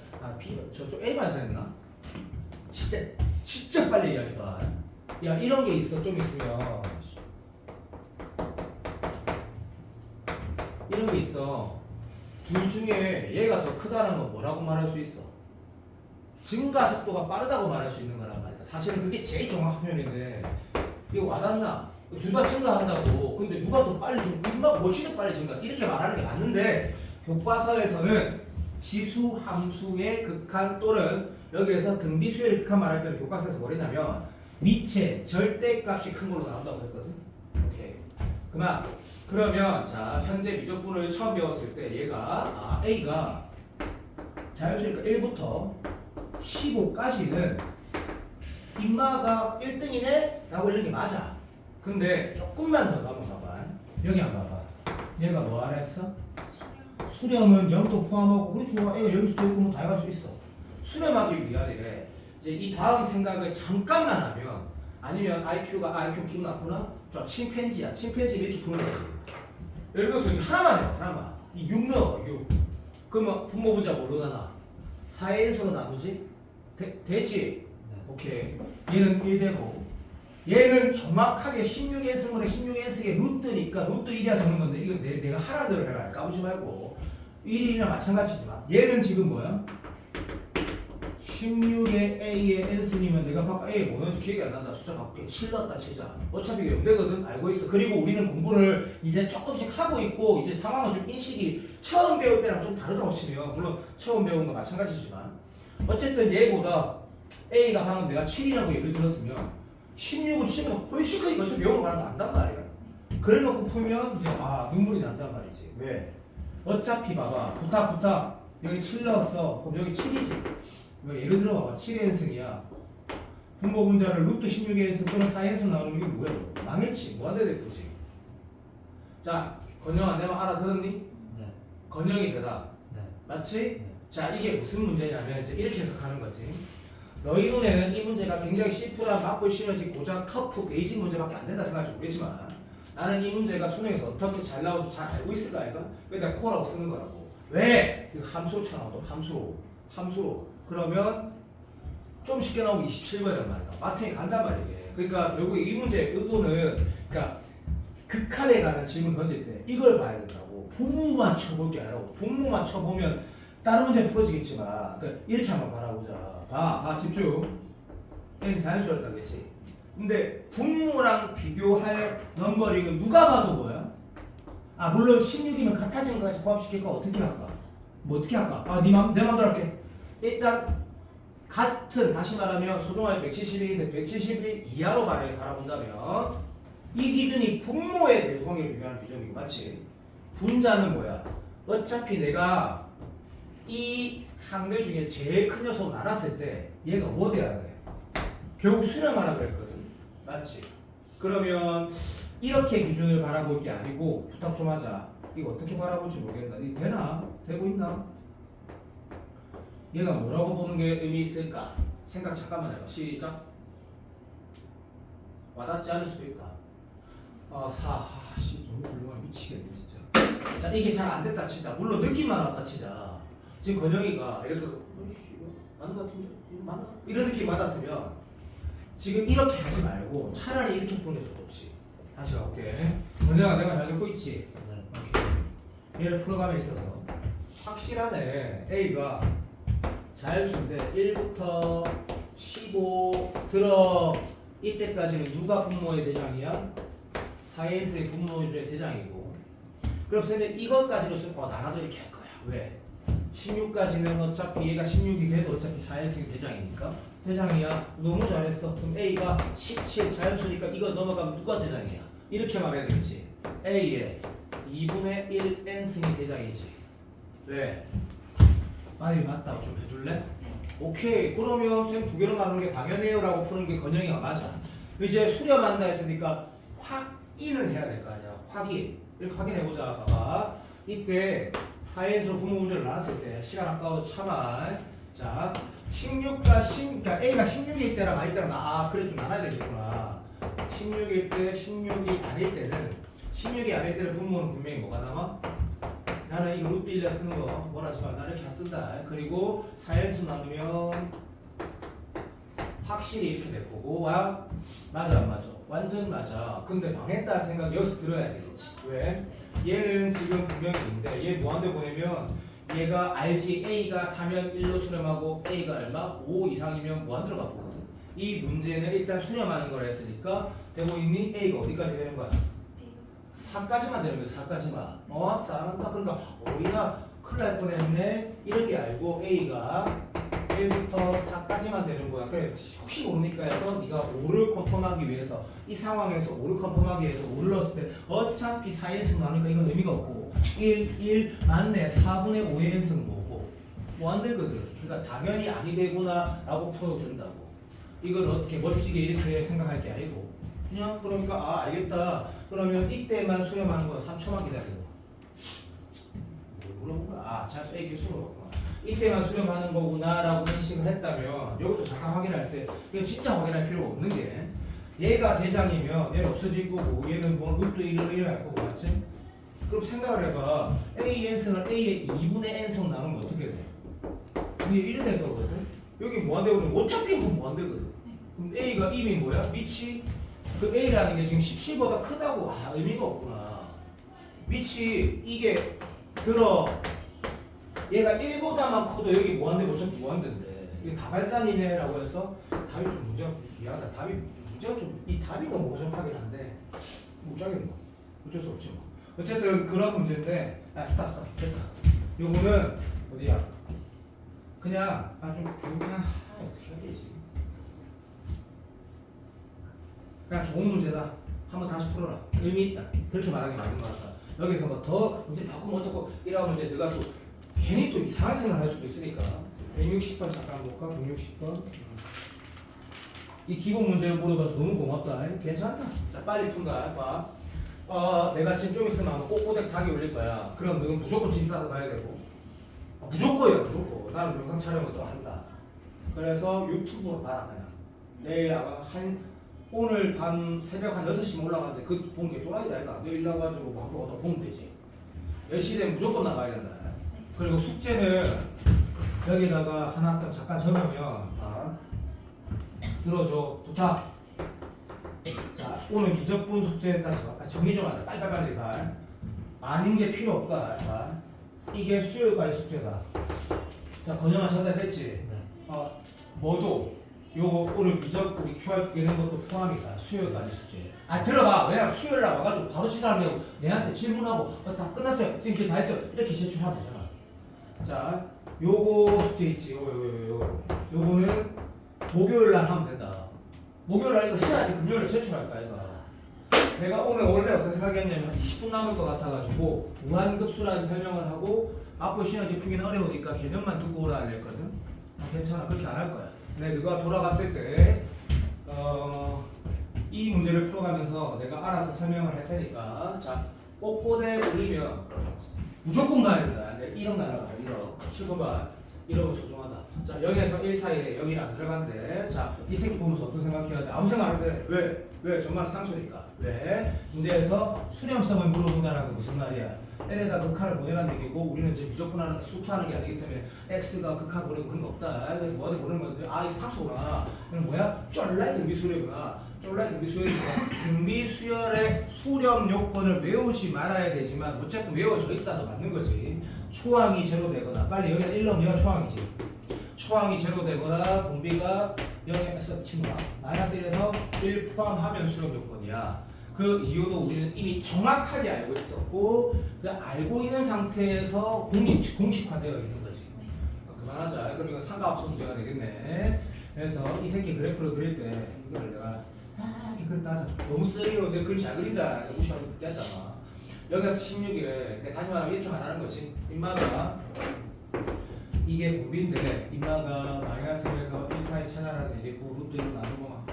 저쪽 A만 했나? 진짜 빨리 이야기가. 야 이런 게 있어. 좀 있으면 이런 게 있어. 둘 중에 얘가 더 크다는 건 뭐라고 말할 수 있어? 증가 속도가 빠르다고 말할 수 있는 거란 말이야. 사실은 그게 제일 정확한 표현인데 이거 와닿나? 둘 다 증가한다고. 근데 누가 더 빨리 증가? 무엇이 더 빨리 증가? 이렇게 말하는 게 맞는데 교과서에서는 지수 함수의 극한 또는 여기에서 등비수의 극한 말할 때는 교과서에서 뭐냐면 미체 절대값이 큰 걸로 나온다고 했거든. 오케이. 그러면 자 현재 미적분을 처음 배웠을 때 얘가 A가 자연수니까 1부터 15까지는 인마가 1등이네 라고 읽는 게 맞아. 근데 조금만 더 넘어가봐. 여기 한번 봐봐. 얘가 뭐 하라 했어? 수렴은 0도 포함하고 그렇지. 애가 여기 수도 있고 뭐 다 해갈 수 있어. 수렴하기 위하되 이제 이 다음 생각을 잠깐만 하면 아니면 IQ 기분 나쁘나? 저 침팬지야. 침팬지 이렇게 푸는 거지. 예를 들어서 하나만 해봐. 하나만. 이 6 넣어. 6. 그러면 분모 분자 뭘로 나눠? 4의 1서로 나누지? 되지? 오케이. 얘는 1되고 얘는 정확하게 16의 승분의 16의 승의 루트니까 루트 1이야 적는 건데 이거 내가 하라는 대로 해라. 까부지 말고 1이랑 마찬가지지만 얘는 지금 뭐야? 16의 A의 n승이면 내가 바꿔 A 뭐 넣는지 기억이 안 난다. 숫자 바꾸게 7 넣었다 치자. 어차피 이게 0되거든. 알고 있어. 그리고 우리는 공부를 이제 조금씩 하고 있고 이제 상황은 좀 인식이 처음 배울 때랑 좀 다르다고 치면 물론 처음 배운 거 마찬가지지만 어쨌든 얘보다 A가 방금 내가 7이라고 예를 들었으면 16은 치면 훨씬 크니까 어차피 0으로 가는 거 안단 말이야. 그래 놓고 풀면 이제 눈물이 난단 말이지. 왜? 어차피 봐봐. 부탁 여기 7 넣었어. 그럼 여기 7이지. 예를 들어 봐봐. 7의 n승이야. 분모 분자를 루트 16의 n승 또는 4의 n승 나오는 게 뭐야? 망했지. 뭐가 돼야 되지? 자, 건영아 내 말 알아들었니? 네. 건영이 되다. 네. 맞지? 네. 자, 이게 무슨 문제냐면 이제 이렇게 해석하는 거지. 너희 눈에는 이 문제가 굉장히 심플한 맞고 싫어진 고작 터프 베이직 문제밖에 안 된다 생각할지 모르겠지만 나는 이 문제가 수능에서 어떻게 잘 나오는지 잘 알고 있을 거 아이가? 그래서 내가 코어라고 쓰는 거라고. 왜? 그 함수로처럼 나오고 함수로. 그러면 좀 쉽게 나오면 27번이란 말이다. 마탱이 간단 말이야. 그러니까 결국에 이 문제의 의도는 그러니까 극한에 관한 질문 던질 때 이걸 봐야 된다고. 분모만 쳐볼 게 아니라고. 분모만 쳐보면 다른 문제 풀어지겠지만 그러니까 이렇게 한번 바라보자. 봐 집중. 얘는 자연수였다 그치? 근데 분모랑 비교할 넘버링은 누가 봐도 뭐야? 물론 16이면 같아지는 것까지 포함시킬까? 어떻게 할까? 뭐 어떻게 할까? 내 맘대로 할게. 일단 같은 다시 말하면 소중하게 171인데 171 이하로 바라본다면 이 기준이 분모에 대해서 관계를 비교하는 기준이고 맞지? 분자는 뭐야? 어차피 내가 이 항들 중에 제일 큰 녀석 나눴을 때 얘가 뭐 돼야 돼? 결국 수렴하라 그랬거든. 맞지? 그러면 이렇게 기준을 바라볼 게 아니고 부탁 좀 하자. 이거 어떻게 바라볼지 모르겠다. 이거 되나? 되고 있나? 얘가 뭐라고 보는 게 의미 있을까? 생각 잠깐만 해봐. 시작. 와닿지 않을 수도 있다. 너무 훌륭해. 미치겠네 진짜. 자, 이게 잘 안 됐다 치자. 물론 느낌만 왔다 치자. 지금 건영이가 이렇게 맞는 것 같은데? 이거 맞나? 이런 느낌 받았으면 지금 이렇게 하지 말고 차라리 이렇게 보는 게 좋지. 다시 가볼게. 건영아 내가 잘 듣고 있지? 네. 오케이. 얘를 풀어감에 있어서 확실하네. A가 자연수인데 1부터 15 들어 이때까지는 누가 분모의 대장이야? 4n승의 분모의 대장이고 그럼 쌤은 이것까지로 쓸거 나눠도 이렇게 할 거야. 왜? 16까지는 어차피 얘가 16이 돼도 어차피 4n승의 대장이니까 대장이야. 너무 잘했어. 그럼 A가 17 자연수니까 이거 넘어가면 누가 대장이야? 이렇게 말해야 되겠지. A의 2분의 1 n승이 대장이지. 왜? 빨리 맞다고 좀 해줄래? 오케이. 그러면 쌤 두 개로 나누는 게 당연해요 라고 푸는 게 건영이가 맞아. 이제 수렴한다 했으니까 확인을 해야 될 거 아니야. 확인. 이렇게 확인해보자. 봐봐. 이때 4인수로 분모 문제를 나눴을 때 시간 아까워 참아. 자 16과 10, 그러니까 A가 16일 때랑 아닐 때랑 그래 좀 나눠야 되겠구나. 16일 때 16이 아닐 때는 16이 아닐 때는 분모는 분명히 뭐가 남아? 나는 이거 루트 1에 쓰는 거 뭐라지만 나는 이렇게 안 쓴다. 그리고 4인수 나누면 확실히 이렇게 될 거고. 와 맞아 안 맞아? 완전 맞아. 근데 망했다는 생각 여기서 들어야 되겠지. 왜? 얘는 지금 분명히 있는데 얘 뭐한테 보내면 얘가 알지 A가 4면 1로 수렴하고 A가 얼마? 5 이상이면 무한대로 갚거든. 이 문제는 일단 수렴하는 걸 했으니까 되고 있니? A가 어디까지 되는 거야? 4까지만 되는 거야. 4까지만. 싸는다. 그러니까 오야 큰일 날 뻔했네. 이렇게 알고 A가 1부터 4까지만 되는 거야. 그래 혹시 모르니까 해서 네가 5를 컨펌하기 위해서 이 상황에서 5를 컨펌하기 위해서 5를 넣었을 때 어차피 4인승 나오니까 이건 의미가 없고 1 맞네. 4분의 5의 n승은 뭐고 뭐 안 되거든. 그러니까 당연히 아니 되구나 라고 풀어도 된다고. 이걸 어떻게 멋지게 이렇게 생각할 게 아니고 그냥 그러니까 알겠다. 그러면 이때만 수렴하는 거야. 3초만 기다리고 뭘 물어본 거야? 잘 A 개수로 넣었구나. 이때만 수렴하는 거구나 라고 인식을 했다면 이것도 잠깐 확인할 때 이거 진짜 확인할 필요가 없는 게 얘가 대장이면 얘는 없어질 거고 얘는 뭐 루트 1을 이용할 거고 맞지? 그럼 생각을 해봐. A n승을 A의 2분의 n승 나누면 어떻게 돼? 이게 1이 될 거거든? 여기 뭐 안 되거든? 어차피 이거 뭐 안 되거든? 그럼 A가 이미 뭐야? 밑이 그 A라는 게 지금 17보다 크다고 의미가 없구나. 밑이 이게 들어 얘가 1보다만 커도 여기 무한대 어차피 무한대인데 이게 다발산이네라고 해서 답이 좀 문제가 미안하다. 답이 문제가 좀 이 답이 너무 어정하긴 한데 못 짜겠노. 어쩔 수 없지 뭐. 어쨌든 그런 문제인데 스탑 됐다. 요거는 어디야? 그냥 좀 조용히 어떻게 해야 되지? 그냥 좋은 문제다. 한번 다시 풀어라. 의미 있다. 그렇게 말하기 맞는 것 같다. 여기서 뭐 더 문제 바꾸면 어떡고 이러면 이제 네가 또 괜히 또 이상한 생각 할 수도 있으니까 160번 잠깐 볼까? 160번 이 기본 문제를 물어봐서 너무 고맙다. 괜찮다. 자 빨리 푼다. 봐. 내가 지금 좀 있으면 아마 꼬꼬댁 닭이 올릴 거야. 그럼 너는 무조건 짐 싸서 가야 되고 무조건이야 무조건. 나는 영상 촬영을 또 한다. 그래서 유튜브로 봐라 그냥. 내일 아마 오늘 밤 새벽 한 6시면 올라가는데 그 보는 게 또라이다 이거. 내일 나가지고 바로 얻어 보면 되지. 10시 되면 무조건 나가야 된다. 그리고 숙제는 여기다가 하나 딱 잠깐 적으면 들어줘. 부탁. 자 오늘 미적분 숙제까지 정리 좀 하자. 빨리 가. 아닌 게 필요 없다. 이게 수요일까지 숙제다. 자 건영아 전달됐지? 뭐도 요거 오늘 미적 우리 QR 되는 것도 포함이다. 수요일까지 숙제. 들어봐. 왜냐면 수요일 날 와가지고 바로 지랄하려고 내한테 질문하고 다 끝났어요. 지금 이제 다 했어요. 이렇게 제출하면 되잖아. 자, 요거 숙제 있지. 요거는 목요일 날 하면 된다. 목요일 날 이거 해야지 금요일에 제출할까 이거. 내가 오늘 원래 어떤 생각이었냐면 한 20분 남을 것 같아가지고 무한급수라는 설명을 하고 앞으로 시너지 풀기는 어려우니까 개념만 듣고 오라 알렸거든. 괜찮아. 그렇게 안 할 거야. 근데 너가 돌아갔을 때 이 문제를 풀어가면서 내가 알아서 설명을 할 테니까 자 꼬꼬대 올리면 무조건 봐야 된다. 1억 날아가라. 1억 7번 봐. 1억은 소중하다. 자 여기에서 1 사이에 여기 안 들어간대. 자 이 새끼 보면서 어떤 생각해야 돼? 아무 생각 안 해도 돼. 왜? 정말 상수니까. 왜? 문제에서 수렴성을 물어본다는 건 무슨 말이야? n에다 극한을 보내라는 얘기고 우리는 이제 무조건 하는 수투하는 게 아니기 때문에 x가 극한 보내고 그런 거 없다. 그래서 뭐하게 보내는 건데 이 상수구나. 그럼 뭐야? 쫄라이 등비수열이구나. 쫄라이 등비수열이니까 등비수열의 수렴 요건을 외우지 말아야 되지만 어쨌든 외워져 있다도 맞는 거지. 초항이 제로되거나 빨리 여기다 1 넣으면 얘가 초항이지. 초항이 제로되거나 공비가 0에서 친구야. 마이너스 1에서 1 포함하면 수렴 요건이야. 그 이유도 우리는 이미 정확하게 알고 있었고 그 알고 있는 상태에서 공식화되어 있는 거지. 그만하자. 그럼 이거 삼각함수 문제가 되겠네. 그래서 이 새끼 그래프를 그릴 때 이거를 내가 이렇게 그렸다 하자. 너무 쓰레기로 내 그림 잘 그린다. 무시하고 됐다. 여기서 16일에 다시 말하면 이렇게 말하는 거지. 인마가 이게 공비인데 인마가 마이너스 1에서 1 사이 찾아라는 얘기고 루트 1로 나누고 막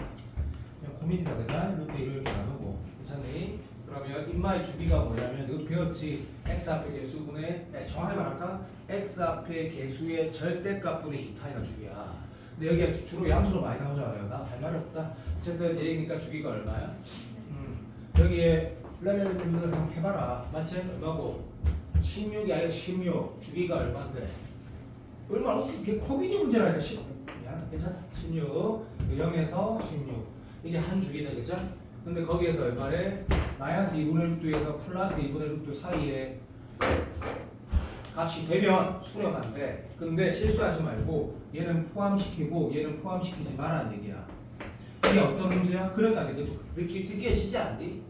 그냥 고민이다 그자? 루트 1을 이렇게 나누고 괜찮니? 그러면 인마의 주기가 뭐냐면 이거 배웠지? x 앞의 개수분의 정확히 말할까? x 앞의 개수의 절대값분의 2파이가 주기야. 근데 여기가 주로 양수로 많이 나오잖아요. 나 할 말이 없다. 어쨌든 얘니까 주기가 얼마야? 여기에 랄랄랄랄 한번 해봐라. 맞지? 얼마고? 16이 아니라 16. 주기가 얼마인데? 얼마 어떻게 코비디 문제라니까 10. 야, 괜찮다. 16. 0에서 16. 이게 한 주기네, 그죠? 근데 거기에서 얼마래? 마이너스 2분의 6도에서 플러스 2분의 6도 사이에 값이 되면 수렴안 돼. 근데 실수하지 말고 얘는 포함시키고 얘는 포함시키지 말라는 얘기야. 이게 어떤 문제야? 그러니까 느낌 듣기에 쉽지 않니?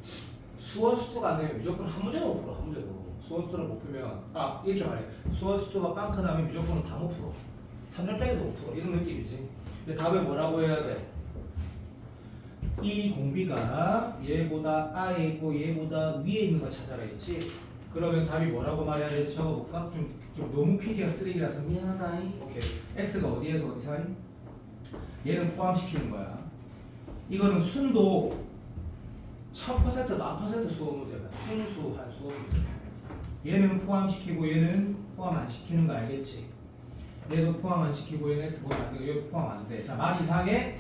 수원수투가 안 되면 무조건 한 문제도 못 풀어. 한 문제도. 수원수투를 못 풀면 이렇게 말해. 수원수투가 빵크 나면 무조건 다 못 풀어. 3점 빼기도 못 풀어. 이런 느낌이지. 근데 답을 뭐라고 해야 돼? 이 공비가 얘보다 아래에 있고 얘보다 위에 있는 거 찾아라 했지. 그러면 답이 뭐라고 말해야 되지? 적어볼까? 좀 너무 필기가 쓰레기라서 미안하다. 오케이. x가 어디에서 어디 사이? 얘는 포함시키는 거야. 이거는 순도 1000% 만퍼센트 수업 문제야. 순수한 수업 문제. 얘는 포함시키고 얘는 포함 안 시키는 거 알겠지? 얘도 포함 안 시키고 얘는 x 포함 안 되고 얘도 포함 안 돼. 자, 말 이상해?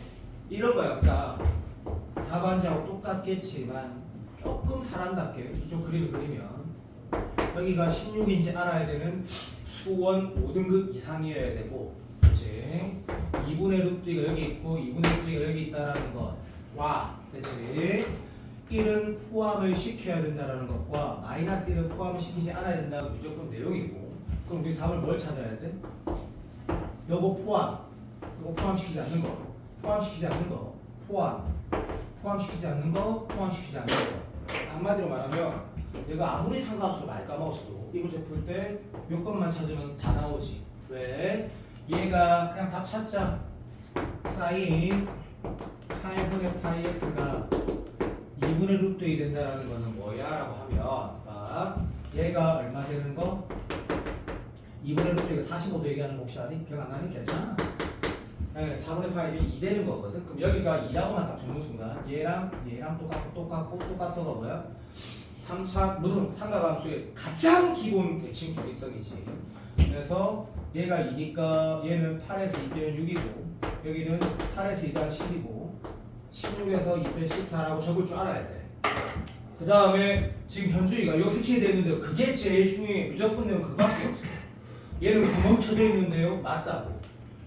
이런 거야. 그러니까 답안지하고 똑같겠지만 조금 사람답게 이쪽 그림을 그리면 여기가 16인지 알아야 되는 수원 5등급 이상이어야 되고, 그렇지? 2분의 루트가 여기 있고 2분의 루트가 여기 있다라는 것. 와, 그렇지? 1은 포함을 시켜야 된다라는 것과 마이너스 1은 포함을 시키지 않아야 된다는 무조건 내용이고. 그럼 우리 답을 뭘 찾아야 돼? 요거 포함, 요거 포함시키지 않는 거, 포함시키지 않는 거, 포함시키지 않는 거, 포함시키지 않는 거. 한마디로 말하면 내가 아무리 상관없이 많이 까먹었어도 이 문제 풀 때 요것만 찾으면 다 나오지. 왜? 얘가 그냥 답 찾자. 사인 8분의 파이 x가 2분의 루트 2 된다라는 거는 뭐야? 라고 하면 얘가 얼마 되는 거? 2분의 루트 2가 45도 얘기하는 거 혹시 아니? 기억 안 나니? 괜찮아. 네, 4분의 파이 2 되는 거거든. 그럼 여기가 2라고만 딱 적는 순간 얘랑 똑같다가 뭐야? 3차 물론 삼각함수의 가장 기본 대칭 중립성이지. 그래서 얘가 2니까 얘는 8에서 2 빼면 6이고 여기는 8에서 2 더한 10이고 16에서 2 빼면 14라고 적을 줄 알아야 돼. 그 다음에 지금 현주이가 요 스킬이 되는데 그게 제일 중요해. 무조건 되면 그거밖에 없어. 얘는 구멍 쳐져 있는데요. 맞다고.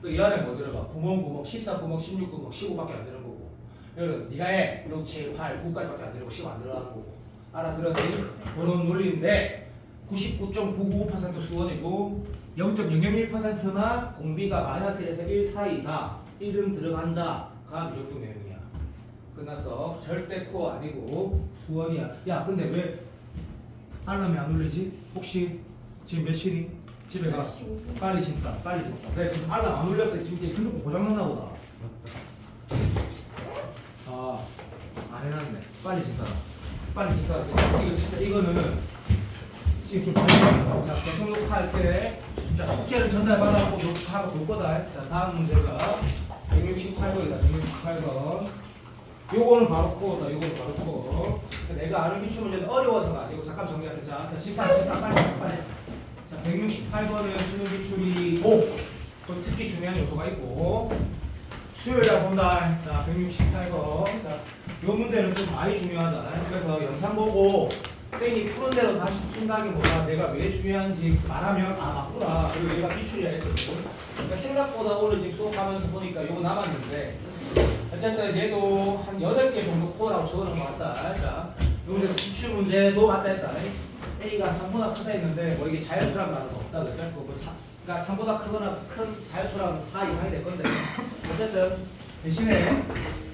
이 안에 뭐 들어가? 구멍 14 구멍 16 구멍 15밖에 안 되는 거고 여기는 네가 해 6, 7, 8, 9까지밖에 안 되는 거 10 안 들어가는 거고 알아들었니? 그런 논리인데 99.995% 수원이고 0.001%만 공비가 마이너스 1에서 1 사이다. 1은 들어간다가 무조건 내용이야. 끝났어. 절대 코어 아니고 수원이야. 야 근데 왜 알람이 안 울리지? 혹시 지금 몇 시니? 집에 가. 빨리 짐 싸. 빨리 짐 싸. 내가 지금 알람 안 울렸어. 지금 이제 핸드폰 고장났나 보다. 안 해놨네. 빨리 짐 싸라. 빨리 짐 싸라. 이거 진짜 이거는 지금 좀 어려워. 자, 계속 녹화할 때 자, 숙제를 전달받아갖고 녹화하고 볼 거다. 자, 다음 문제가 168번이다. 168번. 요거는 바로 코어다. 요거는 바로 코어. 내가 아는 기출 문제는 어려워서가 아니고 잠깐 정리하자. 자, 14 빨리. 자, 168번은 수능 기출이 또 특히 중요한 요소가 있고 수요일에 본다. 자, 168번. 자, 요 문제는 좀 많이 중요하다. 그래서 영상 보고 쌤이 푸는 대로 다시 푼다기보다 내가 왜 중요한지 말하면 맞구나. 그리고 얘가 기출이야 했거든. 그러니까 생각보다 오늘 지금 수업하면서 보니까 요거 남았는데 어쨌든 얘도 한 8개 정도 코어라고 적어놓은 것 같다. 자, 요 문제도 기출 문제도 맞다 했다. A가 3보다 크다 했는데 뭐 이게 자연수라는 말은 없다. 그죠? 그러니까 3보다 크거나 큰 자연수라는 4 이상이 될 건데 어쨌든 대신에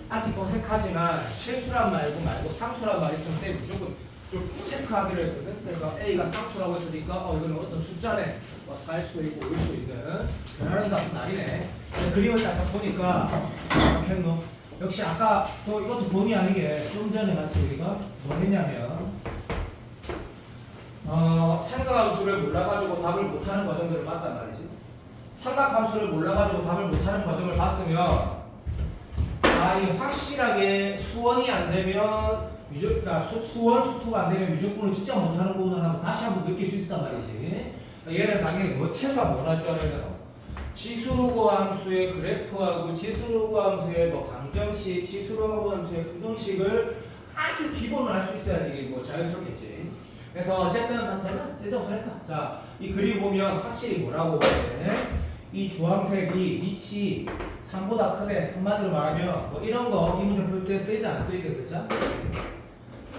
아직 어색하지만 실수란 말고 상수란 말이 있으면 쌤 무조건 좀 체크하기로 했거든. 그래서 A가 상수라고 했으니까 이거는 어떤 숫자네. 4일 수도 있고 5일 수도 있는 변하는 값은 아니네. 그림을 딱 보니까 역시 아까 또 이것도 본의 아니게 좀 전에 마치 우리가 뭐 했냐면 삼각함수를 몰라가지고 답을 못하는 과정들을 봤단 말이지. 삼각함수를 몰라가지고 답을 못하는 과정을 봤으면 이 확실하게 수원이 안 되면 그러니까 수원, 수투가 안 되면 미적분을 진짜 못하는구나 하고 다시 한번 느낄 수 있단 말이지. 얘는 당연히 뭐 최소한 뭐 할 줄 알아야 되나? 지수로그 함수의 그래프하고 지수로그 함수의 뭐 방정식, 지수로그 함수의 부등식을 아주 기본을 할 수 있어야지 이게 뭐 자연스럽겠지. 그래서 어쨌든 됐나? 쓸데없어 했다. 자, 이 그림 보면 확실히 뭐라고 해? 이 주황색이 밑이 3보다 크네. 한마디로 말하면 뭐 이런 거 이 문제 풀 때 쓰이든 안 쓰이든 그죠?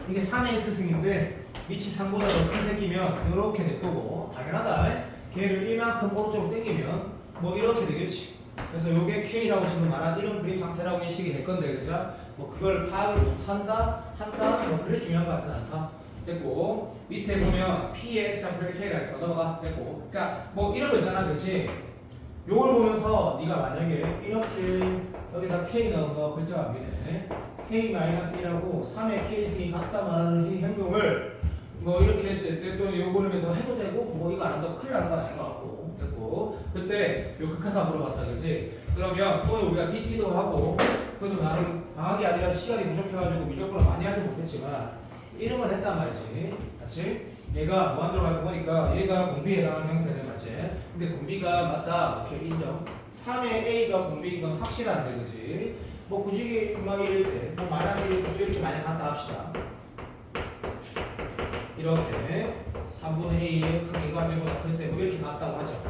이게 3의 x승인데 밑이 3보다 더 큰 새끼면 이렇게 냅두고 당연하다. 걔를 이만큼 오른쪽으로 당기면 뭐 이렇게 되겠지. 그래서 요게 K라고 지금 말한 이런 그림 상태라고 인식이 될 건데 그죠? 뭐 그걸 파악을 못한다? 한다? 뭐 그래 중요한 것 같지는 않다. 됐고 밑에 보면 P의 X좌표의 K가 이렇게 넘어가 됐고 그러니까 뭐 이런 거 있잖아 그치? 요걸 보면서 네가 만약에 이렇게 여기다 K 넣은 거 글자가 안 비네 K-1이라고 3의 K승이 같다 말하는 이 행동을 뭐 이렇게 했을 때 또 요거를 해서 해도 되고 뭐 이거 안 한다고 큰일 나는 건 아닌 것 같고 됐고 그때 요 극한사 물어봤다 그치? 그러면 오늘 우리가 DT도 하고 그래도 나는 방학이 아니라 시간이 부족해가지고 미적분을 많이 하지 못했지만 이런 건 했단 말이지 같이? 얘가 무한대로 갈 거니까 얘가 공비에 해당하는 형태는 맞지? 근데 공비가 맞다 오케이 인정 3의 A가 공비인 건 확실한데 그치? 뭐 굳이 막 이럴 때뭐 마이너스 1 이렇게 많이 갔다 합시다 이렇게 3분의 A의 크기가 되보다 클 때 뭐 이렇게 갔다고 하죠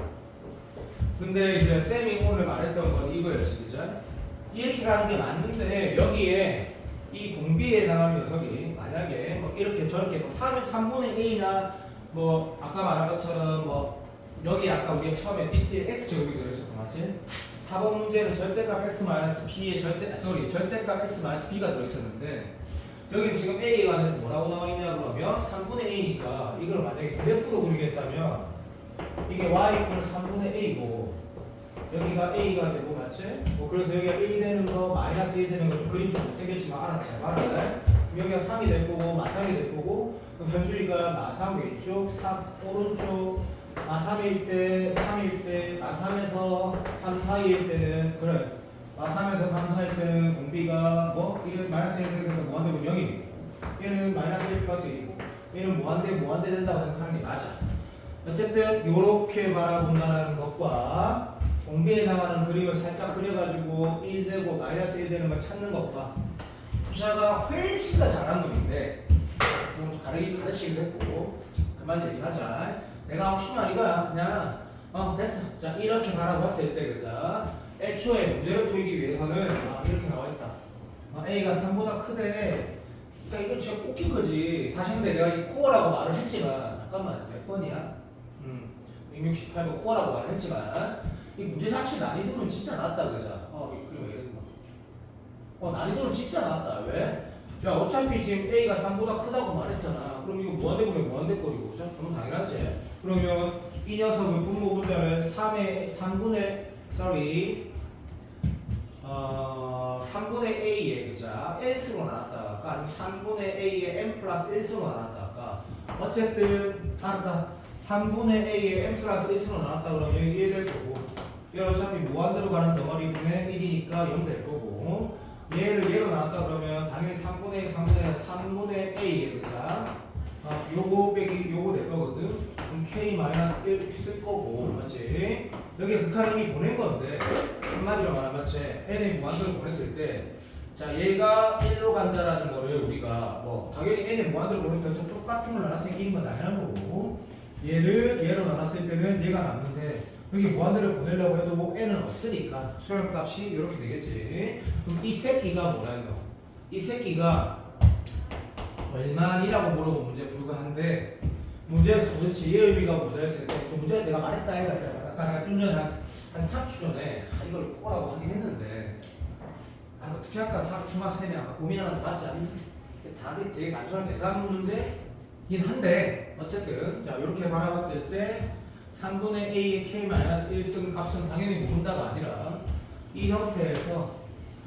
근데 이제 쌤이 오늘 말했던 건 이거였지 그죠? 이렇게 가는 게 맞는데 여기에 이 공비에 해당하는 녀석이 만약에 뭐 이렇게 저렇게 뭐 3분의 A나 뭐 아까 말한 것처럼 뭐 여기 아까 우리가 처음에 BT의 X제곱이 들어있었던 거 맞지? 4번 문제는 절대값 X-B의 절대값 X-B가 들어있었는데 여기 지금 A에 관해서 뭐라고 나와 있냐 그러면 3분의 A니까 이걸 만약에 그래프로 그리겠다면 이게 Y분은 3분의 A고 여기가 A가 되고 맞지? 뭐 그래서 여기가 1 되는 거 마이너스 1 되는 거 좀 그림 좀 못생겼지만 알아서 잘 봐라 여기가 3이 될 거고 마상이 될 거고 그럼 현주이가 마상 왼쪽 3 오른쪽 마3일 때 3일 때 마3에서 3 사이일 때는 그래 마3에서 3 사이일 때는 공비가 뭐 이게 마이너스 1에서 무한대고 0이고 얘는 마이너스 1 플러스 1이고 얘는 무한대 된다고 생각하는 게 맞아 어쨌든 요렇게 바라본다는 것과 공비에 나가는 그림을 살짝 그려가지고 1 되고 마이너스 1 되는 걸 찾는 것과 부사가 훨씬 더 잘한 놈인데 뭐 가르치기도 했고 그만 얘기하자 내가 하고 싶은 말 이거야 그냥 됐어 자 이렇게 바라봤을 때 그자 애초에 문제를 풀기 위해서는 이렇게 나와있다 A가 3보다 크대 그러니까 이건 진짜 꽂힌 거지 사실 근데 내가 이 코어라고 말을 했지만 잠깐만 몇 번이야? 168번 코어라고 말을 했지만 이 문제 자체 난이도는 진짜 낮다 그자 그리고 이랬나 난이도는 진짜 낮다 왜? 야 어차피 지금 A가 3보다 크다고 말했잖아 그럼 이거 무한대분의 무한대거리고 그죠? 그럼 당연하지 그러면 이 녀석은 분모 분자를 3분의 A에 그자 N수로 나눴다 아까 아니면 3분의 A에 N 플러스 1수로 나눴다 아까 어쨌든 알았다 3분의 A에 N 플러스 1수로 나눴다 그러면 여기 1 될 거고 얘 어차피 무한대로 가는 덩어리분의 1이니까 0 될 거고 얘를 얘로 나눴다 그러면 당연히 3분의 A에 그자 요거 빼기 요거 될 거거든 그럼 K-1 이렇게 쓸 거고 맞지? 여기 극한 이미 보낸 건데 한마디로 말하면 맞지? N의 무한대로 보냈을 때 자 얘가 1로 간다라는 거를 우리가 뭐 당연히 N의 무한대로 보냈을 때 똑같은 걸 나눴으니까 1인 건 당연한 거고 얘로 나눴을 때는 얘가 남는데 여기 무한대로 보내려고 해도 N은 없으니까 수렴값이 이렇게 되겠지 그럼 이 새끼가 뭐라는 거? 이 새끼가 얼마니라고 물어보 문제 불가한데 문제에서 도대체 얘 의미가 뭐였을 때 문제 내가 말했다 해가 아까 내가 좀 전에 한 30초 전에 이걸 코라고 하긴 했는데 어떻게 할까 수마쌤이 아까 고민하는 거 맞지 않니? 답이 되게 단순한 계산 문제긴 한데 어쨌든 자 이렇게 바라봤을 때 3분의 A의 K-1승 값은 당연히 모른다가 아니라 이 형태에서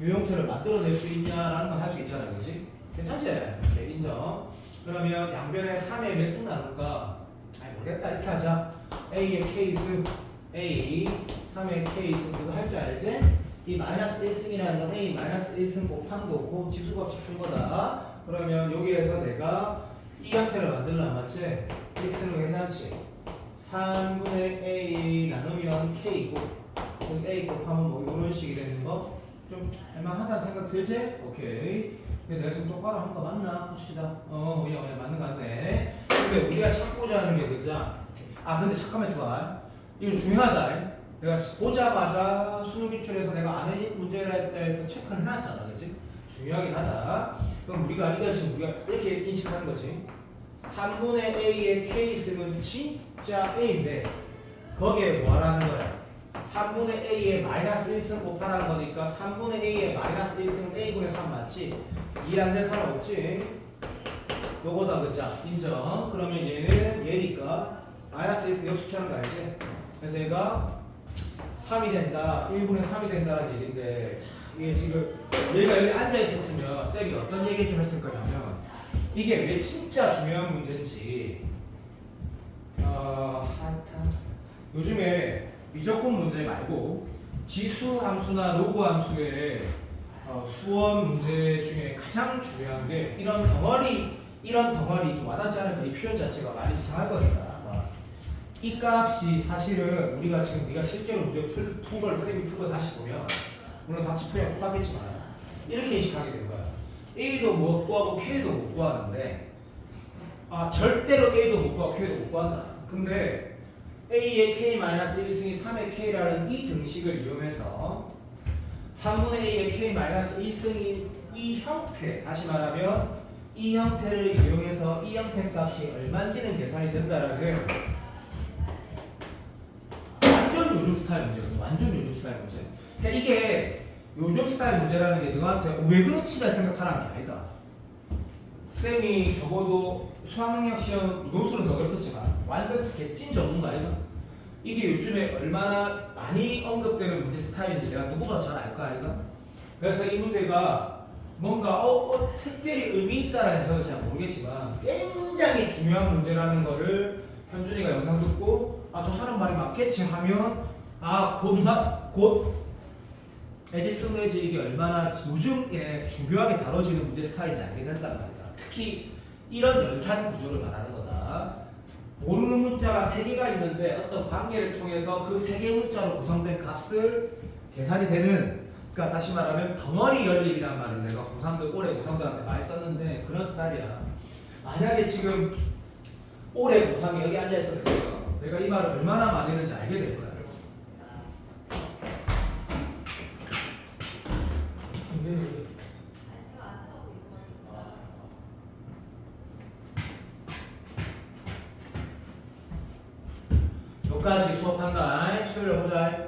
이 형태를 만들어낼 수 있냐라는 걸 할 수 있잖아 그치? 괜찮지? 이렇게 인정. 그러면 양변에 3의 몇 승 나눌까? 모르겠다. 이렇게 하자. A의 K승, A, 3의 K승 그거 할 줄 알지? 이 마이너스 1승이라는 건 A 마이너스 1승 곱한 거고 지수값식 쓴 거다. 그러면 여기에서 내가 이 형태를 만들려면 맞지? x는 괜찮지? 3분의 a 나누면 k고 a 곱하면 뭐 이런 식이 되는 거 좀 할만하다는 생각 들지? 오케이. 근데 내가 지금 똑바로 한 거 맞나? 봅시다. 그냥 맞는 거 같네. 근데 우리가 찾고자 하는 게 그자. 아 근데 잠깐만 있어봐. 이거 중요하다. 내가 보자마자 수능 기출에서 내가 아는 문제를 할 때에서 체크를 해놨잖아, 그렇지? 중요하긴 하다. 그럼 우리가 이거 지금 우리가 이렇게 인식하는 거지. 3분의 a의 k 있으면 진짜 a인데 거기에 뭐 하라는 거야? 3분의 a의 마이너스 1승 곱하라는 거니까 3분의 a의 마이너스 1승은 a분의 3 맞지? 이해 안 된 사람 없지? 요거다 그자 인정. 그러면 얘는 얘니까 마이너스 1승 역수치하는 거 알지? 그래서 얘가 3이 된다 1분의 3이 된다는 얘기인데 이게 지금 얘가 여기 앉아 있었으면 쌤이 어떤 얘기 좀 했을 거냐면 이게 왜 진짜 중요한 문제인지 요즘에 미적분 문제 말고 지수 함수나 로그 함수의 수원 문제 중에 가장 중요한 게 이런 덩어리 좀 와닿지 않을까 이 표현 자체가 많이 이상할 거니까 이 값이 사실은 우리가 지금 네가 실제로 문제 푼 걸 선생님이 푼 거 다시 보면 물론 답지 풀이가 똑같겠지만 이렇게 인식하게 된 거야. A도 못 구하고 K도 못 구하는데 절대로 A도 못 구하고 K도 못 구한다. 근데 A의 K-1승이 3의 K라는 이 등식을 이용해서 3분의 A의 K-1승이 이 형태, 다시 말하면 이 형태를 이용해서 이 형태 값이 얼마인지는 계산이 된다라는 완전 요즘 스타일 문제거든요. 완전 요즘 스타일 문제. 그러니까 이게 요즘 스타일 문제라는 게 너한테 왜 그렇지가 생각하라는 게 아니다. 쌤이 적어도 수학능력 시험 논술은 더 그렇겠지만 완전 개찐 전문가 아이가. 이게 요즘에 얼마나 많이 언급되는 문제 스타일인지 내가 누구보다 잘 알 거 아이가. 그래서 이 문제가 뭔가 특별히 의미 있다라는 해석은 잘 모르겠지만 굉장히 중요한 문제라는 거를 현준이가 영상 듣고 저 사람 말이 맞겠지 하면 곧 에디슨웨지 이게 얼마나 요즘에 중요하게 다뤄지는 문제 스타일인지 알게 된단 말이야. 특히 이런 연산 구조를 말하는 거다. 모르는 문자가 3개가 있는데 어떤 관계를 통해서 그 3개 문자로 구성된 값을 계산이 되는, 그러니까 다시 말하면 덩어리 연립이란 말을 내가 고3들 올해 고3들한테 많이 썼는데 그런 스타일이야. 만약에 지금 올해 고3이 여기 앉아 있었으면 내가 이 말을 얼마나 많이 했는지 알게 될 거야. 여기까지 수업한다. 수요일에 보자.